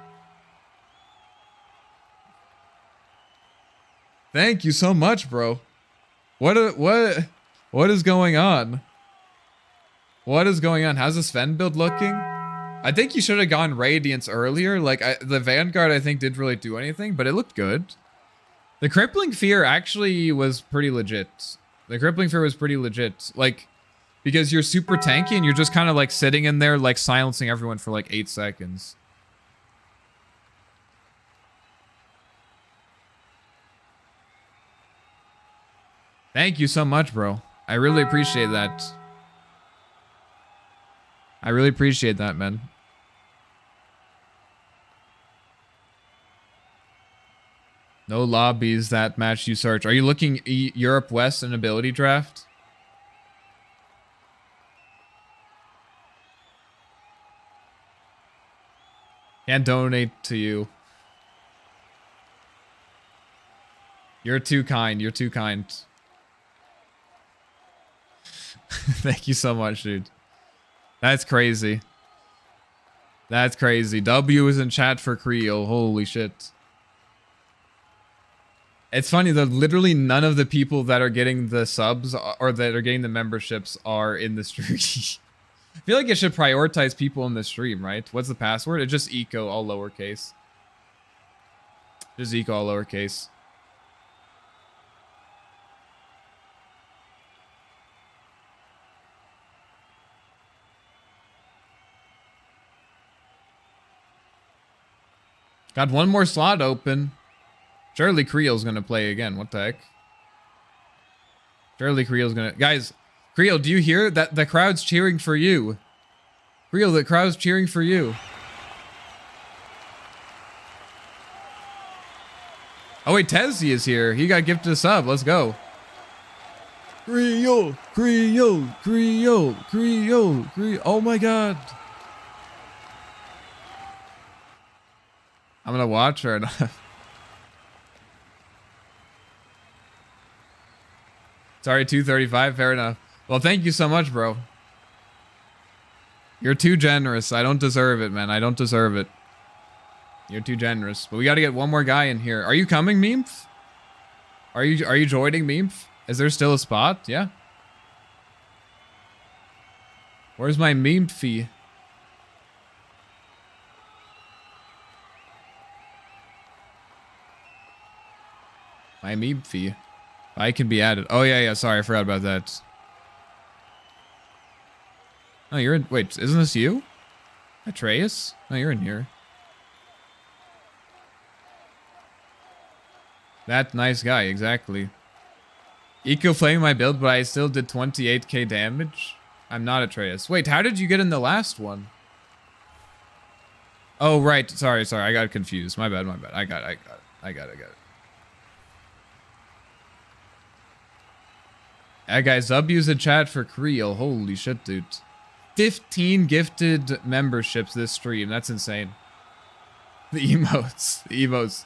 Thank you so much, bro. What is going on? What is going on? How's the Sven build looking? I think you should have gone Radiance earlier. Like, the Vanguard, I think, didn't really do anything, but it looked good. The Crippling Fear actually was pretty legit. The Crippling Fear was pretty legit. Like, because you're super tanky and you're just kind of, like, sitting in there, like, silencing everyone for, like, 8 seconds. Thank you so much, bro. I really appreciate that. I really appreciate that, man. No lobbies that match you search. Are you looking Europe West and ability draft? Can't donate to you. You're too kind. You're too kind. Thank you so much, dude. That's crazy. That's crazy. W is in chat for Creole. Holy shit. It's funny that literally none of the people that are getting the subs or that are getting the memberships are in the stream. I feel like it should prioritize people in the stream, right? What's the password? It's just eco, all lowercase. Just eco, all lowercase. Got one more slot open. Surely Creel's gonna play again. What the heck? Surely Creel's gonna... Guys, Creel, do you hear that? The crowd's cheering for you. Creel, the crowd's cheering for you. Oh wait, Tezzy is here. He got gifted a sub. Let's go. Creel, Creel, Creel, Creel, Creel. Oh my god. I'm gonna watch her. Sorry, 235. Fair enough. Well, thank you so much, bro. You're too generous. I don't deserve it, man. I don't deserve it. You're too generous. But we got to get one more guy in here. Are you coming, Meemph? Are you joining, Meemph? Is there still a spot? Yeah. Where's my Meemphy? My Meemphy. I can be added. Oh, yeah. Sorry, I forgot about that. Oh, you're in... Wait, isn't this you? Atreus? No, you're in here. That nice guy, exactly. Eco-flame my build, but I still did 28k damage. I'm not Atreus. Wait, how did you get in the last one? Oh, right. Sorry. I got confused. My bad. I got it. Yeah, guys, W's in chat for Creel. Holy shit, dude. 15 gifted memberships this stream. That's insane. The emotes. The emotes.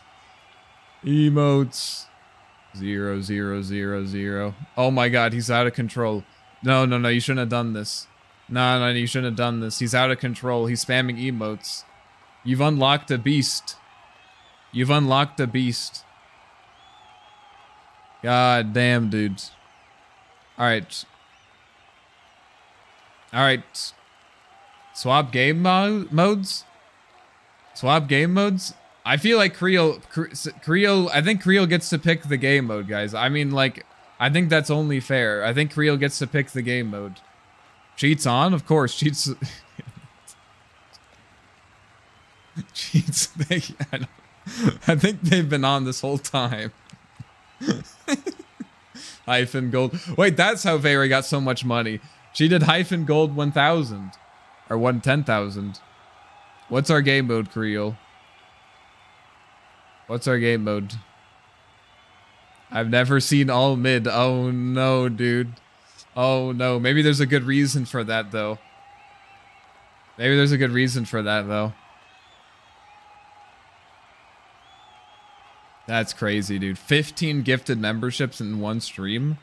Emotes. 0, 0, 0, 0. Oh my god, he's out of control. No, you shouldn't have done this. No, you shouldn't have done this. He's out of control. He's spamming emotes. You've unlocked a beast. You've unlocked a beast. God damn, dude. Alright. Alright. Swap game modes? Swap game modes? I feel like Creel, I think Creel gets to pick the game mode, guys. I mean, like, I think that's only fair. I think Creel gets to pick the game mode. Cheats on? Of course, cheats. Cheats. I think they've been on this whole time. Hyphen gold. Wait, that's how Veyrae got so much money. She did hyphen gold 1,000. Or 110,000. What's our game mode, Creel? What's our game mode? I've never seen all mid. Oh no, dude. Oh no. Maybe there's a good reason for that, though. Maybe there's a good reason for that, though. That's crazy, dude. 15 gifted memberships in one stream.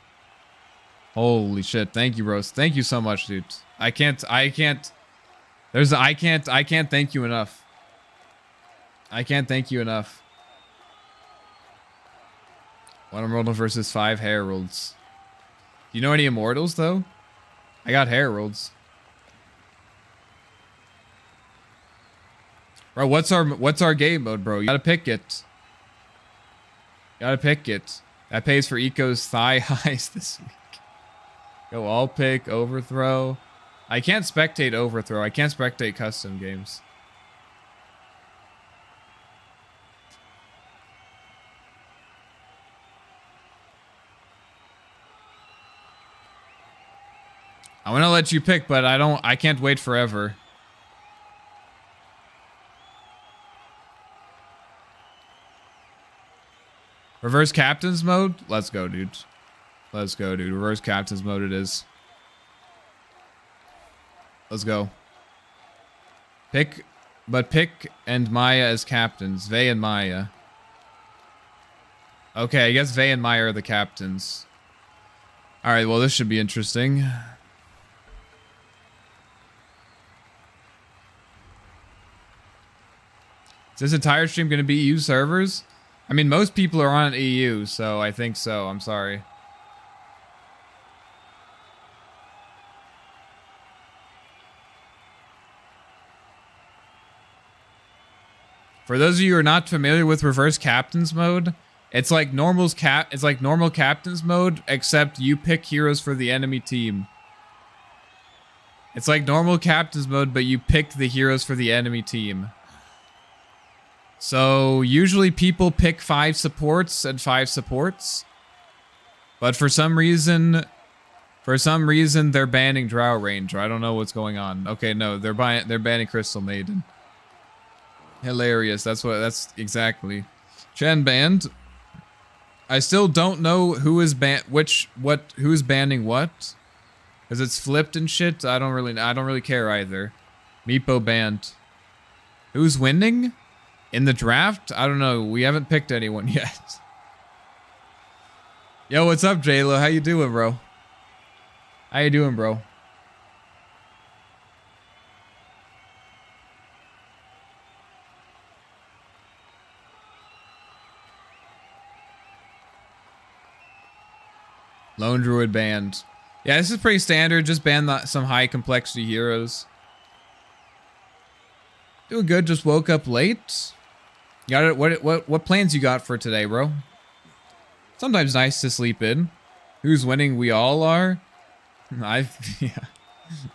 Holy shit. Thank you, Rose. Thank you so much, dude. I can't thank you enough. I can't thank you enough. One Immortal versus 5 Heralds. Do you know any Immortals, though? I got Heralds. Bro, what's our game mode, bro? You gotta pick it. Gotta pick it. That pays for Eco's thigh highs this week. Go all pick, overthrow. I can't spectate overthrow. I can't spectate custom games. I want to let you pick, but I can't wait forever. Reverse captain's mode? Let's go, dude. Let's go, dude. Reverse captain's mode it is. Let's go. Pick and Maya as captains. Vey and Maya. Okay, I guess Vey and Maya are the captains. Alright, well, this should be interesting. Is this entire stream going to be EU servers? I mean, most people are on EU, so I think so. I'm sorry. For those of you who are not familiar with reverse captain's mode, it's like normal captain's mode, except you pick heroes for the enemy team. It's like normal captain's mode, but you pick the heroes for the enemy team. So usually people pick 5 supports and 5 supports, but for some reason they're banning Drow Ranger. I don't know what's going on. Okay, no, they're banning Crystal Maiden. Hilarious. That's exactly. Chen banned. I still don't know who is who's banning what, because it's flipped and shit. I don't really care either. Meepo banned. Who's winning? In the draft? I don't know. We haven't picked anyone yet. Yo, what's up, J-Lo? How you doing, bro? How you doing, bro? Lone Druid banned. Yeah, this is pretty standard. Just ban some high complexity heroes. Doing good. Just woke up late. Got it. What plans you got for today, bro? Sometimes nice to sleep in. Who's winning? We all are. Yeah.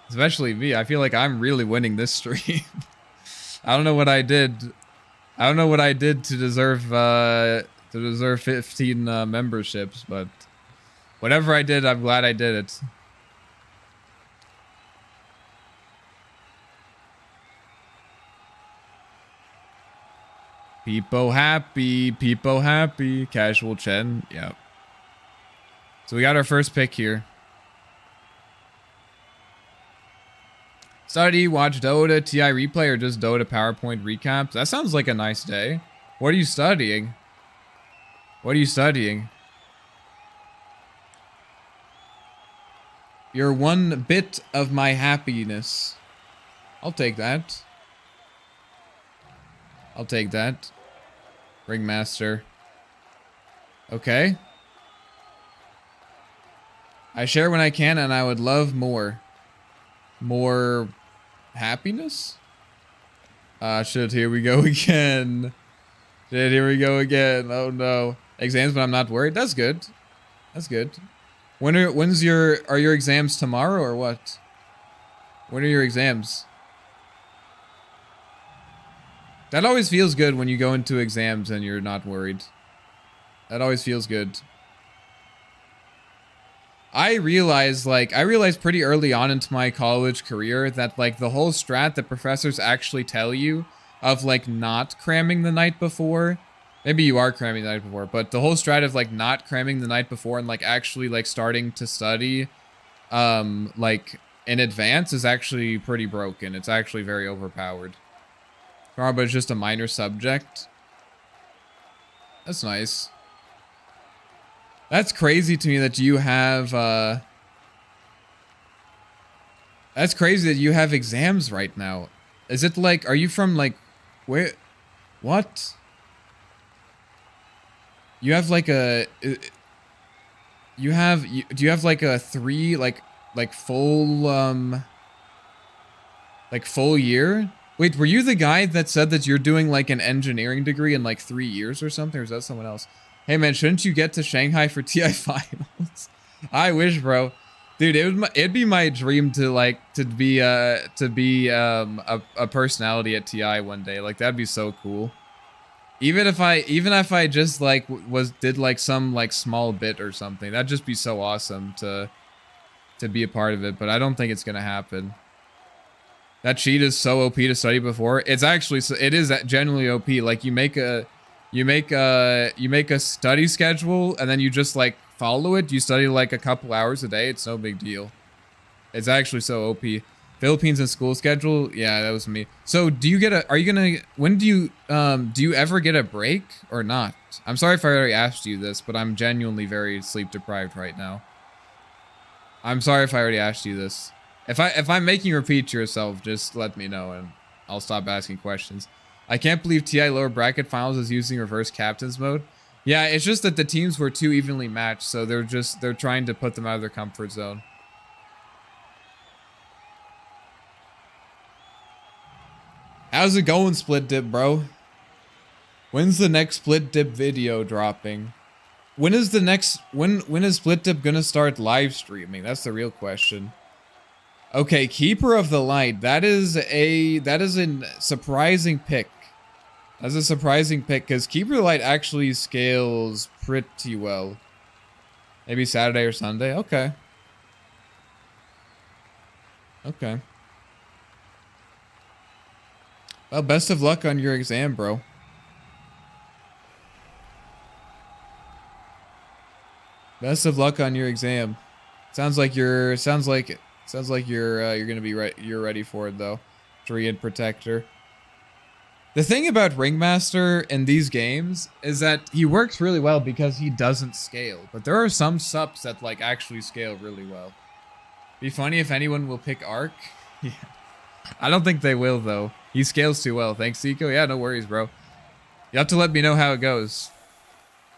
Especially me. I feel like I'm really winning this stream. I don't know what I did. I don't know what I did to deserve 15 memberships, but whatever I did, I'm glad I did it. People happy, people happy. Casual Chen, yep. So we got our first pick here. Study, watch Dota, TI replay, or just Dota PowerPoint recaps. That sounds like a nice day. What are you studying? What are you studying? You're one bit of my happiness. I'll take that. I'll take that. Ringmaster. Okay. I share when I can, and I would love more. More happiness? Shit, here we go again. Shit, here we go again. Oh no. Exams, but I'm not worried. That's good. That's good. Are your exams tomorrow or what? When are your exams? That always feels good when you go into exams and you're not worried. That always feels good. I realized pretty early on into my college career that like the whole strat that professors actually tell you of like not cramming the night before. Maybe you are cramming the night before, but the whole strat of like not cramming the night before and like actually like starting to study like in advance is actually pretty broken. It's actually very overpowered. But it's just a minor subject. That's nice. That's crazy to me that you have that's crazy that you have exams right now. Is it like, are you from like where? What? You have like a do you have like a 3 like full full year? Wait, were you the guy that said that you're doing like an engineering degree in like 3 years or something, or is that someone else? Hey man, shouldn't you get to Shanghai for TI finals? I wish, bro. Dude, it'd be my dream to be a personality at TI one day. Like that'd be so cool. Even if I just like did like some like small bit or something, that'd just be so awesome to be a part of it. But I don't think it's gonna happen. That cheat is so OP to study before. It's actually, it is genuinely OP. Like you make a study schedule and then you just like follow it. You study like a couple hours a day. It's no big deal. It's actually so OP. Philippines and school schedule. Yeah, that was me. So do you get when do you ever get a break or not? I'm sorry if I already asked you this, but I'm genuinely very sleep deprived right now. I'm sorry if I already asked you this. If I'm making you repeat yourself, just let me know and I'll stop asking questions. I can't believe TI lower bracket finals is using reverse captains mode. Yeah, it's just that the teams were too evenly matched, so they're trying to put them out of their comfort zone. How's it going, Split Dip, bro? When's the next Split Dip video dropping? When is Split Dip gonna start live streaming? That's the real question. Okay, Keeper of the Light. That is a surprising pick. That's a surprising pick because Keeper of the Light actually scales pretty well. Maybe Saturday or Sunday. Okay. Okay. Well, best of luck on your exam, bro. Best of luck on your exam. Sounds like you're gonna be right. You're ready for it though. Druid Protector. The thing about Ringmaster in these games is that he works really well because he doesn't scale. But there are some subs that like actually scale really well. Be funny if anyone will pick Arc. Yeah. I don't think they will though. He scales too well. Thanks, Eco. Yeah, no worries, bro. You have to let me know how it goes.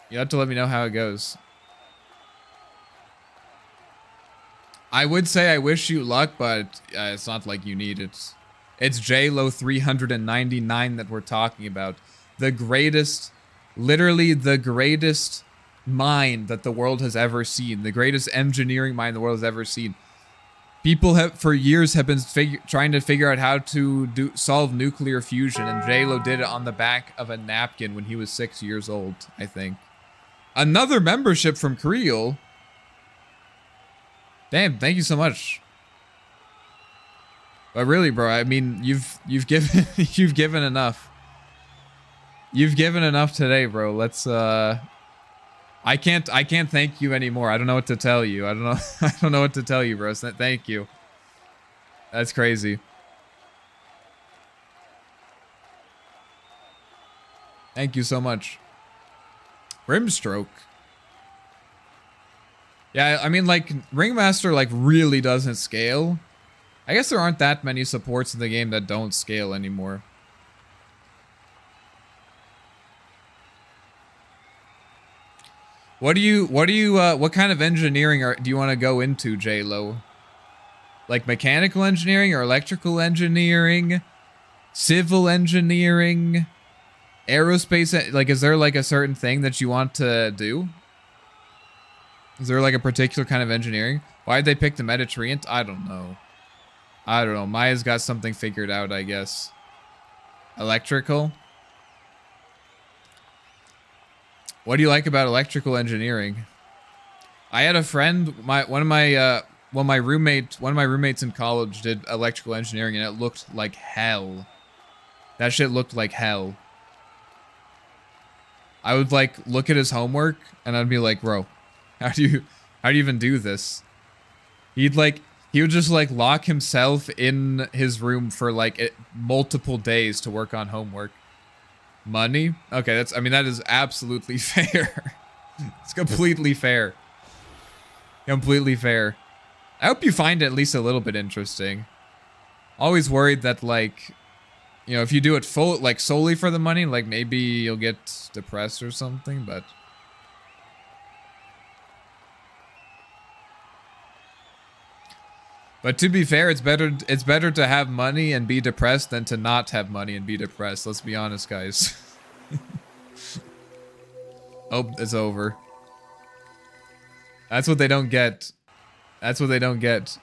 You have to let me know how it goes. I would say I wish you luck, but it's not like you need it. It's JLo 399 that we're talking about. The greatest, literally the greatest mind that the world has ever seen. The greatest engineering mind the world has ever seen. People have, for years, have been trying to figure out how to solve nuclear fusion, and JLo did it on the back of a napkin when he was 6 years old, I think. Another membership from Creel. Damn, thank you so much. But really, bro, I mean, you've given you've given enough. You've given enough today, bro. Let's I can't thank you anymore. I don't know what to tell you. I don't know what to tell you, bro. So thank you. That's crazy. Thank you so much. Rimstroke. Yeah, I mean, like, Ringmaster, like, really doesn't scale. I guess there aren't that many supports in the game that don't scale anymore. What kind of engineering do you want to go into, JLo? Like mechanical engineering or electrical engineering? Civil engineering? Aerospace? Like, is there like a certain thing that you want to do? Is there like a particular kind of engineering? Why'd they pick the Mediterranean? I don't know. I don't know. Maya's got something figured out, I guess. Electrical? What do you like about electrical engineering? I had a friend, one of my roommates in college did electrical engineering, and it looked like hell. That shit looked like hell. I would like look at his homework and I'd be like, bro, how do you even do this? He would just like lock himself in his room for like multiple days to work on homework. Money? Okay, that is absolutely fair. It's completely fair. Completely fair. I hope you find it at least a little bit interesting. Always worried that like, you know, if you do it solely for the money, like maybe you'll get depressed or something, but to be fair, it's better to have money and be depressed than to not have money and be depressed. Let's be honest, guys. Oh, it's over. That's what they don't get. That's what they don't get.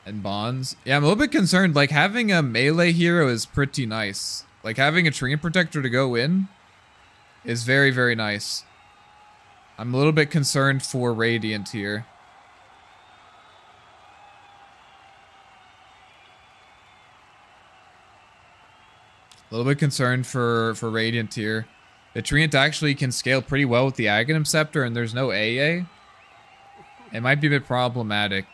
And bonds. Yeah, I'm a little bit concerned. Like, having a melee hero is pretty nice. Like, having a Treant Protector to go in is very, very nice. I'm a little bit concerned for Radiant here. A little bit concerned for Radiant here. The Treant actually can scale pretty well with the Aghanim Scepter, and there's no AA. It might be a bit problematic.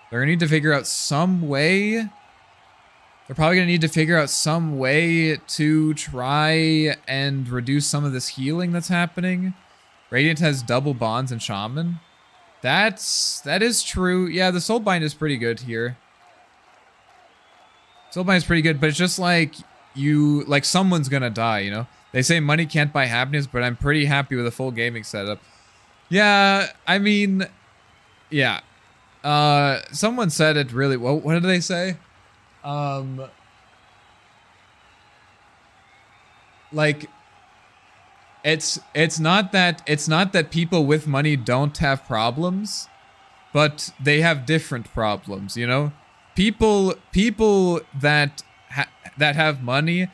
They're gonna need to figure out some way. They're probably gonna need to figure out some way to try and reduce some of this healing that's happening. Radiant has double bonds and Shaman. That is true. Yeah, the Soulbind is pretty good here. Soulbind is pretty good, but it's just like someone's gonna die, you know? They say money can't buy happiness, but I'm pretty happy with a full gaming setup. Yeah, I mean, yeah. Someone said it really well. What did they say? Like, it's not that people with money don't have problems, but they have different problems, you know? People that have money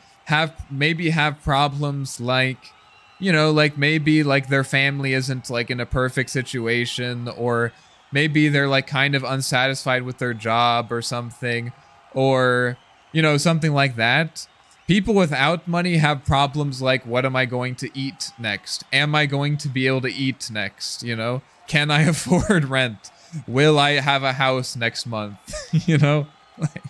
maybe have problems like, you know, like maybe like their family isn't like in a perfect situation, or maybe they're like kind of unsatisfied with their job or something, or, you know, something like that. People without money have problems like, what am I going to eat next? Am I going to be able to eat next? You know, can I afford rent? Will I have a house next month? You know, like,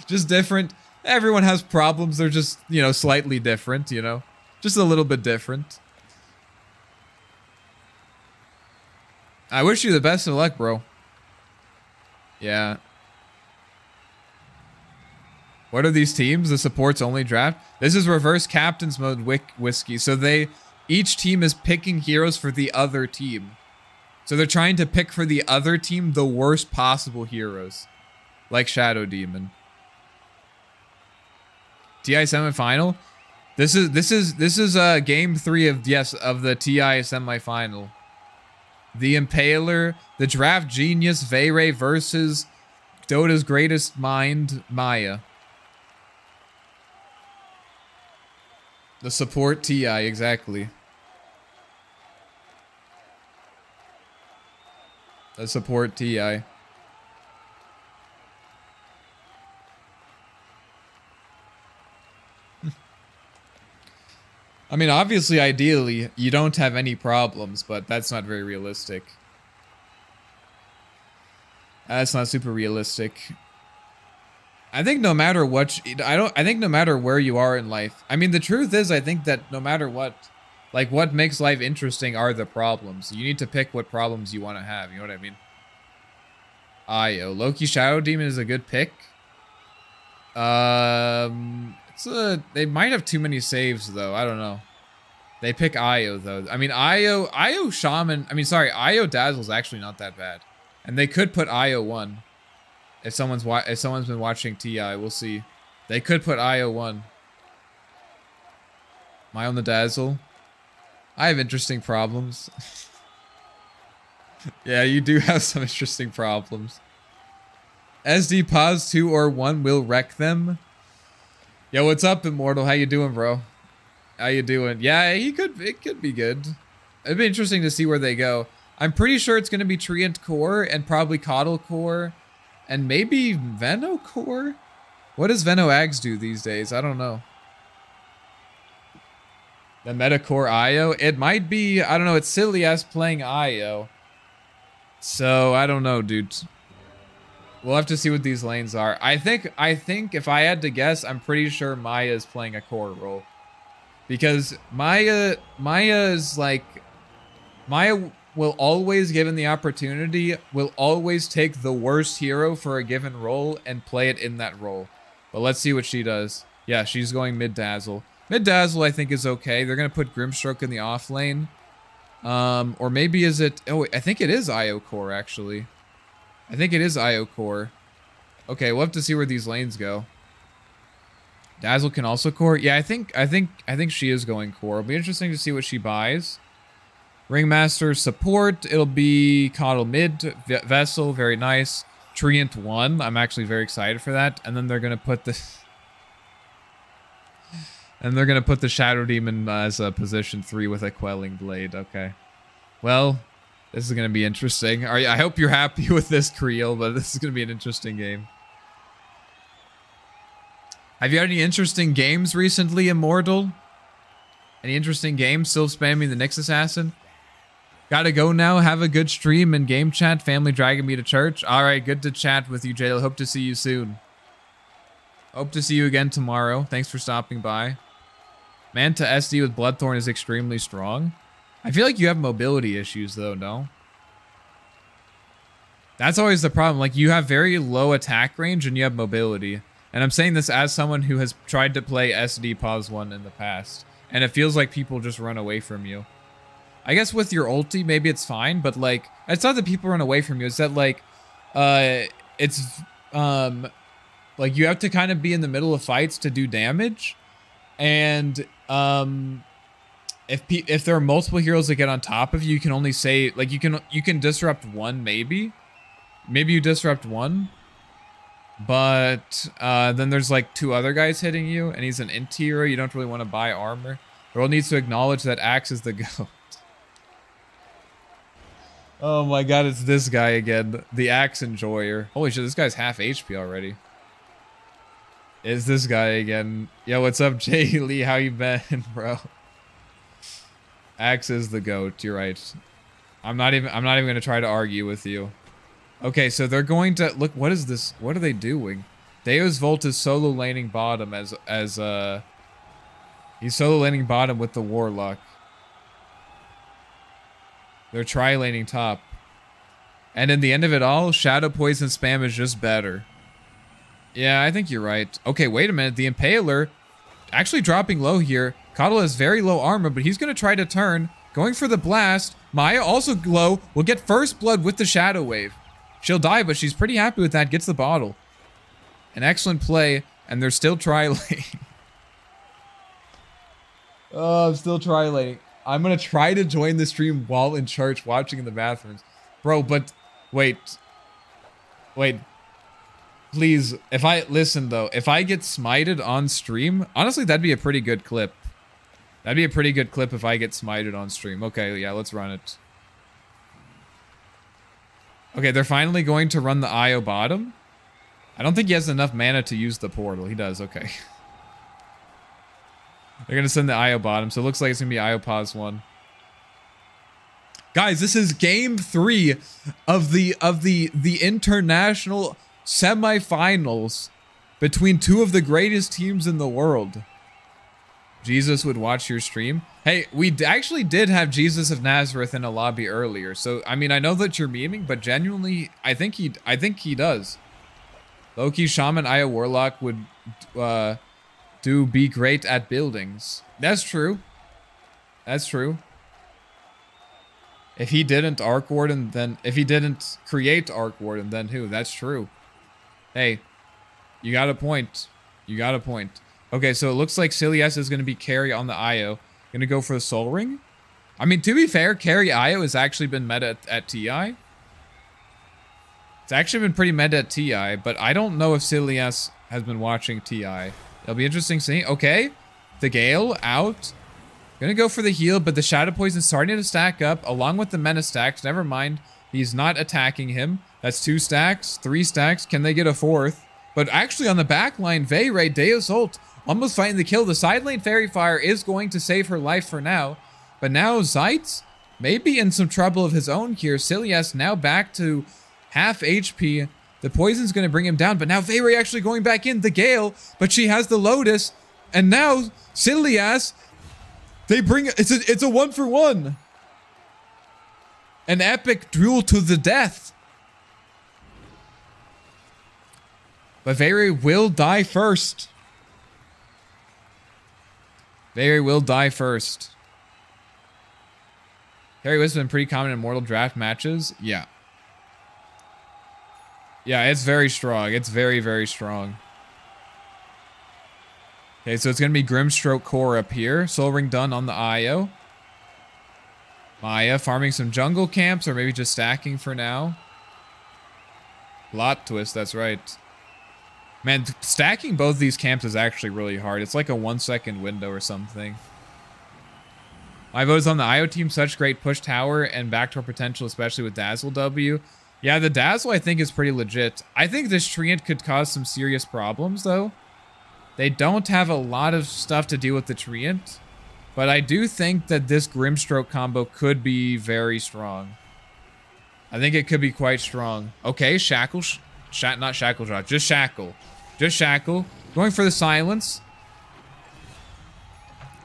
Just different. Everyone has problems. They're just, you know, slightly different, you know? Just a little bit different. I wish you the best of luck, bro. Yeah. What are these teams? The supports only draft? This is reverse captains mode whiskey. So each team is picking heroes for the other team. So they're trying to pick for the other team the worst possible heroes. Like Shadow Demon. TI semifinal? This is game 3 of the TI semifinal. The Impaler, the Draft Genius, Veyrae versus Dota's greatest mind, Maya. The support TI, exactly. The support TI. I mean, obviously, ideally, you don't have any problems, but that's not very realistic. That's not super realistic. I think no matter what, I think no matter where you are in life, I mean, the truth is, I think that no matter what, like, what makes life interesting are the problems. You need to pick what problems you want to have, you know what I mean? Io. Loki Shadow Demon is a good pick. They might have too many saves, though. I don't know. They pick Io, though. I mean, Io Shaman... I mean, sorry, Io Dazzle's actually not that bad. And they could put Io 1. If someone's been watching TI, we'll see. They could put Io 1. Am I on the Dazzle? I have interesting problems. Yeah, you do have some interesting problems. SD pause 2 or 1 will wreck them. Yo, what's up, Immortal? How you doing, bro? How you doing? Yeah, it could be good. It'd be interesting to see where they go. I'm pretty sure it's going to be Treant Core and probably Coddle Core and maybe Veno Core? What does Veno Ags do these days? I don't know. The Meta Core Io? It might be, I don't know, it's silly as playing Io. So, I don't know, dude. We'll have to see what these lanes are. I think if I had to guess, I'm pretty sure Maya is playing a core role. Because Maya will always, given the opportunity, will always take the worst hero for a given role and play it in that role. But let's see what she does. Yeah, she's going mid Dazzle. Mid Dazzle, I think, is okay. They're going to put Grimstroke in the off lane. Or maybe is it... Oh, I think it is Io Core, actually. I think it is Io Core. Okay, we'll have to see where these lanes go. Dazzle can also core. Yeah, I think she is going core. It'll be interesting to see what she buys. Ringmaster support. It'll be Coddle mid. Vessel, very nice. Treant 1. I'm actually very excited for that. And then they're gonna put this. And they're gonna put the Shadow Demon as a position 3 with a Quelling Blade. Okay. Well, this is gonna be interesting. I hope you're happy with this, Creel, but this is gonna be an interesting game. Have you had any interesting games recently, Immortal? Any interesting games? Still spamming the Nyx Assassin? Gotta go now. Have a good stream and game chat. Family dragging me to church. Alright, good to chat with you, Jayla. Hope to see you soon. Hope to see you again tomorrow. Thanks for stopping by. Manta SD with Bloodthorn is extremely strong. I feel like you have mobility issues, though, no? That's always the problem. Like, you have very low attack range and you have mobility. And I'm saying this as someone who has tried to play SD Pause 1 in the past. And it feels like people just run away from you. I guess with your ulti, maybe it's fine. But, like, it's not that people run away from you. It's that, like, like, you have to kind of be in the middle of fights to do damage. And, if there are multiple heroes that get on top of you, you can only say, like, you can disrupt one, maybe. Maybe you disrupt one. But then there's like 2 other guys hitting you, and he's an int hero. You don't really want to buy armor. The world needs to acknowledge that Axe is the GOAT. Oh my god, it's this guy again. The Axe Enjoyer. Holy shit, this guy's half HP already. It's this guy again. Yo, what's up, Jay Lee? How you been, bro? Axe is the GOAT, you're right. I'm not even gonna try to argue with you. Okay, so they're going to... Look, what is this? What are they doing? Deus Volt is solo laning bottom he's solo laning bottom with the Warlock. They're tri-laning top. And in the end of it all, Shadow Poison spam is just better. Yeah, I think you're right. Okay, wait a minute. The Impaler actually dropping low here. Coddle has very low armor, but he's going to try to turn. Going for the blast. Maya also low. Will get first blood with the Shadow Wave. She'll die, but she's pretty happy with that. Gets the bottle. An excellent play, and they're still tri-laning. Oh, I'm still tri-laning. I'm going to try to join the stream while in church watching in the bathrooms. Bro, but wait. Wait. Please, if I get smited on stream, honestly, that'd be a pretty good clip. That'd be a pretty good clip if I get smited on stream. Okay, yeah, let's run it. Okay, they're finally going to run the IO bottom. I don't think he has enough mana to use the portal. He does, okay. They're going to send the IO bottom, so it looks like it's going to be IO pause 1. Guys, this is game 3 of the international semifinals between two of the greatest teams in the world. Jesus would watch your stream. Hey, we actually did have Jesus of Nazareth in a lobby earlier. So, I mean, I know that you're memeing, but genuinely, I think he does. Loki, Shaman, Aya, Warlock would be great at buildings. That's true. That's true. If he didn't Arc Warden, then if he didn't create Arc Warden, then who? That's true. Hey, you got a point. You got a point. Okay, so it looks like Silius is going to be carry on the IO. Going to go for the Soul Ring. I mean, to be fair, carry IO has actually been meta at TI. It's actually been pretty meta at TI, but I don't know if Silius has been watching TI. It'll be interesting seeing. Okay, the Gale out. Gonna go for the heal, but the Shadow Poison starting to stack up along with the Menace stacks. Never mind. He's not attacking him. That's 2 stacks, 3 stacks. Can they get a 4th? But actually on the back line, Veyrae, Deus Ult, almost fighting the kill. The side lane Fairy Fire is going to save her life for now. But now Zeitz may be in some trouble of his own here. Silius now back to half HP. The poison's going to bring him down. But now Veyrae actually going back in. The Gale, but she has the Lotus. And now Silius, they bring it's a 1-for-1. An epic duel to the death. But Veyrae will die first. Veyrae will die first. Carry Wisdom been pretty common in Mortal Draft matches. Yeah. Yeah, it's very strong. It's very, very strong. Okay, so it's going to be Grimstroke Core up here. Soul Ring done on the IO. Maya farming some jungle camps or maybe just stacking for now. Plot twist, that's right. Man, stacking both these camps is actually really hard. It's like a 1-second window or something. My vote is on the IO team. Such great push tower and backdoor potential, especially with Dazzle W. Yeah, the Dazzle I think is pretty legit. I think this Treant could cause some serious problems though. They don't have a lot of stuff to deal with the Treant. But I do think that this Grimstroke combo could be very strong. I think it could be quite strong. Okay, Shackle. Not Shackle Shot, just Shackle. Just Shackle. Going for the silence.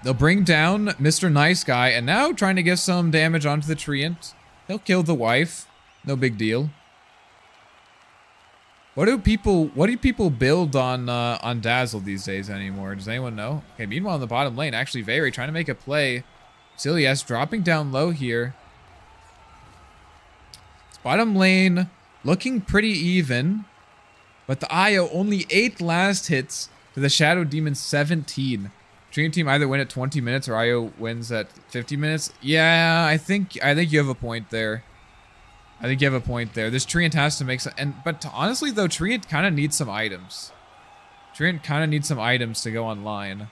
They'll bring down Mr. Nice Guy, and now trying to get some damage onto the Treant. He'll kill the wife. No big deal. What do people build on Dazzle these days anymore? Does anyone know? Okay, meanwhile in the bottom lane, actually Veyrae trying to make a play. Silius dropping down low here. It's bottom lane looking pretty even. But the IO only 8 last hits to the Shadow Demon 17. Dream Team either win at 20 minutes or IO wins at 50 minutes. Yeah, I think you have a point there. I think you have a point there. This Treant has to make some... But honestly, though, Treant kind of needs some items. Treant kind of needs some items to go online. And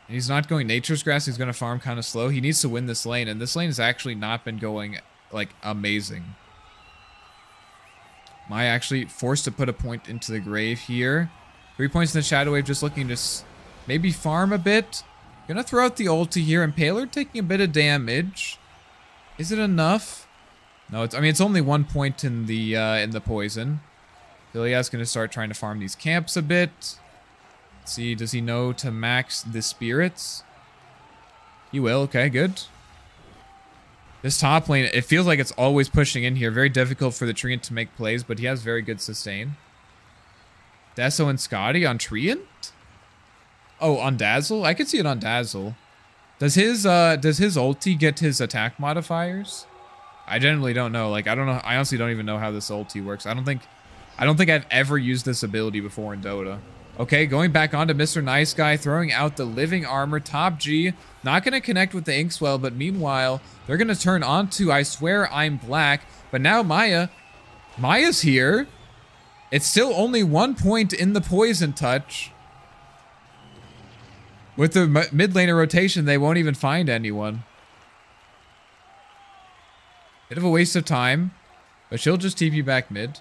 he's not going Nature's Grass. He's going to farm kind of slow. He needs to win this lane. And this lane has actually not been going, like, amazing. Maya actually forced to put a point into the grave here. 3 points in the Shadow Wave. Just looking to maybe farm a bit. Gonna throw out the ulti here. Impaler taking a bit of damage. Is it enough? No, it's only 1 point in the poison. Ilias gonna start trying to farm these camps a bit. Let's see, does he know to max the spirits? He will, okay, good. This top lane, it feels like it's always pushing in here. Very difficult for the Treant to make plays, but he has very good sustain. Deso and Scotty on Treant? Oh, on Dazzle? I could see it on Dazzle. Does his ulti get his attack modifiers? I generally don't know. Like, I don't know. I honestly don't even know how this ulti works. I don't think I've ever used this ability before in Dota. Okay, going back onto Mr. Nice Guy, throwing out the living armor, top G. Not going to connect with the Inkswell, but meanwhile, they're going to turn onto I Swear I'm Black. But now Maya's here. It's still only 1 point in the poison touch. With the mid laner rotation, they won't even find anyone. Bit of a waste of time, but she'll just TP back mid.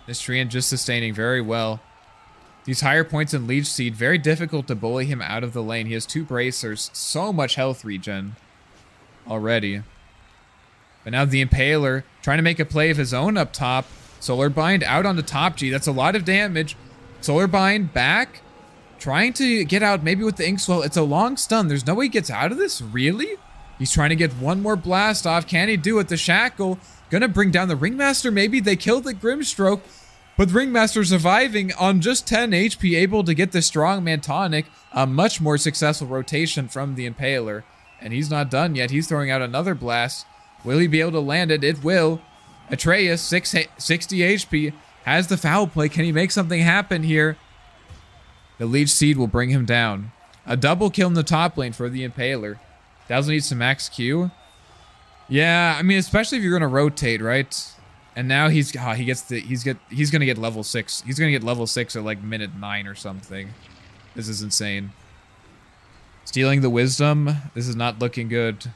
This Treant just sustaining very well. These higher points in Leech Seed, very difficult to bully him out of the lane. He has 2 bracers, so much health regen already. But now the Impaler trying to make a play of his own up top. Solar Bind out onto top G. That's a lot of damage. Solar Bind back. Trying to get out maybe with the Inkswell. It's a long stun. There's no way he gets out of this? Really? He's trying to get one more blast off. Can he do it? The Shackle gonna bring down the Ringmaster. Maybe they kill the Grimstroke. But the Ringmaster surviving on just 10 HP, able to get the Strongman tonic. A much more successful rotation from the Impaler. And he's not done yet. He's throwing out another blast. Will he be able to land it? It will. Atreus, 60 HP, has the foul play. Can he make something happen here? The Leech Seed will bring him down. A double kill in the top lane for the Impaler. Dazzle needs some max Q. Yeah, I mean, especially if you're gonna rotate, right? And now he's gonna get level 6. He's gonna get level 6 at like minute 9 or something. This is insane. Stealing the wisdom. This is not looking good.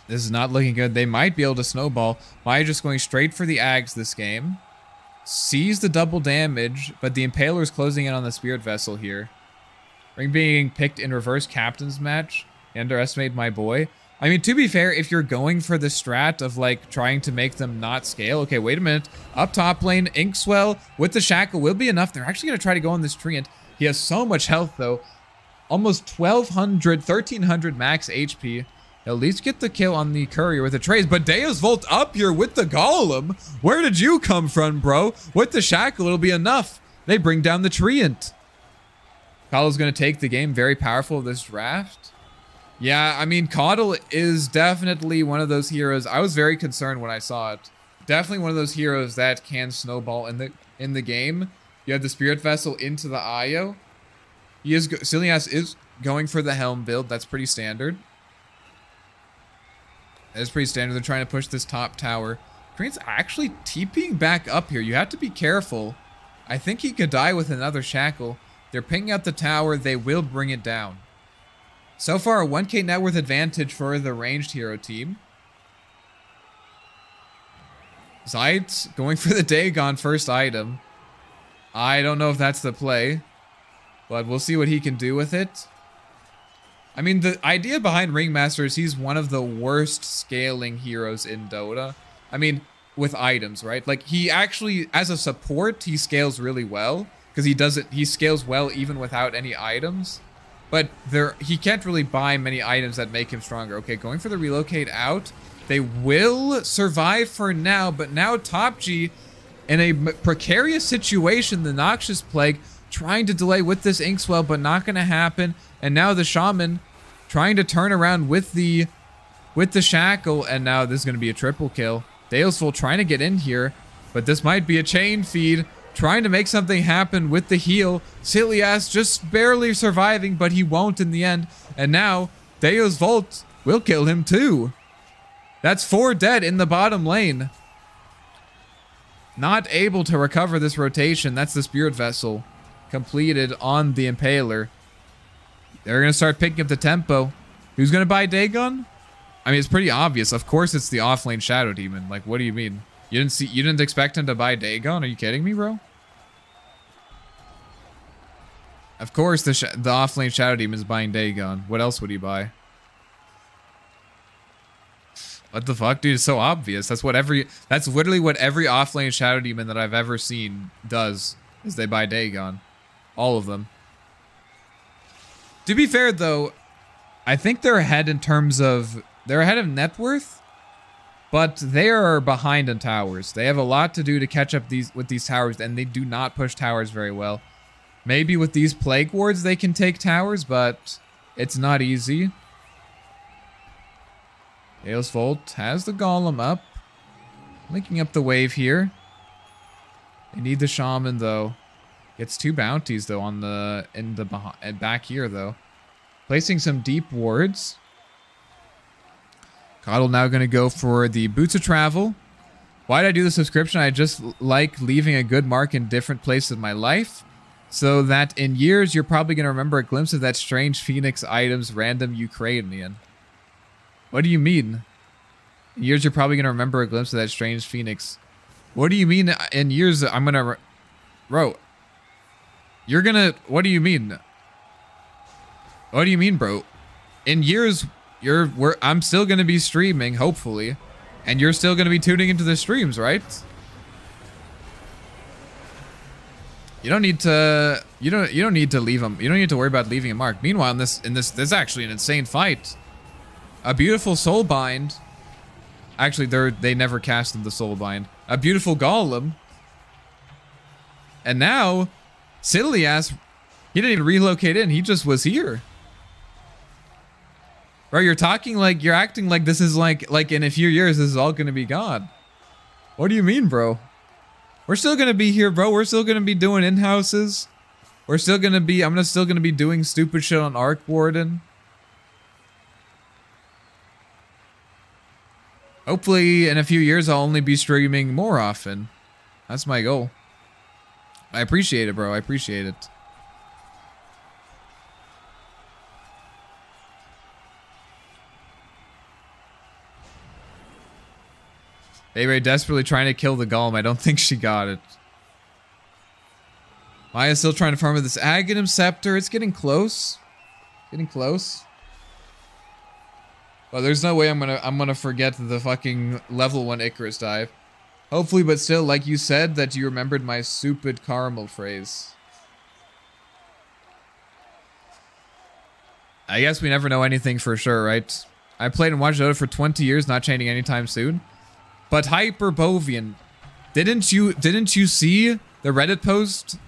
This is not looking good. They might be able to snowball. Maya just going straight for the Ags this game. Sees the double damage, but the Impaler is closing in on the Spirit Vessel here. Ring being picked in reverse captain's match. Underestimate my boy. I mean, to be fair, if you're going for the strat of like trying to make them not scale. Okay, wait a minute. Up top lane, Inkswell with the Shackle will be enough. They're actually going to try to go on this Treant. He has so much health though. Almost 1,200, 1,300 max HP. At least get the kill on the courier with the trays. But Deus Volt up here with the Golem. Where did you come from, bro? With the Shackle, it'll be enough. They bring down the Treant. Coddle's going to take the game. Very powerful this draft. Yeah, I mean, Coddle is definitely one of those heroes. I was very concerned when I saw it. Definitely one of those heroes that can snowball in the game. You have the Spirit Vessel into the Io. Silias is going for the Helm build. That's pretty standard. That's pretty standard. They're trying to push this top tower. Treant's actually TPing back up here. You have to be careful. I think he could die with another Shackle. They're pinging out the tower. They will bring it down. So far, a 1k net worth advantage for the ranged hero team. Zeitz going for the Dagon first item. I don't know if that's the play, but we'll see what he can do with it. I mean, the idea behind Ringmaster is he's one of the worst scaling heroes in Dota. I mean, with items, right? Like, he actually, as a support, he scales really well. Because he scales well even without any items. But he can't really buy many items that make him stronger. Okay, going for the relocate out. They will survive for now, but now Top G, in a precarious situation, the Noxious Plague, trying to delay with this Inkswell, but not going to happen. And now the Shaman trying to turn around with the Shackle, and now this is going to be a triple kill. Dalesful trying to get in here, but this might be a chain feed, trying to make something happen with the heal. Silias just barely surviving, but he won't in the end. And now Deus Volt will kill him too. That's 4 dead in the bottom lane. Not able to recover this rotation. That's the Spirit Vessel completed on the Impaler. They're going to start picking up the tempo. Who's going to buy Dagon? I mean, it's pretty obvious. Of course it's the offlane Shadow Demon. Like, what do you mean? You didn't expect him to buy Dagon? Are you kidding me, bro? Of course the offlane Shadow Demon is buying Dagon. What else would he buy? What the fuck, dude? It's so obvious. That's literally what every offlane Shadow Demon that I've ever seen does, is they buy Dagon. All of them. To be fair, though, I think they're ahead in terms of... They're ahead of net worth, but they are behind in towers. They have a lot to do to catch up with these towers, and they do not push towers very well. Maybe with these Plague Wards they can take towers, but it's not easy. Gale's Volt has the Golem up. Linking up the wave here. They need the Shaman, though. Gets 2 bounties, though, on the back here, though. Placing some deep wards. Coddle now going to go for the Boots of Travel. Why did I do the subscription? I just like leaving a good mark in different places of my life, so that in years you're probably going to remember a glimpse of that strange Phoenix items random Ukrainian. What do you mean? In years you're probably going to remember a glimpse of that strange Phoenix. What do you mean in years I'm going to... Bro. You're going to... What do you mean? What do you mean, bro? In years... I'm still gonna be streaming, hopefully, and you're still gonna be tuning into the streams, right? You don't need to. You don't need to leave them. You don't need to worry about leaving a mark. Meanwhile, this is actually an insane fight. A beautiful Soulbind. Actually, they never casted the Soulbind. A beautiful Golem. And now, silly ass, he didn't even relocate in. He just was here. Bro, you're acting like this is like in a few years this is all gonna be gone. What do you mean, bro? We're still gonna be here, bro. We're still gonna be doing in-houses. I'm still gonna be doing stupid shit on Arc Warden. Hopefully in a few years I'll only be streaming more often. That's my goal. I appreciate it, bro. I appreciate it. Veyrae desperately trying to kill the Golem. I don't think she got it. Maya's still trying to farm with this Aghanim Scepter. It's getting close. Getting close. Well, there's no way I'm gonna forget the fucking level 1 Icarus dive. Hopefully, but still, like you said, that you remembered my stupid caramel phrase. I guess we never know anything for sure, right? I played and watched Dota for 20 years, not changing anytime soon. But Hyperbovian, didn't you see the Reddit post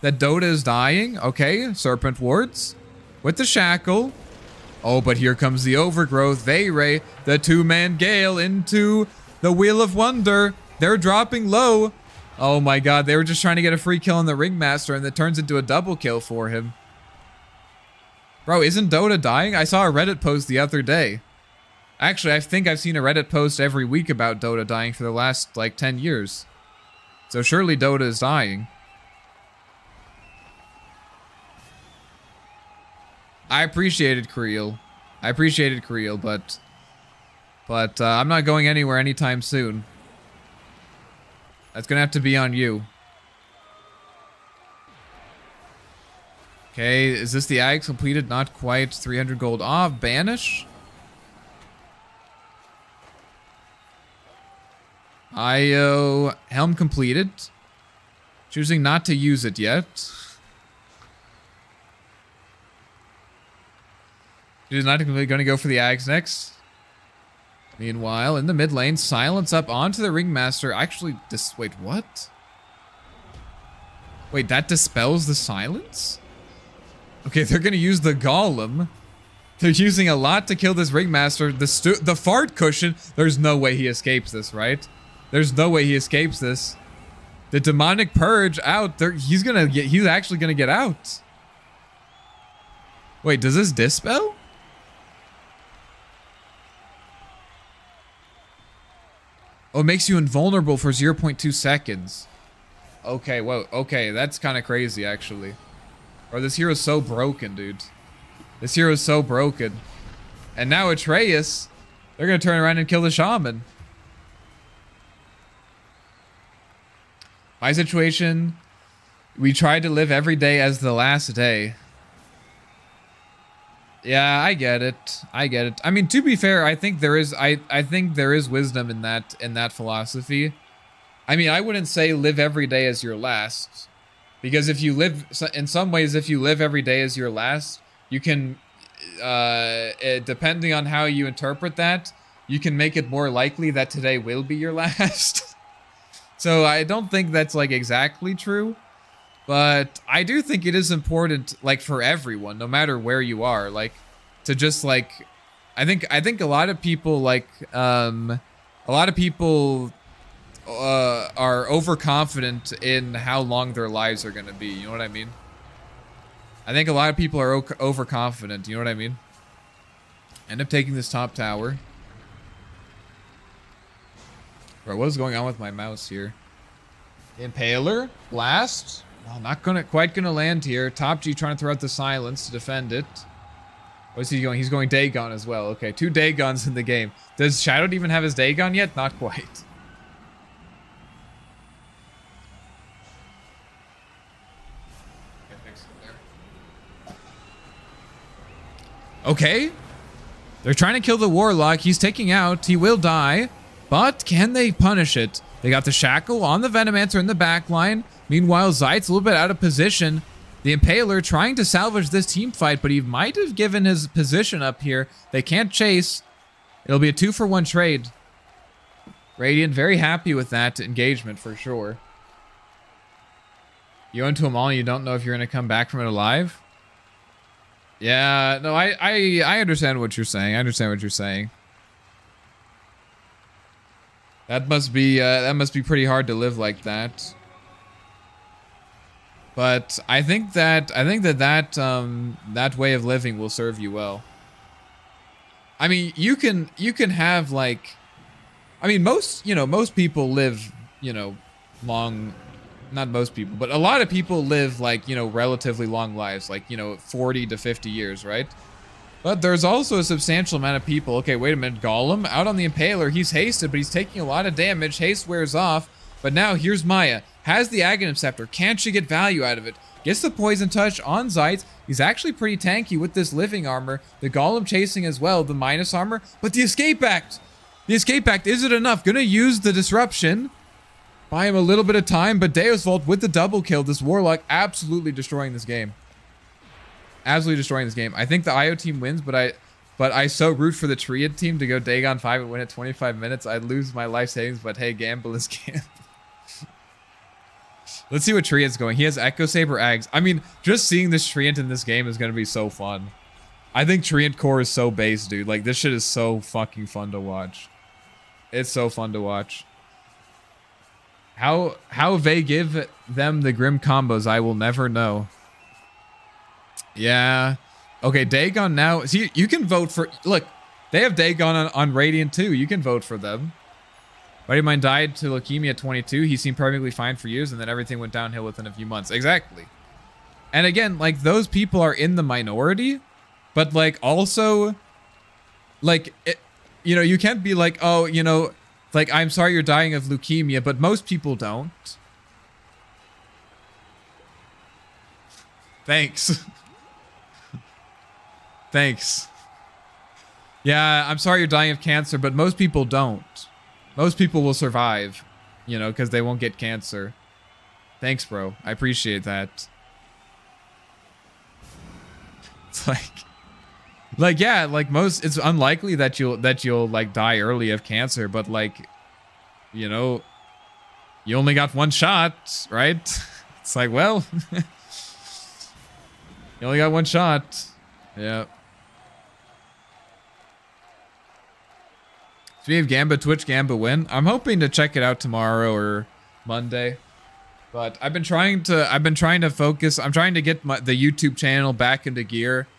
that Dota is dying? Okay, Serpent Wards with the Shackle. Oh, but here comes the Overgrowth. Veyrae, the 2-man Gale into the Wheel of Wonder. They're dropping low. Oh my god, they were just trying to get a free kill on the Ringmaster, and it turns into a double kill for him. Bro, isn't Dota dying? I saw a Reddit post the other day. Actually, I think I've seen a Reddit post every week about Dota dying for the last, like, 10 years. So surely Dota is dying. I appreciated Creel. But I'm not going anywhere anytime soon. That's gonna have to be on you. Okay, is this the Ags completed? Not quite. 300 gold off. Banish. IO Helm completed. Choosing not to use it yet. She's not going to go for the Ags next. Meanwhile, in the mid lane, silence up onto the Ringmaster. Actually, wait, what? Wait, that dispels the silence? Okay, they're going to use the Golem. They're using a lot to kill this Ringmaster. The fart cushion. There's no way he escapes this, right? There's no way he escapes this. The demonic purge out there. He's actually gonna get out. Wait, does this dispel? Oh, it makes you invulnerable for 0.2 seconds. Okay, whoa. Okay, that's kind of crazy, actually. Or this hero's so broken, dude. This hero's so broken. And now Atreus, they're gonna turn around and kill the Shaman. My situation, we tried to live every day as the last day. Yeah, I get it. I get it. I mean, to be fair, I think there is I think there is wisdom in that philosophy. I mean, I wouldn't say live every day as your last, because if you live in some ways, if you live every day as your last, you can depending on how you interpret that, you can make it more likely that today will be your last. So I don't think that's like exactly true. But I do think it is important, like, for everyone, no matter where you are, like, to just, like, I think a lot of people, like, are overconfident in how long their lives are going to be, you know what I mean? I think a lot of people are overconfident, you know what I mean? End up taking this top tower. Bro, what is going on with my mouse here? Impaler? Blast? Well, not quite gonna land here. Top G trying to throw out the silence to defend it. What's he going? He's going Dagon as well. Okay, 2 Dagons in the game. Does Shadow even have his Dagon yet? Not quite. Okay. They're trying to kill the Warlock. He's taking out. He will die. But can they punish it? They got the Shackle on the Venomancer in the back line. Meanwhile, Zeit's a little bit out of position. The Impaler trying to salvage this team fight, but he might have given his position up here. They can't chase. It'll be a 2-for-1 trade. Radiant very happy with that engagement for sure. You go into them all and you don't know if you're going to come back from it alive? Yeah, no, I understand what you're saying. I understand what you're saying. That must be pretty hard to live like that. But I think that way of living will serve you well. I mean, you can have like, I mean, most people live, long, not most people, but a lot of people live like, relatively long lives, like, 40 to 50 years, right? But there's also a substantial amount of people. Okay, wait a minute, Golem out on the Impaler. He's hasted, but he's taking a lot of damage. Haste wears off, but now here's Maya. Has the Aghanim Scepter. Can she get value out of it? Gets the Poison Touch on Zeit. He's actually pretty tanky with this living armor. The Golem chasing as well, the minus armor. But the Escape Act! The Escape Act, is it enough? Gonna use the Disruption. Buy him a little bit of time, but Deus Vault with the double kill. This Warlock absolutely destroying this game. Absolutely destroying this game. I think the IO team wins, but I so root for the Triad team to go Dagon 5 and win at 25 minutes. I'd lose my life savings, but hey, gamble is gamble. Let's see what Treant's going. He has Echo Saber Ags. I mean, just seeing this Treant in this game is going to be so fun. I think Treant core is so base, dude. Like, this shit is so fucking fun to watch. It's so fun to watch. How they give them the Grim combos, I will never know. Yeah. Okay, Dagon now. See, you can vote for... Look, they have Dagon on Radiant too. You can vote for them. Buddy of mine died to leukemia at 22. He seemed perfectly fine for years, and then everything went downhill within a few months. Exactly. And again, like, those people are in the minority, but, like, also, like, you can't be like, oh, like, I'm sorry you're dying of leukemia, but most people don't. Thanks. Thanks. Yeah, I'm sorry you're dying of cancer, but most people don't. Most people will survive, because they won't get cancer. Thanks, bro. I appreciate that. It's like yeah, like it's unlikely that you'll like die early of cancer, but like, you only got one shot, right? It's like, well, you only got one shot. Yeah. Speaking of Gamba, Twitch Gamba win. I'm hoping to check it out tomorrow or Monday. But I've been trying to focus. I'm trying to get the YouTube channel back into gear.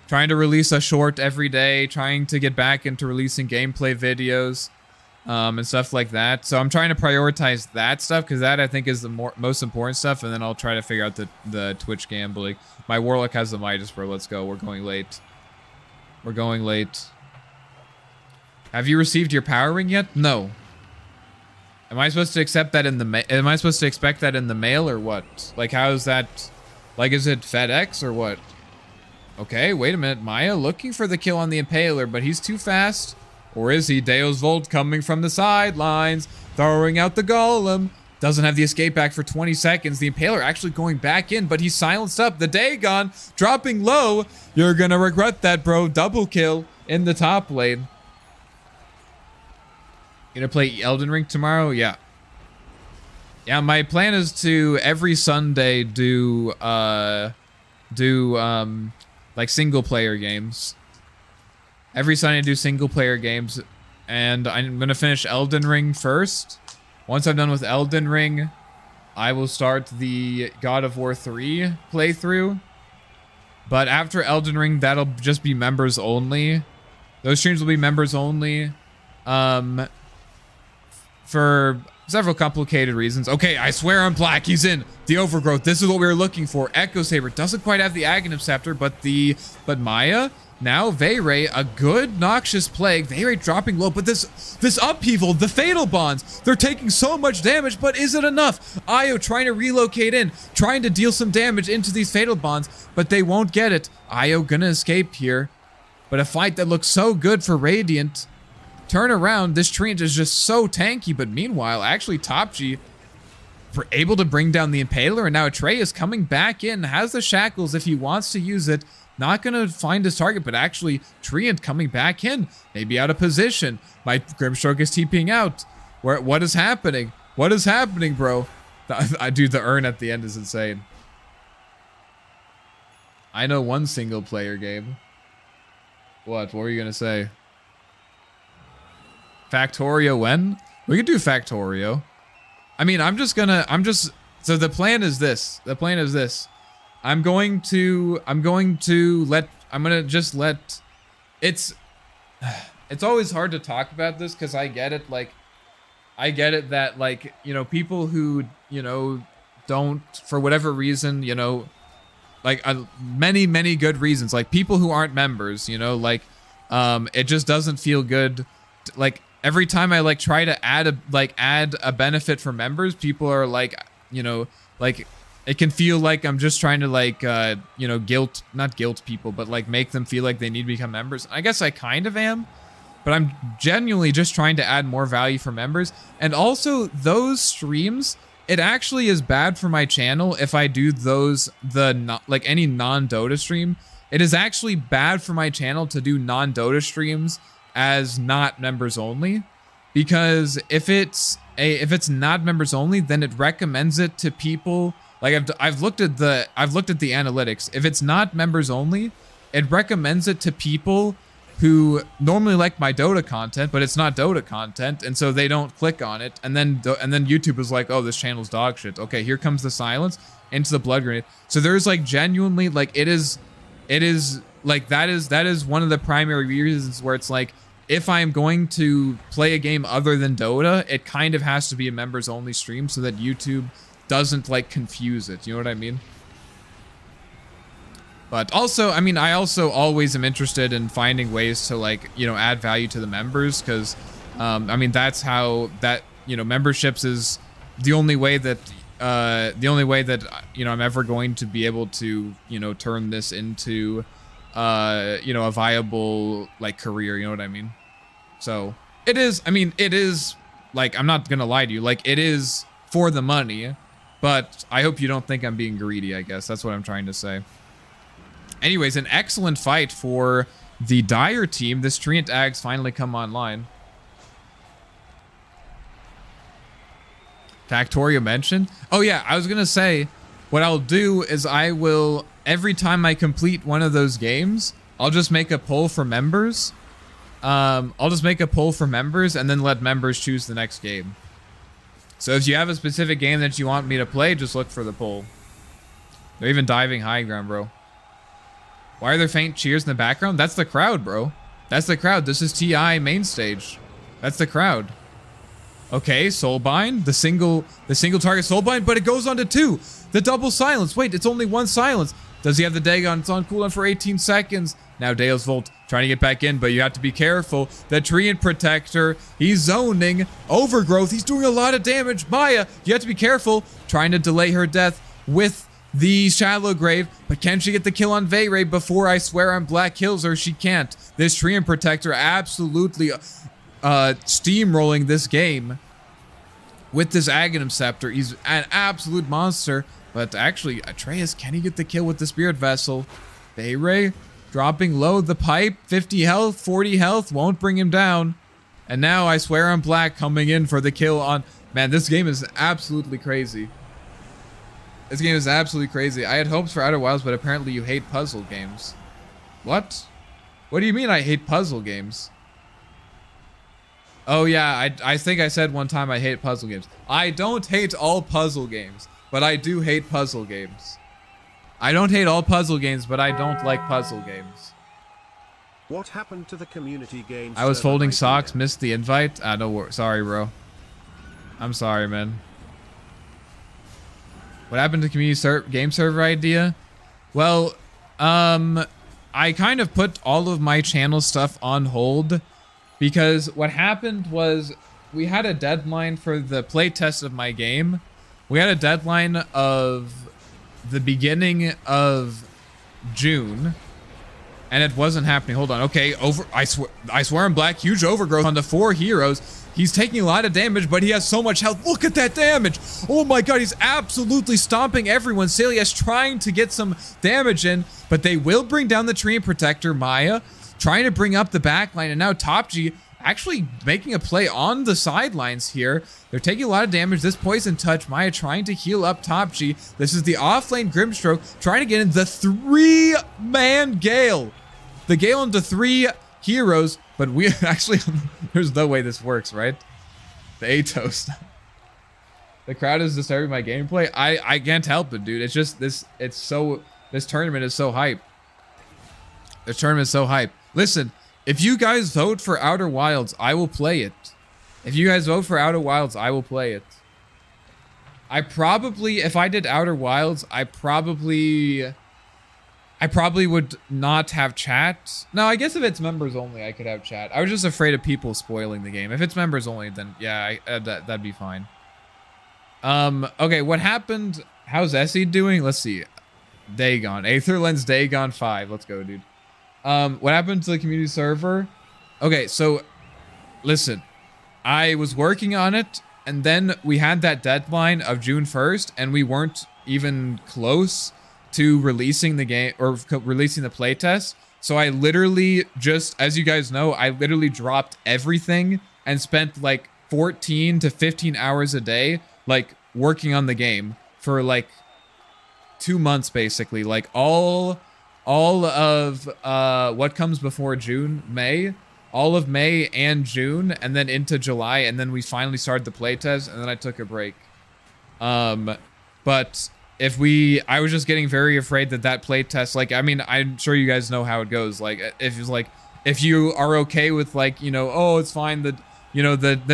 Trying to release a short every day. Trying to get back into releasing gameplay videos. And stuff like that. So I'm trying to prioritize that stuff, because that I think is the most important stuff. And then I'll try to figure out the Twitch gambling. My Warlock has the Midas, bro. Let's go. We're going late. We're going late. Have you received your power ring yet? No. Am I supposed to accept that in the am I supposed to expect that in the mail or what? Like, how is that? Like, is it FedEx or what? Okay, wait a minute. Maya looking for the kill on the Impaler, but he's too fast. Or is he? Deus Volt coming from the sidelines, throwing out the Golem. Doesn't have the escape back for 20 seconds. The Impaler actually going back in, but he's silenced up. The Dagon dropping low. You're gonna regret that, bro. Double kill in the top lane. Gonna play Elden Ring tomorrow? Yeah. Yeah, my plan is to every Sunday do like single player games. Every Sunday do single player games, and I'm gonna finish Elden Ring first. Once I'm done with Elden Ring, I will start the God of War 3 playthrough. But after Elden Ring, that'll just be members only. Those streams will be members only. For several complicated reasons. Okay, I swear I'm black. He's in the Overgrowth. This is what we were looking for. Echo Saber doesn't quite have the Aghanim Scepter, but Maya. Now Veyrae, a good Noxious Plague. Veyrae dropping low, but this upheaval, the Fatal Bonds, they're taking so much damage, but is it enough? Io trying to relocate in, trying to deal some damage into these Fatal Bonds, but they won't get it. Io gonna escape here, but a fight that looks so good for Radiant. Turn around, this Treant is just so tanky, but meanwhile, actually Top G able to bring down the Impaler, and now Atreus coming back in, has the shackles if he wants to use it. Not gonna find his target, but actually Treant coming back in, maybe out of position. My Grimstroke is TPing out. What is happening? What is happening, bro? Dude, the urn at the end is insane. I know one single player game. What were you gonna say? Factorio when? We could do Factorio. I mean, I'm so the plan is this. The plan is this. I'm gonna just let it's always hard to talk about this because I get it that, like, you know, people who, you know, don't, for whatever reason, you know, like many good reasons, like people who aren't members, you know, like it just doesn't feel good like every time I like try to add a benefit for members, people are like, you know, like it can feel like I'm just trying to like, you know, not guilt people, but like make them feel like they need to become members. I guess I kind of am, but I'm genuinely just trying to add more value for members. And also those streams, it actually is bad for my channel if I do those, like any non-Dota stream. It is actually bad for my channel to do non-Dota streams as not members only, because if it's not members only, then it recommends it to people. Like I've looked at the analytics. If it's not members only, it recommends it to people who normally like my Dota content, but it's not Dota content, and so they don't click on it. And then YouTube is like, oh, this channel's dog shit. Okay, here comes the silence into the blood grenade. So there's like genuinely like it is like that is one of the primary reasons where it's like, if I'm going to play a game other than Dota, it kind of has to be a members only stream so that YouTube doesn't like confuse it. You know what I mean? But also, I mean, I also always am interested in finding ways to, like, you know, add value to the members, because I mean, that's how that, you know, memberships is the only way that you know, I'm ever going to be able to, you know, turn this into you know, a viable like career, you know what I mean? So it is, I mean, it is like, I'm not gonna lie to you, like it is for the money, but I hope you don't think I'm being greedy, I guess. That's what I'm trying to say. Anyways, an excellent fight for the Dire team. This Treant Ags finally come online. Factorio mentioned. Oh yeah, I was gonna say, what I'll do is I will, every time I complete one of those games, I'll just make a poll for members. I'll just make a poll for members and then let members choose the next game. So if you have a specific game that you want me to play, just look for the poll. They're even diving high ground, bro. Why are there faint cheers in the background? That's the crowd, bro. That's the crowd. This is TI main stage. That's the crowd. Okay, Soulbind, the single target Soulbind, but it goes on to 2. The double silence. Wait, it's only 1 silence. Does he have the Dagon? It's on cooldown for 18 seconds. Now Deus Volt trying to get back in, but you have to be careful. The Treant Protector, he's zoning. Overgrowth, he's doing a lot of damage. Maya, you have to be careful. Trying to delay her death with the shallow grave, but can she get the kill on Veyrae before I swear on Black kills her? She can't. This Sream Protector absolutely steamrolling this game with this Aghanim Scepter. He's an absolute monster, but actually, Atreus, can he get the kill with the Spirit Vessel? Veyrae dropping low, the pipe, 50 health, 40 health, won't bring him down. And now I swear on Black coming in for the kill on... Man, this game is absolutely crazy. This game is absolutely crazy. I had hopes for Outer Wilds, but apparently you hate puzzle games. What? What do you mean I hate puzzle games? Oh yeah, I think I said one time I hate puzzle games. I don't hate all puzzle games, but I do hate puzzle games. I don't hate all puzzle games, but I don't like puzzle games.
What happened to the community game?
I was folding socks, missed the invite. No worries. Sorry, bro. I'm sorry, man. What happened to community game server idea? Well, I kind of put all of my channel stuff on hold because what happened was we had a deadline for the playtest of my game. We had a deadline of the beginning of June, and it wasn't happening. Hold on. Okay, I swear on Black, huge overgrowth on the 4 heroes. He's taking a lot of damage, but he has so much health. Look at that damage. Oh my god, he's absolutely stomping everyone. Celia's trying to get some damage in, but they will bring down the Sream Protector. Maya trying to bring up the backline, and now Top G actually making a play on the sidelines here. They're taking a lot of damage. This Poison Touch, Maya trying to heal up Top G. This is the offlane Grimstroke trying to get in the 3-man Gale. The Gale into 3 heroes, but we actually, there's no way this works, right? The Atos. The crowd is disturbing my gameplay. I can't help it, dude. It's just this tournament is so hype. This tournament is so hype. Listen, if you guys vote for Outer Wilds, I will play it. If you guys vote for Outer Wilds, I will play it. I probably, if I did Outer Wilds, I probably would not have chat. No, I guess if it's members only, I could have chat. I was just afraid of people spoiling the game. If it's members only, then yeah, that'd be fine. Okay, what happened? How's Essie doing? Let's see. Dagon. Aetherlens Dagon 5. Let's go, dude. What happened to the community server? Okay, so listen. I was working on it, and then we had that deadline of June 1st, and we weren't even close to releasing the game or releasing the playtest. So I literally just, as you guys know, I literally dropped everything and spent like 14 to 15 hours a day, like working on the game for like 2 months, basically. Like all of what comes before June, May, all of May and June, and then into July, and then we finally started the playtest, and then I took a break. But I was just getting very afraid that playtest, like, I mean, I'm sure you guys know how it goes. Like, if you are okay with, like, you know, oh, it's fine, the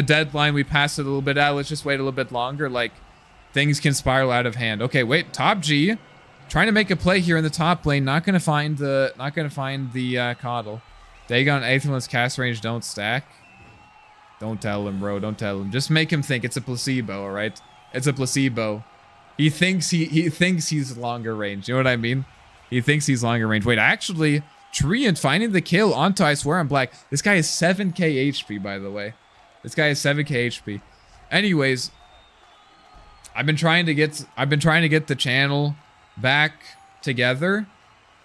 deadline, we passed it a little bit out, let's just wait a little bit longer, like, things can spiral out of hand. Okay, wait, Top G, trying to make a play here in the top lane, not gonna find the Coddle. Dagon, Aetherlens cast range don't stack. Don't tell him, bro, don't tell him. Just make him think it's a placebo, alright? It's a placebo. He thinks he's longer range. You know what I mean? He thinks he's longer range. Wait, actually, Treant finding the kill onto I swear on Black. This guy is 7k HP, by the way. This guy is 7k HP. Anyways, I've been trying to get the channel back together,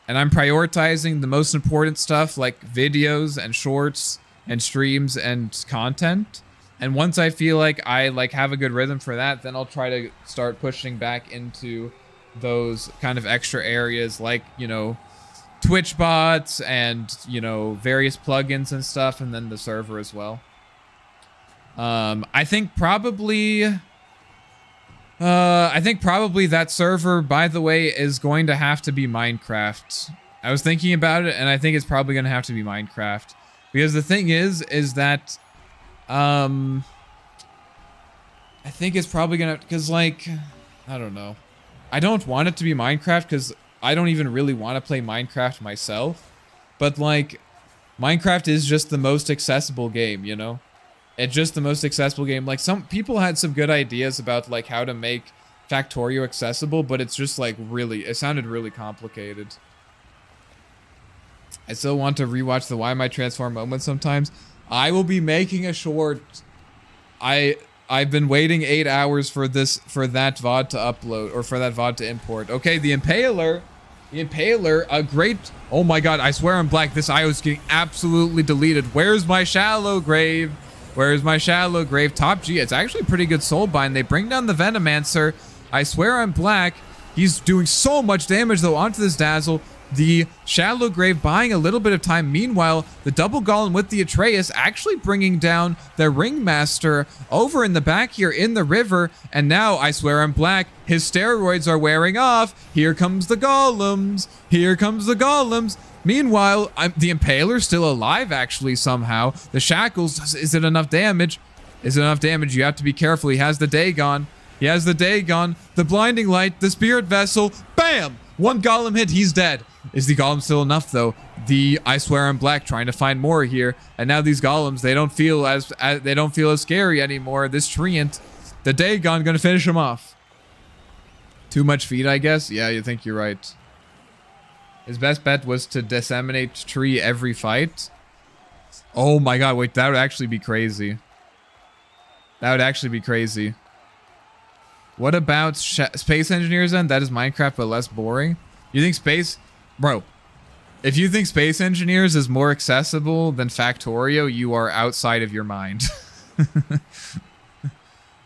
and I'm prioritizing the most important stuff like videos and shorts and streams and content. And once I feel like I have a good rhythm for that, then I'll try to start pushing back into those kind of extra areas like, you know, Twitch bots and, you know, various plugins and stuff, and then the server as well. I think probably that server, by the way, is going to have to be Minecraft. I was thinking about it, and I think it's probably going to have to be Minecraft. Because the thing is that I think it's probably gonna, because, like, I don't know. I don't want it to be Minecraft because I don't even really want to play Minecraft myself. But, like, Minecraft is just the most accessible game, you know? It's just the most accessible game. Like, some people had some good ideas about, like, how to make Factorio accessible, but it's just like really, it sounded really complicated. I still want to rewatch the Why Am I Transform moment sometimes. I will be making a short. I've been waiting 8 hours for that VOD to upload, or for that VOD to import. Okay, the Impaler, a great, oh my god, I swear I'm black, this IO is getting absolutely deleted. Where's my shallow grave? Where's my shallow grave? Top G, it's actually a pretty good soulbind. They bring down the Venomancer. I swear I'm black. He's doing so much damage though onto this Dazzle. The Shallow Grave buying a little bit of time. Meanwhile, the double Golem with the Atreus actually bringing down the Ringmaster over in the back here in the river. And now, I swear I'm black, his steroids are wearing off. Here comes the Golems. Here comes the Golems. Meanwhile, the Impaler's still alive actually somehow. The Shackles, is it enough damage? Is it enough damage? You have to be careful. He has the Dagon. He has the Dagon, the Blinding Light, the Spirit Vessel. Bam! One Golem hit, he's dead. Is the Golem still enough though? The I swear I'm black trying to find more here. And now these Golems, they don't feel as scary anymore. This Treant, the Dagon gonna finish him off. Too much feed, I guess? Yeah, you think you're right. His best bet was to disseminate tree every fight. Oh my god, wait, that would actually be crazy. That would actually be crazy. What about Space Engineers then? That is Minecraft, but less boring. You think Space... Bro, if you think Space Engineers is more accessible than Factorio, you are outside of your mind.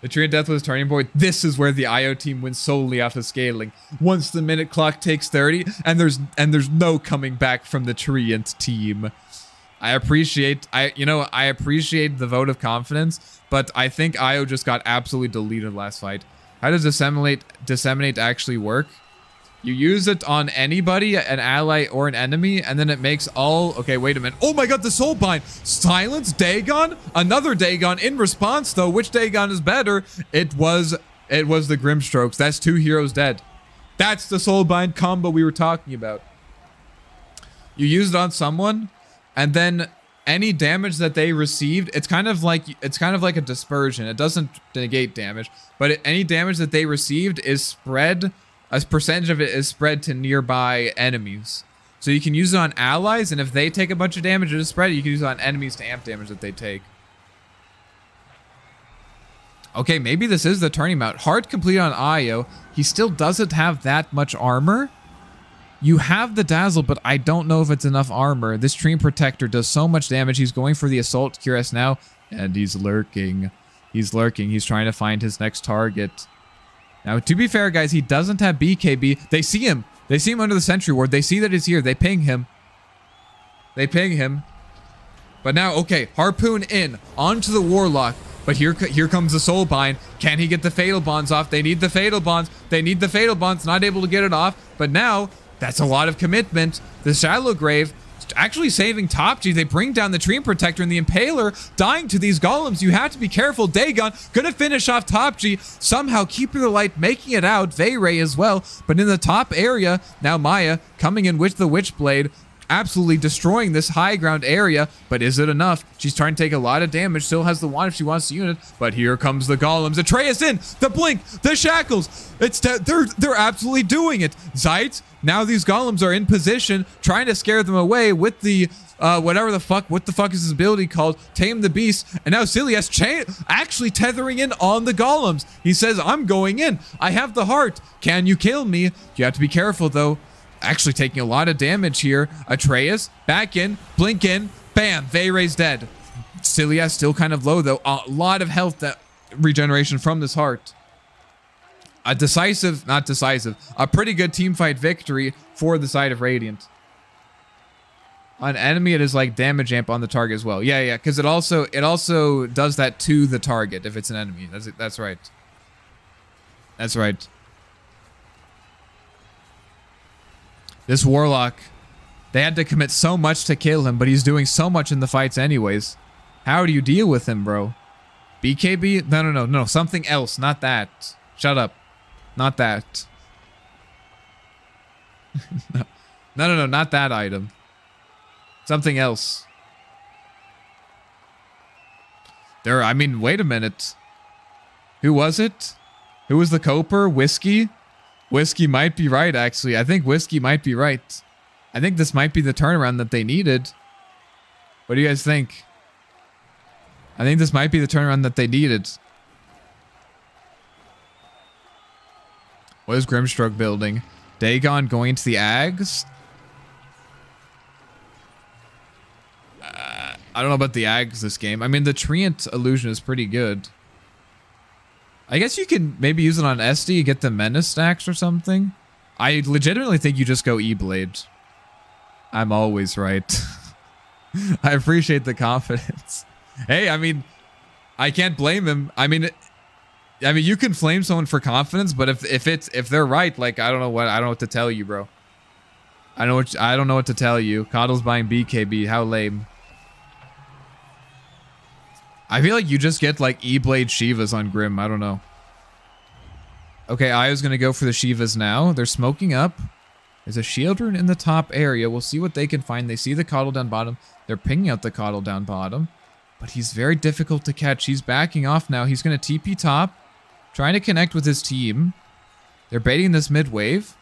The Tree of Death was turning point. This is where the IO team wins solely off of scaling. Once the minute clock takes 30, and there's no coming back from the Treant team. I appreciate the vote of confidence, but I think IO just got absolutely deleted last fight. How does disseminate actually work? You use it on anybody, an ally or an enemy, and then it makes all... Okay, wait a minute. Oh my god, the Soulbind! Silence, Dagon? Another Dagon in response, though. Which Dagon is better? It was the Grimstrokes. That's 2 heroes dead. That's the Soulbind combo we were talking about. You use it on someone, and then any damage that they received, it's kind of like a dispersion. It doesn't negate damage, but any damage that they received is spread. A percentage of it is spread to nearby enemies. So you can use it on allies, and if they take a bunch of damage, it is spread. You can use it on enemies to amp damage that they take. Okay, maybe this is the turning mount. Hard complete on Io. He still doesn't have that much armor. You have the Dazzle, but I don't know if it's enough armor. This Treant Protector does so much damage. He's going for the Assault Cuirass now, and he's lurking. He's lurking. He's trying to find his next target. Now, to be fair, guys, he doesn't have BKB. They see him. They see him under the Sentry Ward. They see that he's here. They ping him. They ping him. But now, okay, Harpoon in. Onto the Warlock. But here comes the Soulbind. Can he get the Fatal Bonds off? They need the Fatal Bonds. They need the Fatal Bonds. Not able to get it off. But now, that's a lot of commitment. The Shallow Grave actually saving Top G. They bring down the Treant Protector, and the Impaler dying to these Golems. You have to be careful. Dagon gonna finish off Top G, somehow keeping the light, making it out. Veyrae as well, but in the top area, now Maya coming in with the Witchblade, absolutely destroying this high ground area. But is it enough? She's trying to take a lot of damage, still has the wand if she wants to unit, but here comes the Golems. Atreus in, the Blink, the Shackles. They're absolutely doing it. Zeit, now these Golems are in position, trying to scare them away with the what the fuck is his ability called? Tame the Beast. And now Silius actually tethering in on the Golems. He says, I'm going in. I have the heart. Can you kill me? You have to be careful though. Actually taking a lot of damage here. Atreus, back in, blink in, bam, Veyrae's dead. Silius still kind of low though. A lot of health regeneration from this heart. A pretty good teamfight victory for the side of Radiant. On enemy, it is like damage amp on the target as well. Yeah, because it also does that to the target if it's an enemy. That's right. That's right. This Warlock, they had to commit so much to kill him, but he's doing so much in the fights anyways. How do you deal with him, bro? BKB? No, something else, not that. Shut up. Not that. No, not that item. Something else. Wait a minute. Who was it? Who was the coper? Whiskey? Whiskey might be right, actually. I think Whiskey might be right. I think this might be the turnaround that they needed. What do you guys think? I think this might be the turnaround that they needed. What is Grimstroke building? Dagon going into the Ags? I don't know about the Ags this game. I mean, the Treant illusion is pretty good. I guess you can maybe use it on SD, get the Menace stacks or something. I legitimately think you just go E-Blade. I'm always right. I appreciate the confidence. Hey, I mean, I can't blame him. I mean, you can flame someone for confidence, but if they're right, like I don't know what to tell you, bro. I don't know what to tell you. Coddle's buying BKB. How lame. I feel like you just get like E-Blade Shivas on Grim. I don't know. Okay, Io's gonna go for the Shivas now. They're smoking up. There's a shield rune in the top area. We'll see what they can find. They see the Coddle down bottom. They're pinging out the Coddle down bottom. But he's very difficult to catch. He's backing off now. He's gonna TP top. Trying to connect with his team. They're baiting this mid wave.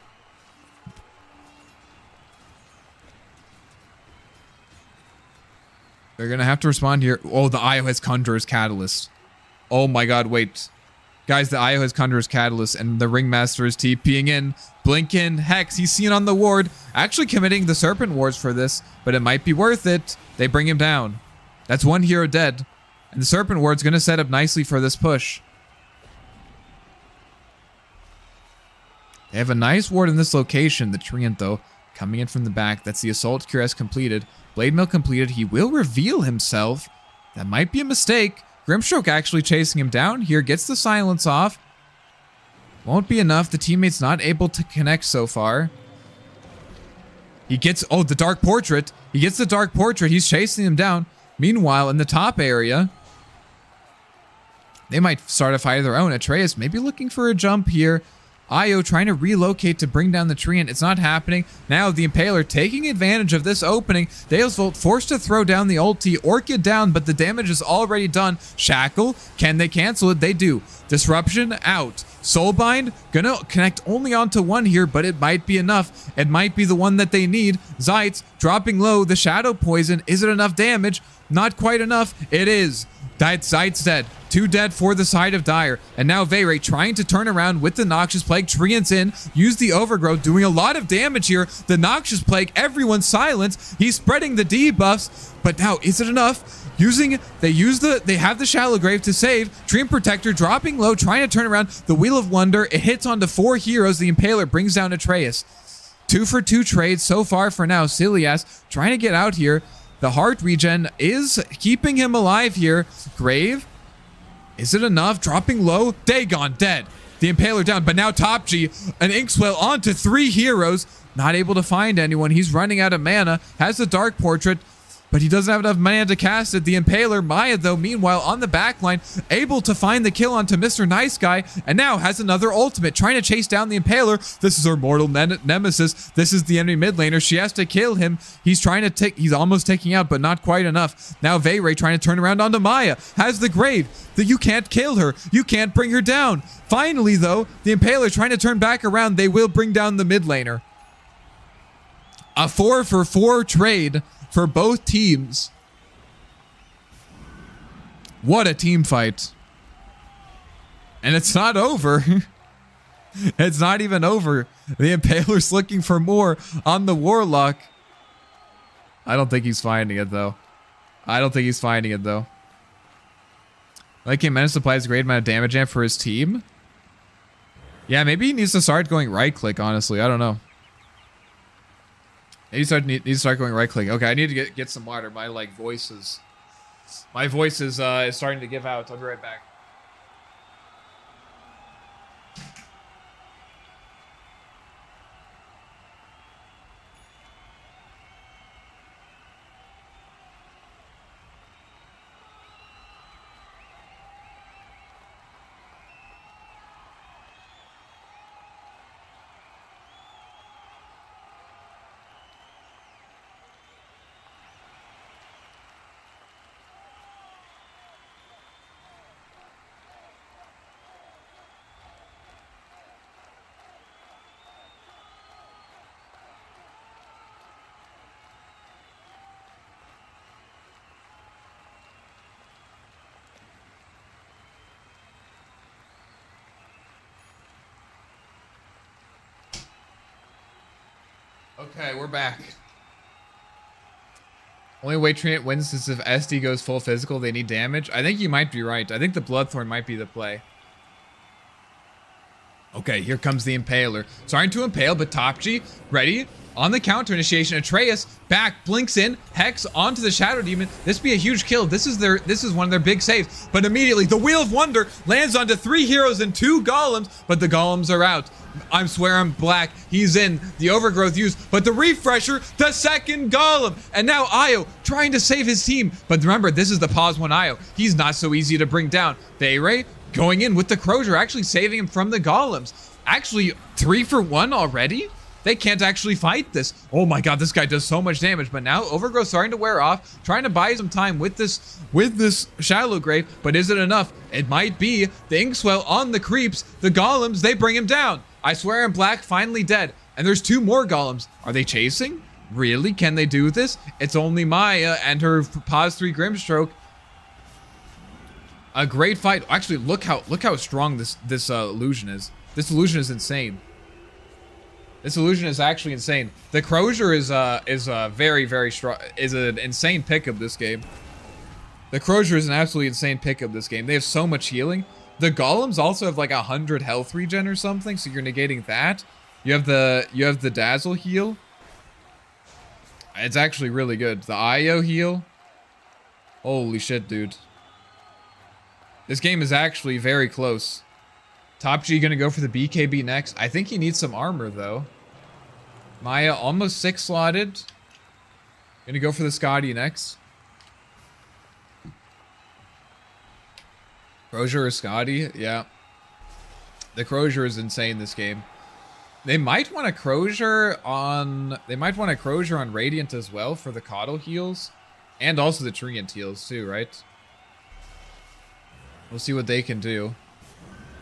They're going to have to respond here. Oh, the Io has Conjurer's Catalyst. Oh my god, wait. Guys, the Io has Conjurer's Catalyst and the Ringmaster is TPing in. Blinken, Hex, he's seen on the ward. Actually committing the Serpent Wards for this, but it might be worth it. They bring him down. That's one hero dead. And the Serpent Ward's going to set up nicely for this push. They have a nice ward in this location. The Treant, though, coming in from the back. That's the Assault Cure has completed. Blade Mill completed. He will reveal himself. That might be a mistake. Grimstroke actually chasing him down here. Gets the silence off. Won't be enough. The teammate's not able to connect so far. He gets... Oh, the Dark Portrait. He gets the Dark Portrait. He's chasing him down. Meanwhile, in the top area, they might start a fight of their own. Atreus maybe looking for a jump here. Io trying to relocate to bring down the Treant. It's not happening. Now the Impaler taking advantage of this opening. Deusvolt forced to throw down the ulti. Orchid down, but the damage is already done. Shackle, can they cancel it? They do. Disruption out. Soulbind, gonna connect only onto one here, but it might be enough. It might be the one that they need. Zeitz dropping low. The Shadow Poison. Is it enough damage? Not quite enough. It is. Zeitz dead. 2 dead for the side of Dire. And now Veyrae trying to turn around with the Noxious Plague. Treant's in. Use the Overgrowth. Doing a lot of damage here. The Noxious Plague. Everyone's silence. He's spreading the debuffs. But now, is it enough? They have the Shallow Grave to save. Treant Protector dropping low. Trying to turn around. The Wheel of Wonder. It hits onto 4 heroes. The Impaler brings down Atreus. 2 for 2 trades so far for now. Silias trying to get out here. The heart regen is keeping him alive here. Grave. Is it enough? Dropping low. Dagon dead. The Impaler down. But now Top G. An Inkswell onto 3 heroes. Not able to find anyone. He's running out of mana. Has the Dark Portrait. But he doesn't have enough mana to cast it. The Impaler, Maya, though, meanwhile, on the backline, able to find the kill onto Mr. Nice Guy, and now has another ultimate, trying to chase down the Impaler. This is her mortal nemesis. This is the enemy mid laner. She has to kill him. He's trying to take, he's almost taking out, but not quite enough. Now Veyrae trying to turn around onto Maya. Has the Grave. You can't kill her. You can't bring her down. Finally, though, the Impaler trying to turn back around. They will bring down the mid laner. A 4 for 4 trade for both teams. What a team fight. And it's not over. It's not even over. The Impaler's looking for more on the Warlock. I don't think he's finding it, though. Like Menace applies a great amount of damage amp for his team. Yeah, maybe he needs to start going right click, honestly. I don't know. Need to start going right click. Okay, I need to get some water. My voice is starting to give out. I'll be right back. Okay, we're back. Only way Treant wins is if SD goes full physical, they need damage. I think you might be right. I think the Bloodthorn might be the play. Okay, here comes the Impaler. Starting to impale, but Top G, ready? On the counter initiation, Atreus back, blinks in, Hex onto the Shadow Demon. This be a huge kill. This is one of their big saves. But immediately, the Wheel of Wonder lands onto 3 heroes and 2 golems, but the golems are out. I swear I'm black. He's in. The Overgrowth used, but the Refresher, the second golem. And now Io trying to save his team. But remember, this is the pause one Io. He's not so easy to bring down. Veyrae going in with the Crozier, actually saving him from the golems. Actually, 3 for 1 already? They can't actually fight this. Oh my god, this guy does so much damage. But now Overgrowth starting to wear off, trying to buy some time with this Shallow Grave. But is it enough? It might be. The Inkswell on the creeps. The golems, they bring him down. I swear I'm black, finally dead. And there's 2 more golems. Are they chasing? Really? Can they do this? It's only Maya and her pause 3 Grimstroke. A great fight. Actually, look how strong this illusion is. This illusion is insane. This illusion is actually insane. The Crozier is very, very strong. Is an insane pickup this game. The Crozier is an absolutely insane pickup this game. They have so much healing. The golems also have like 100 health regen or something, so you're negating that. You have the Dazzle heal. It's actually really good. The Io heal. Holy shit, dude. This game is actually very close. Top G gonna go for the BKB next. I think he needs some armor though. Maya almost 6 slotted. Gonna go for the Scotty next. Crozier or Scotty? Yeah. The Crozier is insane this game. They might want a Crozier on Radiant as well for the Coddle heals. And also the Treant heals too, right? We'll see what they can do.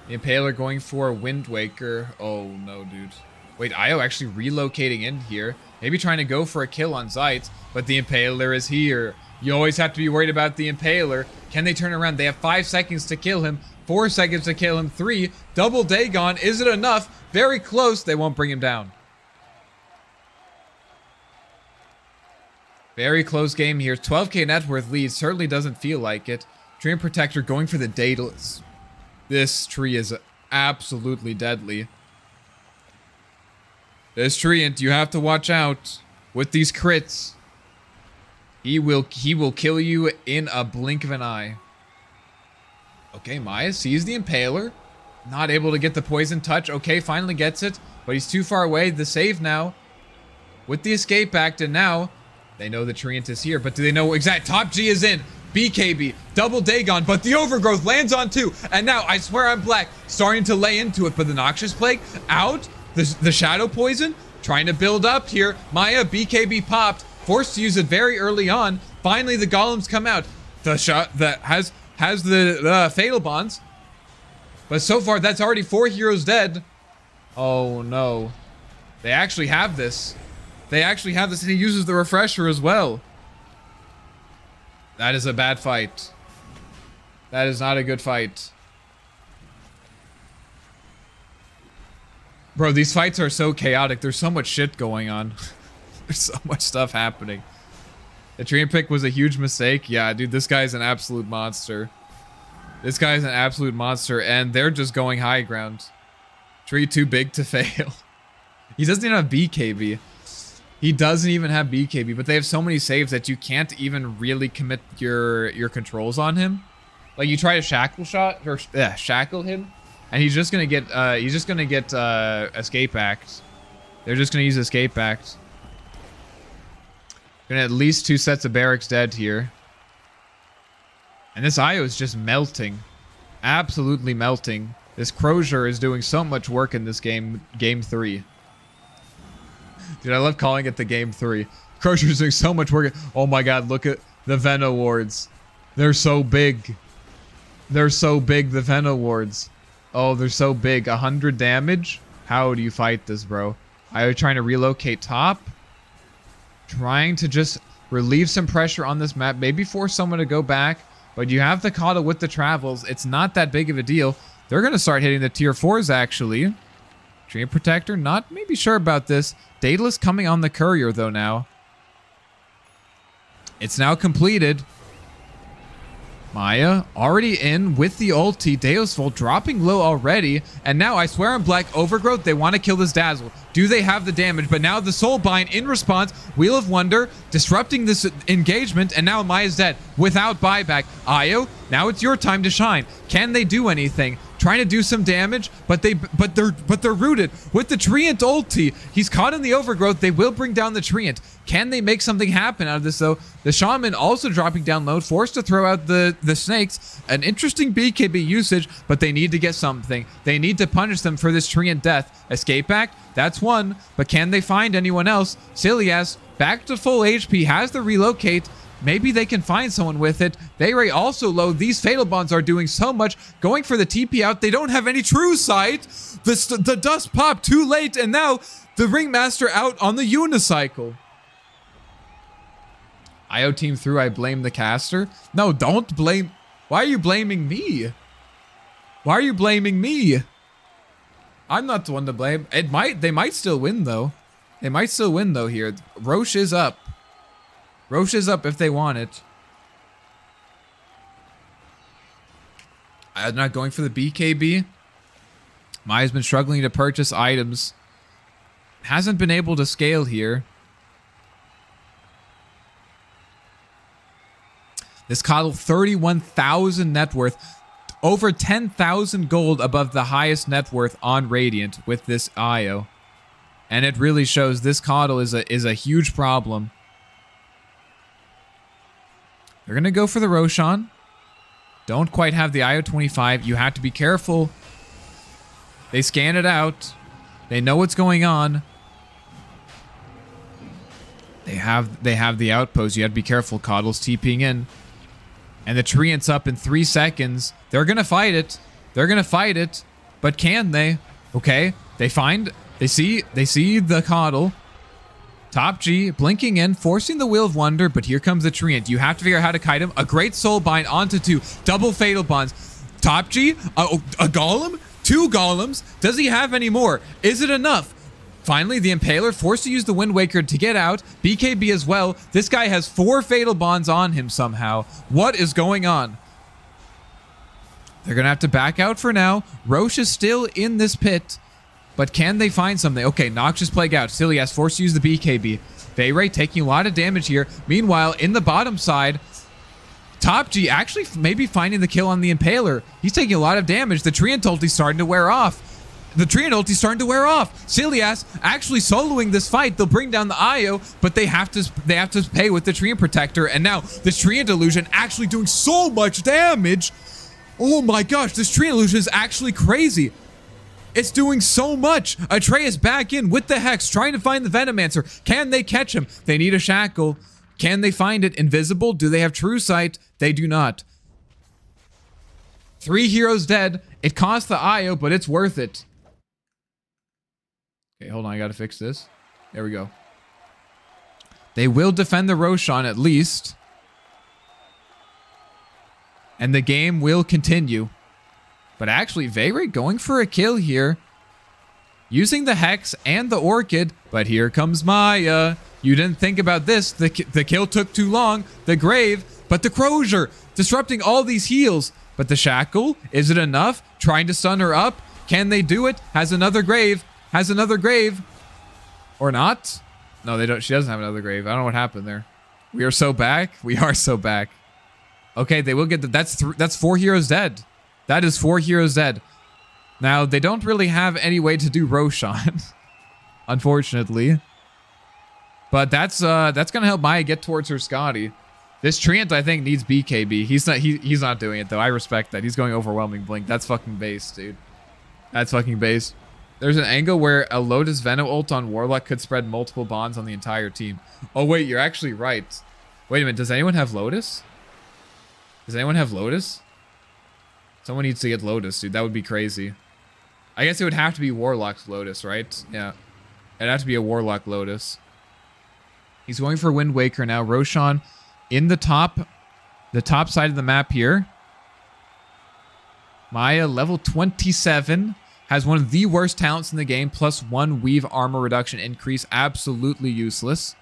The Impaler going for Wind Waker. Oh no, dude. Wait, Io actually relocating in here. Maybe trying to go for a kill on Zeitz, but the Impaler is here. You always have to be worried about the Impaler. Can they turn around? They have 5 seconds to kill him. 4 seconds to kill him. 3. Double Dagon. Is it enough? Very close. They won't bring him down. Very close game here. 12k net worth lead. Certainly doesn't feel like it. Dream Protector going for the Daedalus. This tree is absolutely deadly. This Treant, you have to watch out with these crits. He will kill you in a blink of an eye. Okay, Maya sees the Impaler. Not able to get the poison touch. Okay, finally gets it, but he's too far away. The save now with the escape act, and now they know the Treant is here, but do they know exact? Top G is in. BKB, double Dagon, but the Overgrowth lands on 2, and now I swear I'm black, starting to lay into it, but the Noxious Plague out, the Shadow Poison, trying to build up here. Maya, BKB popped, forced to use it very early on. Finally, the Golems come out. The shot that has the Fatal Bonds, but so far that's already 4 heroes dead. Oh no, they actually have this. They actually have this, and he uses the Refresher as well. That is a bad fight. That is not a good fight. Bro, these fights are so chaotic. There's so much shit going on. There's so much stuff happening. The Treant pick was a huge mistake. Yeah, dude, this guy's an absolute monster. This guy's an absolute monster, and they're just going high ground. Tree too big to fail. He doesn't even have BKB. He doesn't even have BKB, but they have so many saves that you can't even really commit your controls on him. Like you try to shackle him, and he's just gonna get escape act. They're just gonna use escape act. Gonna at least 2 sets of barracks dead here. And this Io is just melting. Absolutely melting. This Crozier is doing so much work in this game 3. Dude, I love calling it the game 3. Crozier is doing so much work. Oh my god, look at the Veno wards. They're so big. They're so big, the Veno wards. Oh, they're so big. 100 damage? How do you fight this, bro? Io trying to relocate top. Trying to just relieve some pressure on this map. Maybe force someone to go back. But you have the Coddle with the travels. It's not that big of a deal. They're going to start hitting the tier 4s, actually. Treant Protector, not maybe sure about this. Daedalus coming on the Courier, though, now. It's now completed. Maya already in with the ulti. Deus Volt dropping low already. And now, I swear on Black Overgrowth, they want to kill this Dazzle. Do they have the damage? But now the Soulbind in response. Wheel of Wonder disrupting this engagement. And now Maya's dead without buyback. Io, now it's your time to shine. Can they do anything? Trying to do some damage, but they're rooted with the Treant ulti. He's caught in the Overgrowth. They will bring down the Treant. Can they make something happen out of this, though? The Shaman also dropping down low, forced to throw out the snakes. An interesting BKB usage, but they need to get something. They need to punish them for this Treant death. Escape Act, that's one, but can they find anyone else? Silias, back to full HP, has the relocate. Maybe they can find someone with it. Veyrae also low. These Fatal Bonds are doing so much. Going for the TP out. They don't have any true sight. The dust popped too late. And now the Ringmaster out on the unicycle. IO team through. I blame the caster. No, don't blame. Why are you blaming me? Why are you blaming me? I'm not the one to blame. They might still win though. They might still win though here. Roche is up. Roche is up if they want it. I'm not going for the BKB. Maya's been struggling to purchase items. Hasn't been able to scale here. This coddle, 31,000 net worth. Over 10,000 gold above the highest net worth on Radiant with this IO. And it really shows this coddle is a huge problem. They're going to go for the Roshan. Don't quite have the IO-25. You have to be careful. They scan it out. They know what's going on. They have the outpost. You have to be careful. Coddle's TPing in. And the Treant's up in 3 seconds. They're going to fight it. They're going to fight it. But can they? Okay. They see the Coddle. Top G, blinking in, forcing the Wheel of Wonder, but here comes the Treant. You have to figure out how to kite him. A great Soul Bind onto 2. Double Fatal Bonds. Top G, a Golem? 2 Golems? Does he have any more? Is it enough? Finally, the Impaler forced to use the Wind Waker to get out. BKB as well. This guy has 4 Fatal Bonds on him somehow. What is going on? They're going to have to back out for now. Roche is still in this pit. But can they find something? Okay, Noxious Plague out. Silias forced to use the BKB. Veyrae taking a lot of damage here. Meanwhile, in the bottom side, Top G actually maybe finding the kill on the Impaler. He's taking a lot of damage. The Treant ulti's starting to wear off. Silias actually soloing this fight. They'll bring down the IO, but they have to pay with the Treant Protector. And now this Treant Illusion actually doing so much damage. Oh my gosh, this Treant Illusion is actually crazy. It's doing so much. Atreus back in with the Hex, trying to find the Venomancer. Can they catch him? They need a shackle. Can they find it? Invisible? Do they have true sight? They do not. 3 heroes dead. It cost the IO, but it's worth it. Okay, hold on. I gotta fix this. There we go. They will defend the Roshan at least. And the game will continue. But actually, Veyrae going for a kill here. Using the Hex and the Orchid. But here comes Maya. You didn't think about this. The kill took too long. The Grave. But the Crozier. Disrupting all these heals. But the Shackle. Is it enough? Trying to stun her up. Can they do it? Has another Grave. Has another Grave. Or not? No, they don't. She doesn't have another Grave. I don't know what happened there. We are so back. We are so back. Okay, they will get the... That's 4 heroes dead. That is 4 heroes dead. Now, they don't really have any way to do Roshan. Unfortunately. But that's gonna help Maya get towards her Scotty. This Treant, I think, needs BKB. He's not doing it, though. I respect that. He's going Overwhelming Blink. That's fucking base, dude. That's fucking base. There's an angle where a Lotus Venom ult on Warlock could spread multiple bonds on the entire team. Oh, wait, you're actually right. Wait a minute, does anyone have Lotus? Does anyone have Lotus? Someone needs to get Lotus, dude. That would be crazy. I guess it would have to be Warlock's Lotus, right? Yeah. It'd have to be a Warlock Lotus. He's going for Wind Waker now. Roshan in the top side of the map here. Maya level 27. has one of the worst talents in the game, plus 1 weave armor reduction increase. Absolutely useless.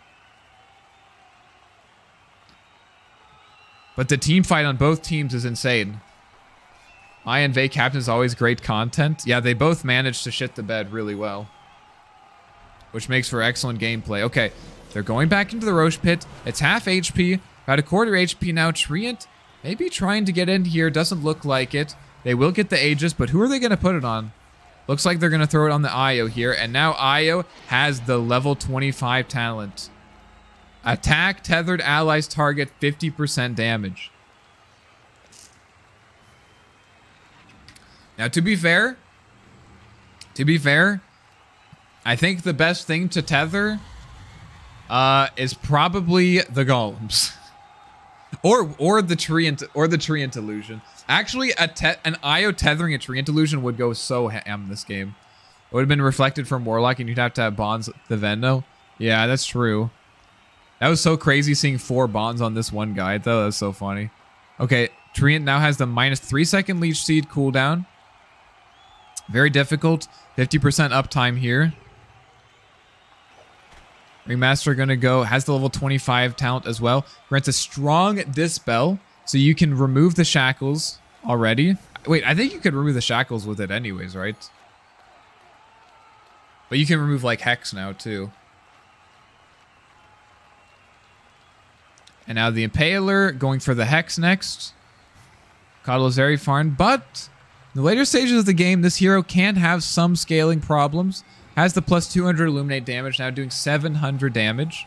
But the team fight on both teams is insane. Maya and Vey captain is always great content. Yeah, they both managed to shit the bed really well, which makes for excellent gameplay. Okay, they're going back into the Roche pit. It's half HP, about a quarter HP now. Treant maybe trying to get in here. Doesn't look like it. They will get the Aegis, but who are they going to put it on? Looks like they're going to throw it on the Io here. And now Io has the level 25 talent. Attack tethered allies target 50% damage. Now, to be fair, I think the best thing to tether is probably the golems, or the treant illusion. Actually, an Io tethering a treant illusion would go so ham this game. It would have been reflected from Warlock, and you'd have to have bonds the Vendo. Yeah, that's true. That was so crazy seeing 4 bonds on this one guy, though. That was so funny. Okay, treant now has the minus 3-second leech seed cooldown. Very difficult. 50% uptime here. Ringmaster gonna go, has the level 25 talent as well. Grants a strong dispel, so you can remove the shackles already. Wait, I think you could remove the shackles with it anyways, right? But you can remove like Hex now too. And now the Impaler going for the Hex next. Coddle is very fine, but in the later stages of the game, this hero can have some scaling problems. Has the plus 200 Illuminate damage, now doing 700 damage.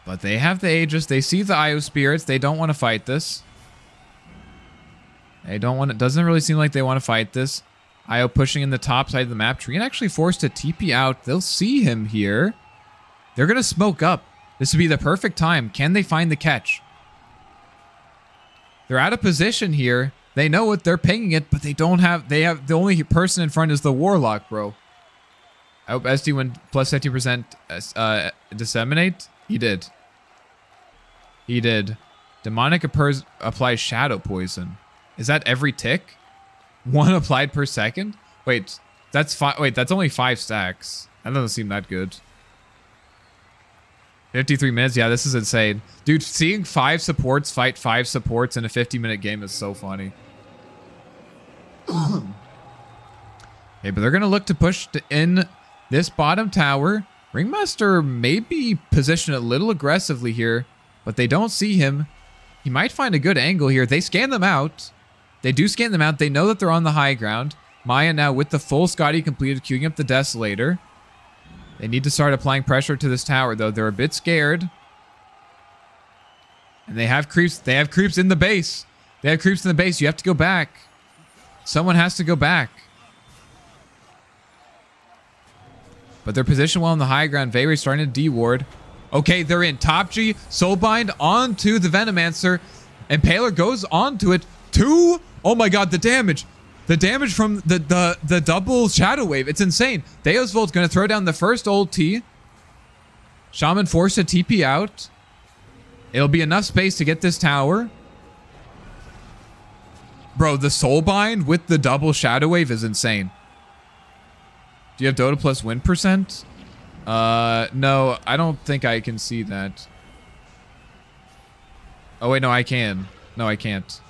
But they have the Aegis. They see the Io Spirits. They don't want to fight this. They don't want it. Doesn't really seem like they want to fight this. Io pushing in the top side of the map. Treant actually forced to TP out. They'll see him here. They're going to smoke up. This would be the perfect time. Can they find the catch? They're out of position here. They know it. They're pinging it, but they don't have... They have... The only person in front is the Warlock, bro. I hope SD went plus 50% disseminate. He did. He did. Demonic applies Shadow Poison. Is that every tick? 1 applied per second? Wait, that's that's only 5 stacks. That doesn't seem that good. 53 minutes? Yeah, this is insane. Dude, seeing 5 supports fight 5 supports in a 50-minute game is so funny. Okay, but they're going to look to push in this bottom tower. Ringmaster may be positioned a little aggressively here, but they don't see him. He might find a good angle here. They scan them out. They do scan them out. They know that they're on the high ground. Maya now with the full Scotty completed, queuing up the Desolator. They need to start applying pressure to this tower, though. They're a bit scared. And they have creeps. They have creeps in the base. They have creeps in the base. You have to go back. Someone has to go back. But they're positioned well on the high ground. Veyrae starting to D-ward. Okay, they're in. Top G, Soulbind onto the Venomancer. Impaler goes onto it. 2. Oh my god, the damage. The damage from the double Shadow Wave. It's insane. Deus Volt's going to throw down the first ulti. Shaman forced to TP out. It'll be enough space to get this tower. Bro, the Soulbind with the double Shadow Wave is insane. Do you have Dota plus win percent? No, I don't think I can see that. Oh, wait, no, I can. No, I can't.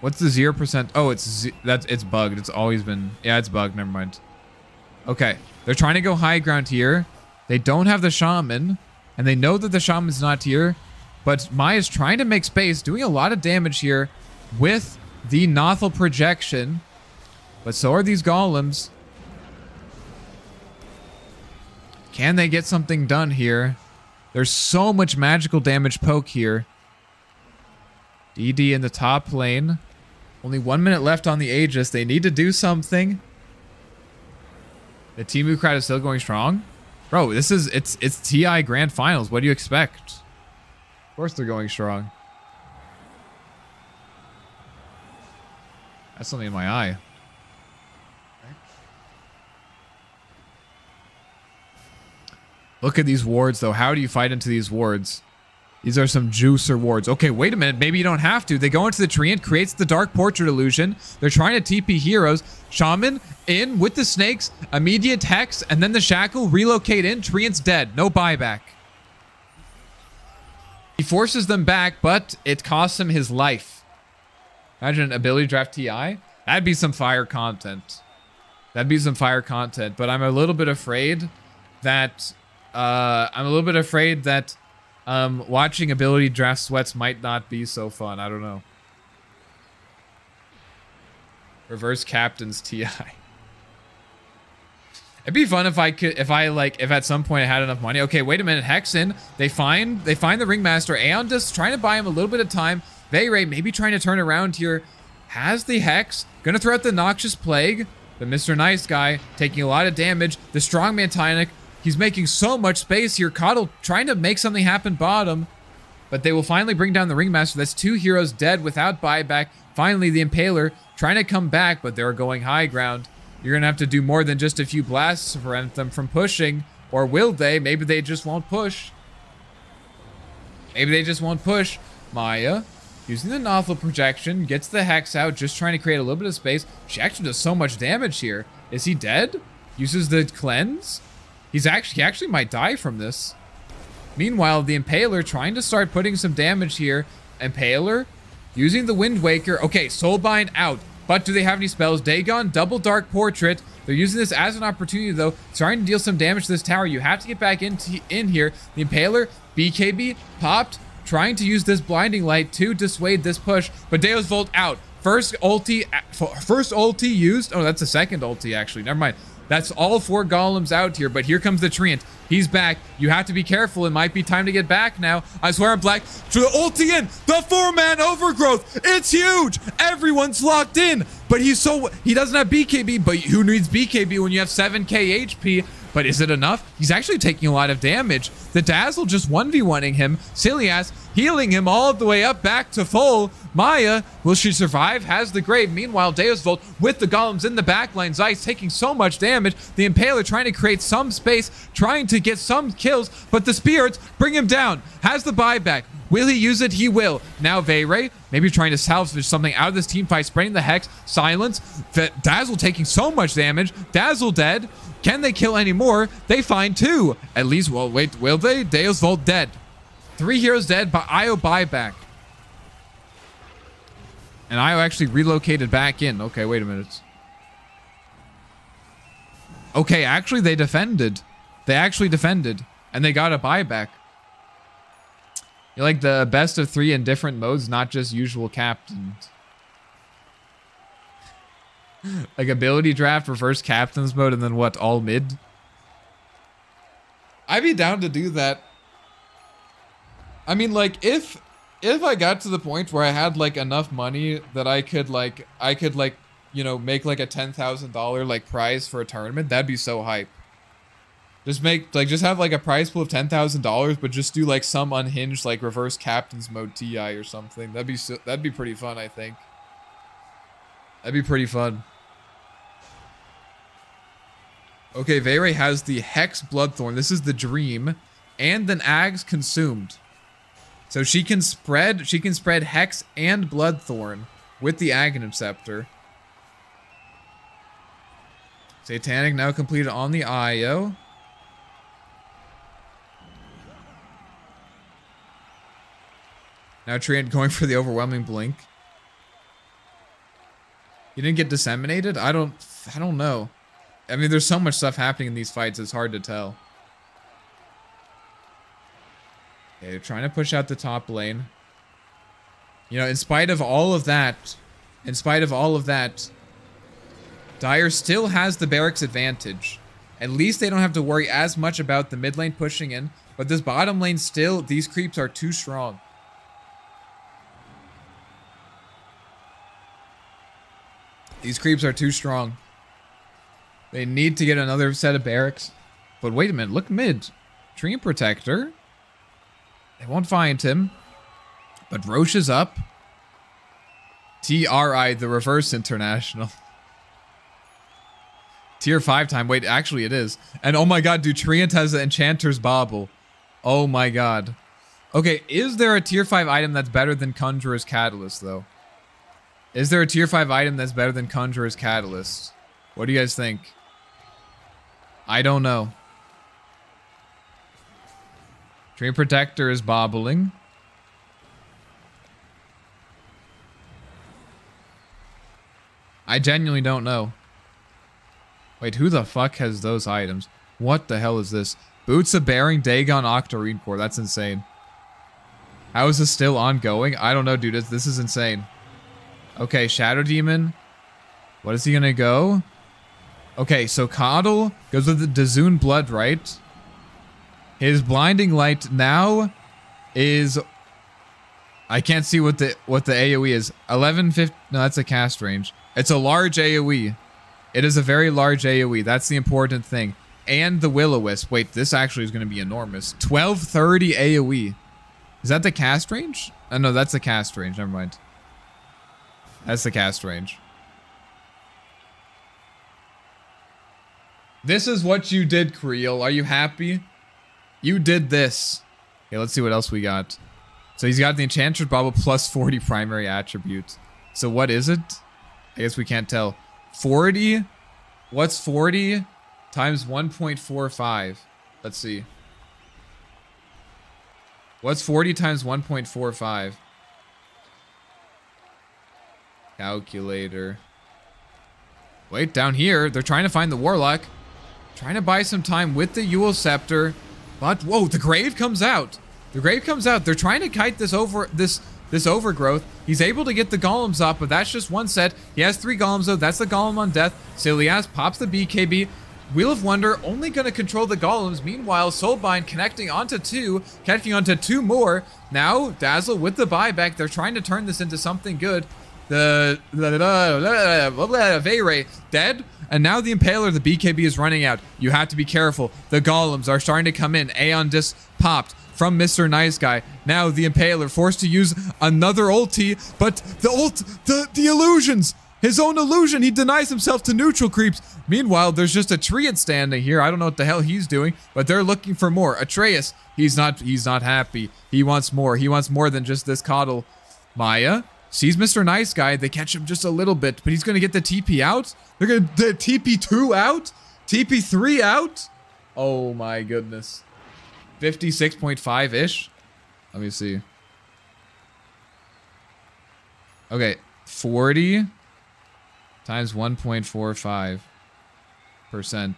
What's the 0%? Oh, it's bugged. It's always been... Yeah, it's bugged. Never mind. Okay. They're trying to go high ground here. They don't have the Shaman. And they know that the Shaman's not here. But Maya's trying to make space. Doing a lot of damage here with the Nothel projection. But so are these Golems. Can they get something done here? There's so much magical damage poke here. DD in the top lane. Only 1 minute left on the Aegis. They need to do something. The Temu crowd is still going strong. Bro, it's TI Grand Finals. What do you expect? Of course they're going strong. That's something in my eye. Look at these wards, though. How do you fight into these wards? These are some juicer wards. Okay, wait a minute. Maybe you don't have to. They go into the Treant, creates the Dark Portrait illusion. They're trying to TP heroes. Shaman in with the snakes, immediate hex, and then the shackle, relocate in. Treant's dead. No buyback. He forces them back, but it costs him his life. Imagine ability draft TI. That'd be some fire content. That'd be some fire content. But I'm a little bit afraid that watching ability draft sweats might not be so fun. I don't know. Reverse captains TI. It'd be fun if if at some point I had enough money. Okay, wait a minute. Hex in. They find the Ringmaster. Aeon just trying to buy him a little bit of time. Veyrae maybe trying to turn around here. Has the Hex. Gonna throw out the Noxious Plague. But Mr. Nice Guy taking a lot of damage. The Strongman Titanic. He's making so much space here. Coddle trying to make something happen bottom. But they will finally bring down the Ringmaster. That's 2 heroes dead without buyback. Finally, the Impaler trying to come back, but they're going high ground. You're going to have to do more than just a few blasts to prevent them from pushing. Or will they? Maybe they just won't push. Maybe they just won't push. Maya, using the Nothel projection, gets the Hex out, just trying to create a little bit of space. She actually does so much damage here. Is he dead? Uses the cleanse? He actually might die from this. Meanwhile, the Impaler trying to start putting some damage here. Impaler using the Wind Waker. Okay, Soulbind out. But do they have any spells? Dagon, double Dark Portrait. They're using this as an opportunity, though. Trying to deal some damage to this tower. You have to get back in here. The Impaler, BKB, popped. Trying to use this Blinding Light to dissuade this push. But Deus Volt out. First ulti used. Oh, that's the second ulti, actually. Never mind. That's all 4 golems out here, but here comes the Treant. He's back. You have to be careful. It might be time to get back now. I swear I'm black. To the ulti in. The 4-man overgrowth. It's huge. Everyone's locked in. But he doesn't have BKB, but who needs BKB when you have 7k HP? But is it enough? He's actually taking a lot of damage. The Dazzle just 1v1ing him. Silly ass healing him all the way up back to full. Maya, will she survive? Has the grave. Meanwhile, Deus Volt with the golems in the backline. Zeiss taking so much damage. The Impaler trying to create some space, trying to get some kills, but the Spirits bring him down. Has the buyback. Will he use it? He will. Now Veyrae, maybe trying to salvage something out of this team fight, spreading the Hex. Silence. Dazzle taking so much damage. Dazzle dead. Can they kill any more? They find 2. At least, well, wait, will they? Deus Volt dead. 3 heroes dead, but Io buyback. And Io actually relocated back in. Okay, wait a minute. Okay, actually they defended. They actually defended. And they got a buyback. You're like the best of 3 in different modes, not just usual captains. Like ability draft, reverse captains mode, and then what, all mid? I'd be down to do that. I mean, like, if I got to the point where I had like enough money that I could you know, make like a $10,000 like prize for a tournament, that'd be so hype. Just have like a prize pool of $10,000, but just do like some unhinged like reverse captains mode TI or something. That'd be pretty fun, I think. That'd be pretty fun. Okay, Veyrae has the Hex Bloodthorn. This is the Dream, and then Ags Consumed. So she can spread Hex and Bloodthorn with the Aghanim Scepter. Satanic now completed on the Io. Now Treant going for the Overwhelming Blink. You didn't get disseminated? I don't know. I mean, there's so much stuff happening in these fights, it's hard to tell. Okay, they're trying to push out the top lane. You know, in spite of all of that, Dire still has the barracks advantage. At least they don't have to worry as much about the mid lane pushing in, but this bottom lane still, these creeps are too strong. These creeps are too strong. They need to get another set of barracks. But wait a minute, look mid. Treant Protector. They won't find him. But Roche is up. TRI, the Reverse International. Tier 5 time. Wait, actually it is. And oh my god, dude, Treant has the Enchanter's Bauble. Oh my god. Okay, is there a tier 5 item that's better than Conjurer's Catalyst, though? Is there a tier 5 item that's better than Conjurer's Catalyst? What do you guys think? I don't know. Tree Protector is bobbling. I genuinely don't know. Wait, who the fuck has those items? What the hell is this? Boots of Bearing, Dagon, Octarine Core. That's insane. How is this still ongoing? I don't know, dude. This is insane. Okay, Shadow Demon. What is he gonna go? Okay, so Coddle goes with the Dazoon Blood, right? His Blinding Light now is... I can't see what the AoE is. 1150... No, that's a cast range. It's a large AoE. It is a very large AoE. That's the important thing. And the Will-O-Wisp. Wait, this actually is going to be enormous. 1230 AoE. Is that the cast range? Oh, no, that's the cast range. Never mind. That's the cast range. This is what you did, Creel. Are you happy? You did this. Okay, let's see what else we got. So he's got the Enchantress Bubble plus 40 primary attribute. So what is it? I guess we can't tell. 40? What's 40 times 1.45? Let's see. What's 40 times 1.45? Calculator. Wait, down here, they're trying to find the Warlock. Trying to buy some time with the Yule Scepter. But, whoa, the Grave comes out. The Grave comes out. They're trying to kite this overgrowth. He's able to get the Golems up, but that's just one set. He has 3 Golems, though. That's the Golem on death. Silias pops the BKB. Wheel of Wonder only going to control the Golems. Meanwhile, Soulbind connecting onto 2, catching onto 2 more. Now, Dazzle with the buyback. They're trying to turn this into something good. The Veyrae dead, and now the Impaler, the BKB is running out. You have to be careful. The Golems are starting to come in. Aeon Disc popped from Mr. Nice Guy. Now the Impaler forced to use another ulti, but the illusions. His own illusion. He denies himself to neutral creeps. Meanwhile, there's just a Triad standing here. I don't know what the hell he's doing, but they're looking for more. Atreus, he's not happy. He wants more. He wants more than just this coddle. Maya sees Mr. Nice Guy. They catch him just a little bit, but he's going to get the TP out. They're going to TP2 out? TP3 out? Oh my goodness. 56.5-ish. Let me see. Okay, 40 times 1.45%.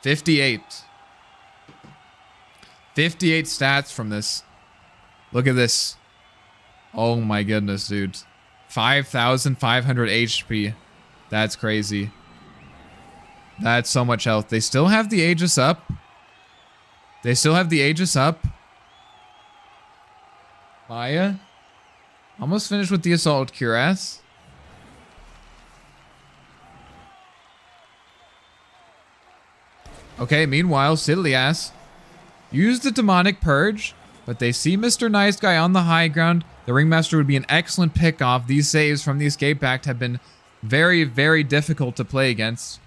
58. 58 stats from this. Look at this. Oh my goodness, dude. 5,500 HP. That's crazy. That's so much health. They still have the Aegis up. They still have the Aegis up. Maya. Almost finished with the Assault Cuirass. Okay, meanwhile, Sidlias use the Demonic Purge, but they see Mr. Nice Guy on the high ground. The Ringmaster would be an excellent pick-off. These saves from the Escape Pact have been very, very difficult to play against.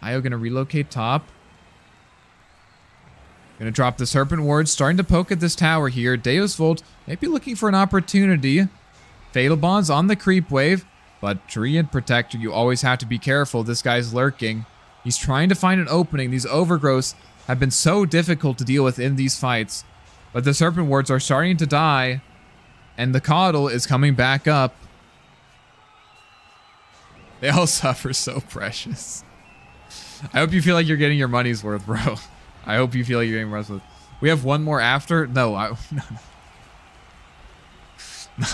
Io gonna relocate top. Gonna drop the Serpent Ward, starting to poke at this tower here. Deus Volt maybe looking for an opportunity. Fatal Bonds on the creep wave, but Triad Protector, you always have to be careful. This guy's lurking. He's trying to find an opening. These overgrowths have been so difficult to deal with in these fights. But the Serpent Wards are starting to die. And the Coddle is coming back up. They all suffer so precious. I hope you feel like you're getting your money's worth, bro. I hope you feel like you're getting your money's worth. We have one more after? No,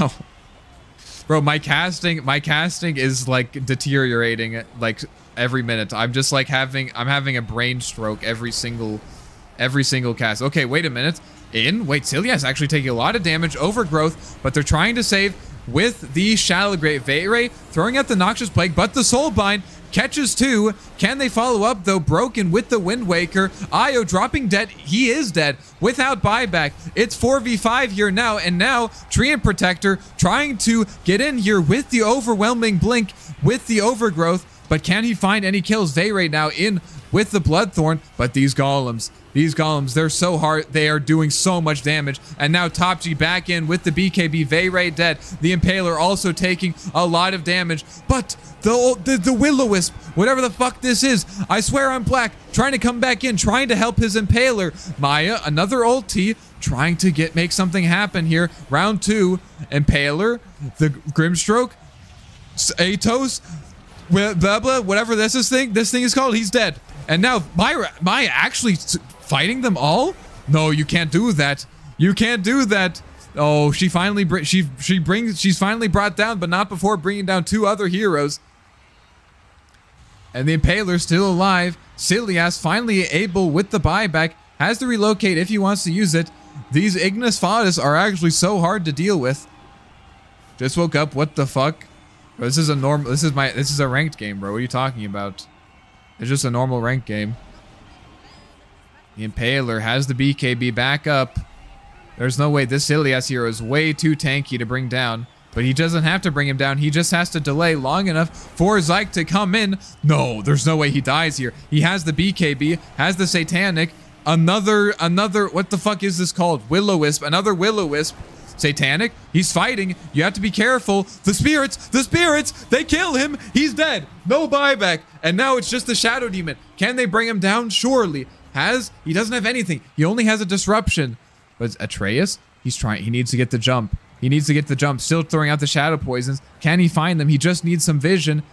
no. Bro, my casting is like deteriorating like every minute. I'm just like having a brain stroke every single cast. Okay, wait a minute. Wait, Celia's actually taking a lot of damage, overgrowth, but they're trying to save with the Shallow Grave. Veyrae throwing out the Noxious Plague, but the Soulbind catches 2. Can they follow up, though? Broken with the Wind Waker. Io dropping dead. He is dead without buyback. It's 4v5 here now, and now Treant Protector trying to get in here with the overwhelming blink, with the overgrowth, but can he find any kills? Veyrae now in with the Bloodthorn, but these golems, they're so hard. They are doing so much damage. And now Top G back in with the BKB. Veyrae dead. The Impaler also taking a lot of damage. But the Will-O-Wisp, whatever the fuck this is, I swear I'm black, trying to come back in, trying to help his Impaler. Maya, another ulti, trying to make something happen here. Round 2, Impaler, the Grimstroke, Atos, blah blah, whatever this thing is called, he's dead. And now Maya actually fighting them all? No, you can't do that. You can't do that. Oh, she's finally brought down, but not before bringing down 2 other heroes. And the Impaler's still alive. Silias finally able with the buyback, has to relocate if he wants to use it. These Ignis Faudas are actually so hard to deal with. Just woke up. What the fuck? This is a ranked game, bro. What are you talking about? It's just a normal ranked game. The Impaler has the BKB back up. There's no way. This Ilias hero is way too tanky to bring down. But he doesn't have to bring him down. He just has to delay long enough for Zyke to come in. No, there's no way he dies here. He has the BKB, has the Satanic. Another, what the fuck is this called? Will-O-Wisp, another Will-O-Wisp. Satanic, he's fighting. You have to be careful. The spirits, they kill him. He's dead. No buyback. And now it's just the Shadow Demon. Can they bring him down? Surely. He doesn't have anything. He only has a disruption. But Atreus, he needs to get the jump. Still throwing out the shadow poisons. Can he find them? He just needs some vision.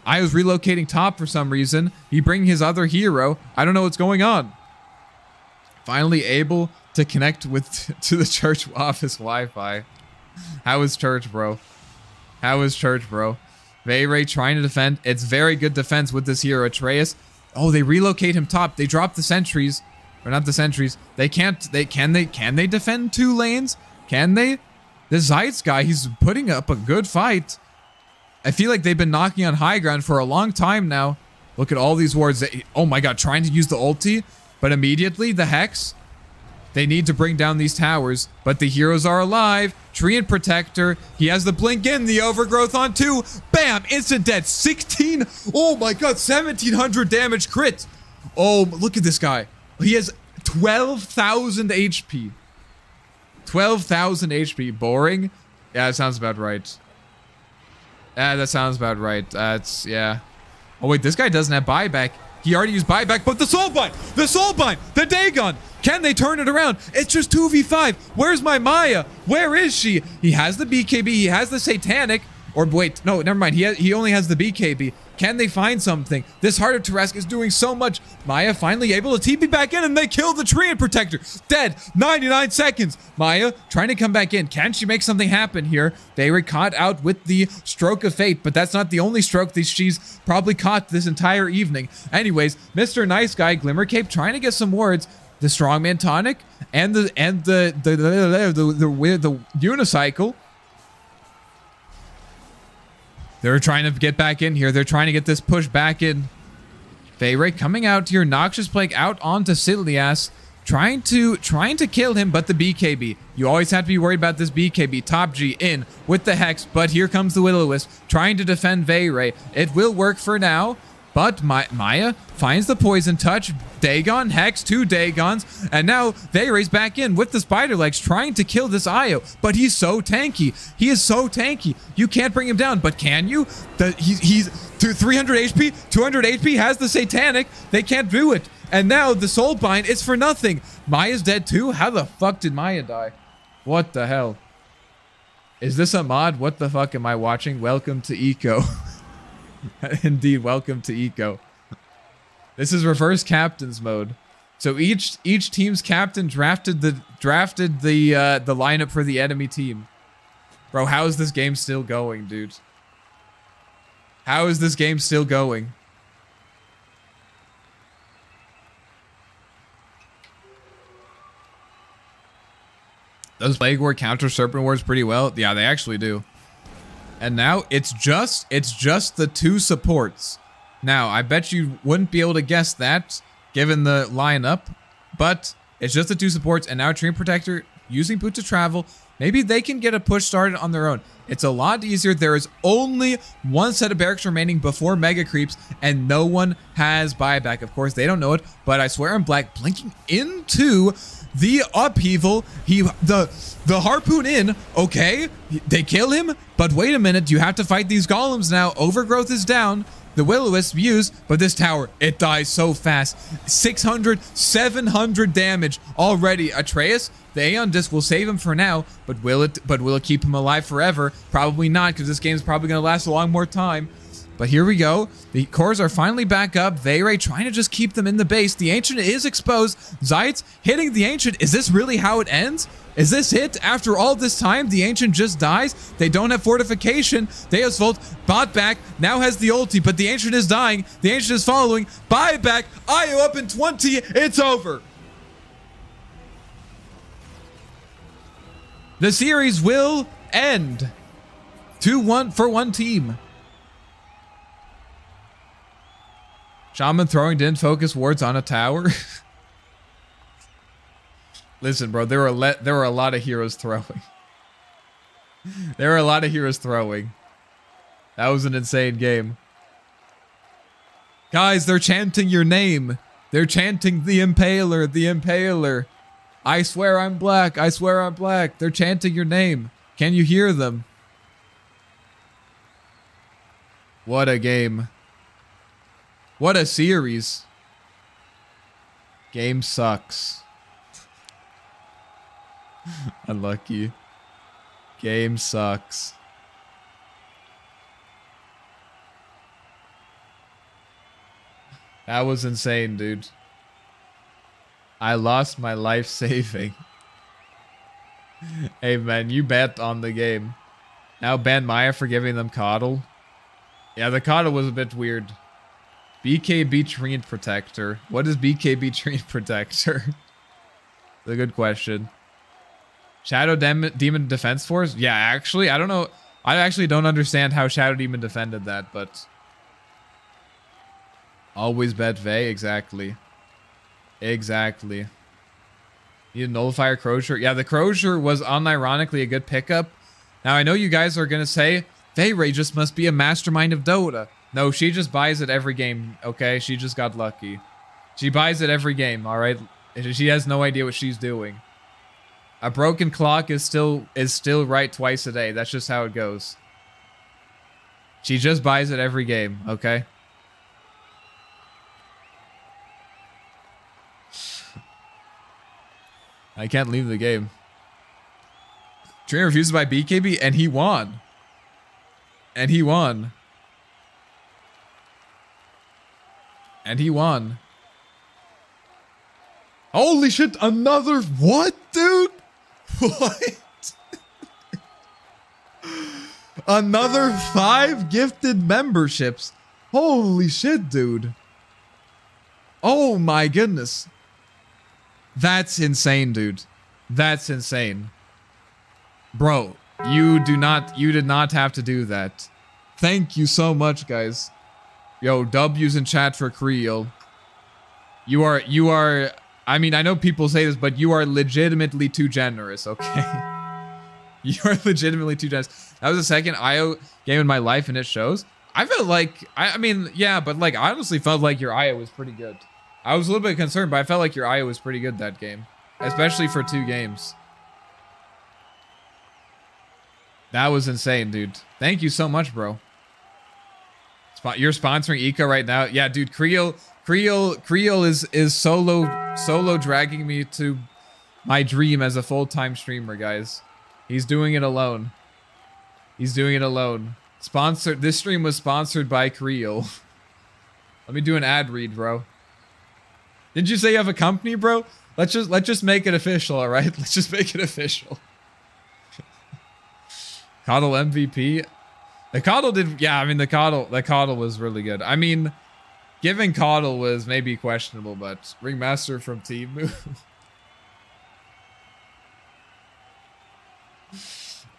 I was relocating top for some reason. He bring his other hero. I don't know what's going on. Finally able to connect to the church office Wi-Fi. How is church, bro? Veyrae trying to defend. It's very good defense with this hero, Atreus. Oh, they relocate him top. They drop the sentries. Or not the sentries. Can they defend 2 lanes? Can they? This Zeitz guy, he's putting up a good fight. I feel like they've been knocking on high ground for a long time now. Look at all these wards. Oh my god, trying to use the ulti. But immediately, the Hex. They need to bring down these towers. But the heroes are alive. Treant Protector. He has the blink in. The overgrowth on 2. Bam! Instant dead. 16. Oh my god, 1700 damage crit. Oh, look at this guy. He has 12,000 HP. 12,000 HP. Boring? Yeah, that sounds about right. Yeah. Oh wait, this guy doesn't have buyback. He already used buyback, but the Soulbind! The Dagon! Can they turn it around? It's just 2v5. Where's my Maya? Where is she? He has the BKB, he has the Satanic. Or wait, no, never mind. He only has the BKB. Can they find something? This Heart of Tarrasque is doing so much. Maya finally able to TP back in, and they kill the Treant Protector. Dead. 99 seconds. Maya trying to come back in. Can she make something happen here? They were caught out with the Stroke of Fate, but that's not the only stroke that she's probably caught this entire evening. Anyways, Mr. Nice Guy, Glimmercape trying to get some words. The Strongman Tonic and the Unicycle. They're trying to get back in here. They're trying to get this push back in. Veyrae coming out here. Noxious Plague out onto Silias. Trying to kill him, but the BKB. You always have to be worried about this BKB. Top G in with the Hex, but here comes the Will-O-Wisp trying to defend Veyrae. It will work for now, but Maya finds the Poison Touch. Dagon, Hex, 2 Dagons, and now Veyrae's back in with the Spider Legs trying to kill this Io, but he's so tanky. He is so tanky. You can't bring him down, but can you? He's 300 HP, 200 HP, has the Satanic. They can't do it. And now the Soulbind is for nothing. Maya's dead too? How the fuck did Maya die? What the hell? Is this a mod? What the fuck am I watching? Welcome to Eco. Indeed, welcome to Eco. This is reverse captains mode. So each team's captain drafted the lineup for the enemy team. Bro, how is this game still going, dude? How is this game still going? Does Plague Ward counter Serpent Wards pretty well? Yeah, they actually do. And now it's just the 2 supports. Now, I bet you wouldn't be able to guess that, given the lineup, but it's just the 2 supports, and now Treant Protector using Boot to Travel. Maybe they can get a push started on their own. It's a lot easier. There is only one set of barracks remaining before mega creeps, and no one has buyback. Of course, they don't know it, but I swear I'm black blinking into the upheaval. The harpoon in, okay, they kill him, but wait a minute, you have to fight these golems now. Overgrowth is down. The Will-O-Wisp used, but this tower, it dies so fast. 600, 700 damage already. Atreus, the Aeon Disc will save him for now, but will it keep him alive forever? Probably not, because this game's probably going to last a long more time. But here we go. The cores are finally back up. Veyrae trying to just keep them in the base. The Ancient is exposed. Zeitz hitting the Ancient. Is this really how it ends? Is this it? After all this time, the Ancient just dies. They don't have fortification. Deus Volt bought back. Now has the ulti, but the Ancient is dying. The Ancient is following. Buyback. IO up in 20. It's over. The series will end. 2-1 for one team. Shaman throwing didn't focus wards on a tower. Listen, bro, there were a lot of heroes throwing. There were a lot of heroes throwing. That was an insane game. Guys, they're chanting your name. They're chanting the Impaler, the Impaler. I swear I'm black. I swear I'm black. They're chanting your name. Can you hear them? What a game. What a series. Game sucks. Unlucky. Game sucks. That was insane, dude. I lost my life saving. Hey, man, you bet on the game. Now ban Maya for giving them coddle. Yeah, the coddle was a bit weird. BKB Treant Protector. What is BKB Treant Protector? That's a good question. Shadow Demon Defense Force? Yeah, actually, I don't know. I actually don't understand how Shadow Demon defended that, but... Always bet Vey, exactly. Exactly. Need a Nullifier Crozier. Yeah, the Crozier was unironically a good pickup. Now, I know you guys are going to say, Veyrae just must be a mastermind of Dota. No, she just buys it every game, okay? She just got lucky. She buys it every game, alright? She has no idea what she's doing. A broken clock is still right twice a day. That's just how it goes. She just buys it every game, okay? I can't leave the game. Train refused to buy BKB, and he won. And he won. And he won. Holy shit, another... What, dude? What? Another 5 gifted memberships. Holy shit, dude. Oh my goodness. That's insane, dude. That's insane. Bro, you did not have to do that. Thank you so much, guys. Yo, W's in chat for Creel. You are, I mean, I know people say this, but you are legitimately too generous, okay? You are legitimately too generous. That was the second IO game in my life, and it shows. I felt like, I mean, yeah, but like, I honestly felt like your IO was pretty good. I was a little bit concerned, but I felt like your IO was pretty good that game. Especially for 2 games. That was insane, dude. Thank you so much, bro. You're sponsoring Eco right now? Yeah, dude, Creel is solo dragging me to my dream as a full-time streamer, guys. He's doing it alone. He's doing it alone. This stream was sponsored by Creel. Let me do an ad read, bro. Didn't you say you have a company, bro? Let's just make it official, all right? Let's just make it official. Coddle MVP. The Coddle did, yeah, I mean, the Coddle was really good. I mean, giving Coddle was maybe questionable, but Ringmaster from Team.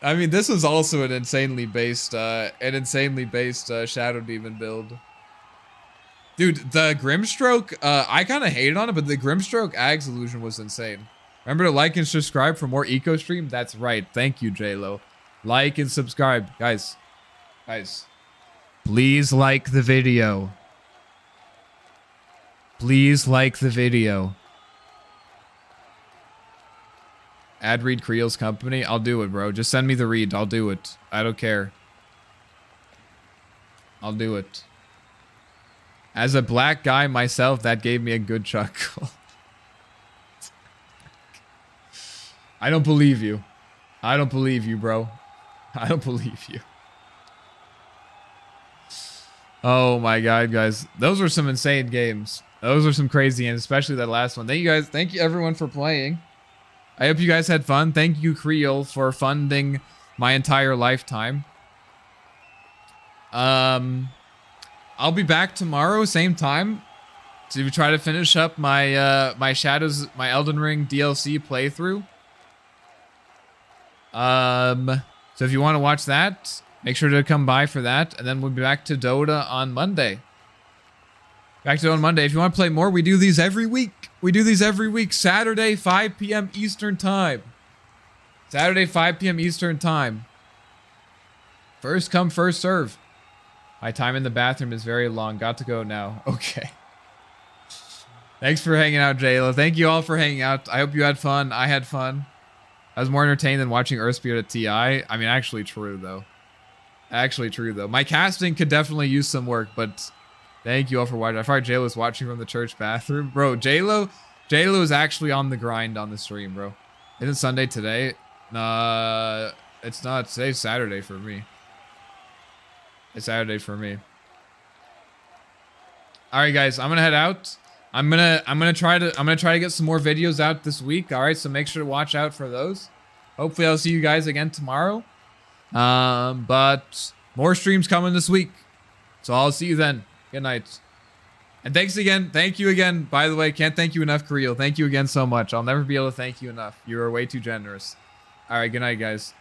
I mean, this was also an insanely based Shadow Demon build. Dude, the Grimstroke, I kind of hated on it, but the Grimstroke Ags illusion was insane. Remember to like and subscribe for more Eco stream? That's right. Thank you, JLo. Like and subscribe. Guys. Please like the video. Please like the video. Ad read Creel's company. I'll do it, bro. Just send me the read. I'll do it. I don't care. I'll do it. As a black guy myself, that gave me a good chuckle. I don't believe you. I don't believe you, bro. I don't believe you. Oh my god, guys. Those were some insane games. Those were some crazy games, especially that last one. Thank you guys. Thank you everyone for playing. I hope you guys had fun. Thank you, Creel, for funding my entire lifetime. I'll be back tomorrow, same time, to try to finish up my my Elden Ring DLC playthrough. So if you want to watch that, make sure to come by for that, and then we'll be back to Dota on Monday. Back to Dota on Monday. If you want to play more, we do these every week. We do these every week. Saturday, 5 p.m. Eastern Time. Saturday, 5 p.m. Eastern Time. First come, first serve. My time in the bathroom is very long. Got to go now. Okay. Thanks for hanging out, Jayla. Thank you all for hanging out. I hope you had fun. I had fun. I was more entertained than watching Earthspeed at TI. I mean, actually true, though. Actually true, though. My casting could definitely use some work, but thank you all for watching. I thought J-Lo was watching from the church bathroom. Bro, J-Lo is actually on the grind on the stream, bro. Isn't it Sunday today? It's not. Today's Saturday for me. It's Saturday for me. All right, guys, I'm gonna head out. I'm gonna try to get some more videos out this week. All right, so make sure to watch out for those. Hopefully, I'll see you guys again tomorrow. But more streams coming this week. So I'll see you then. Good night. And thanks again. Thank you again. By the way, can't thank you enough, Creel. Thank you again so much. I'll never be able to thank you enough. You are way too generous. All right, good night, guys.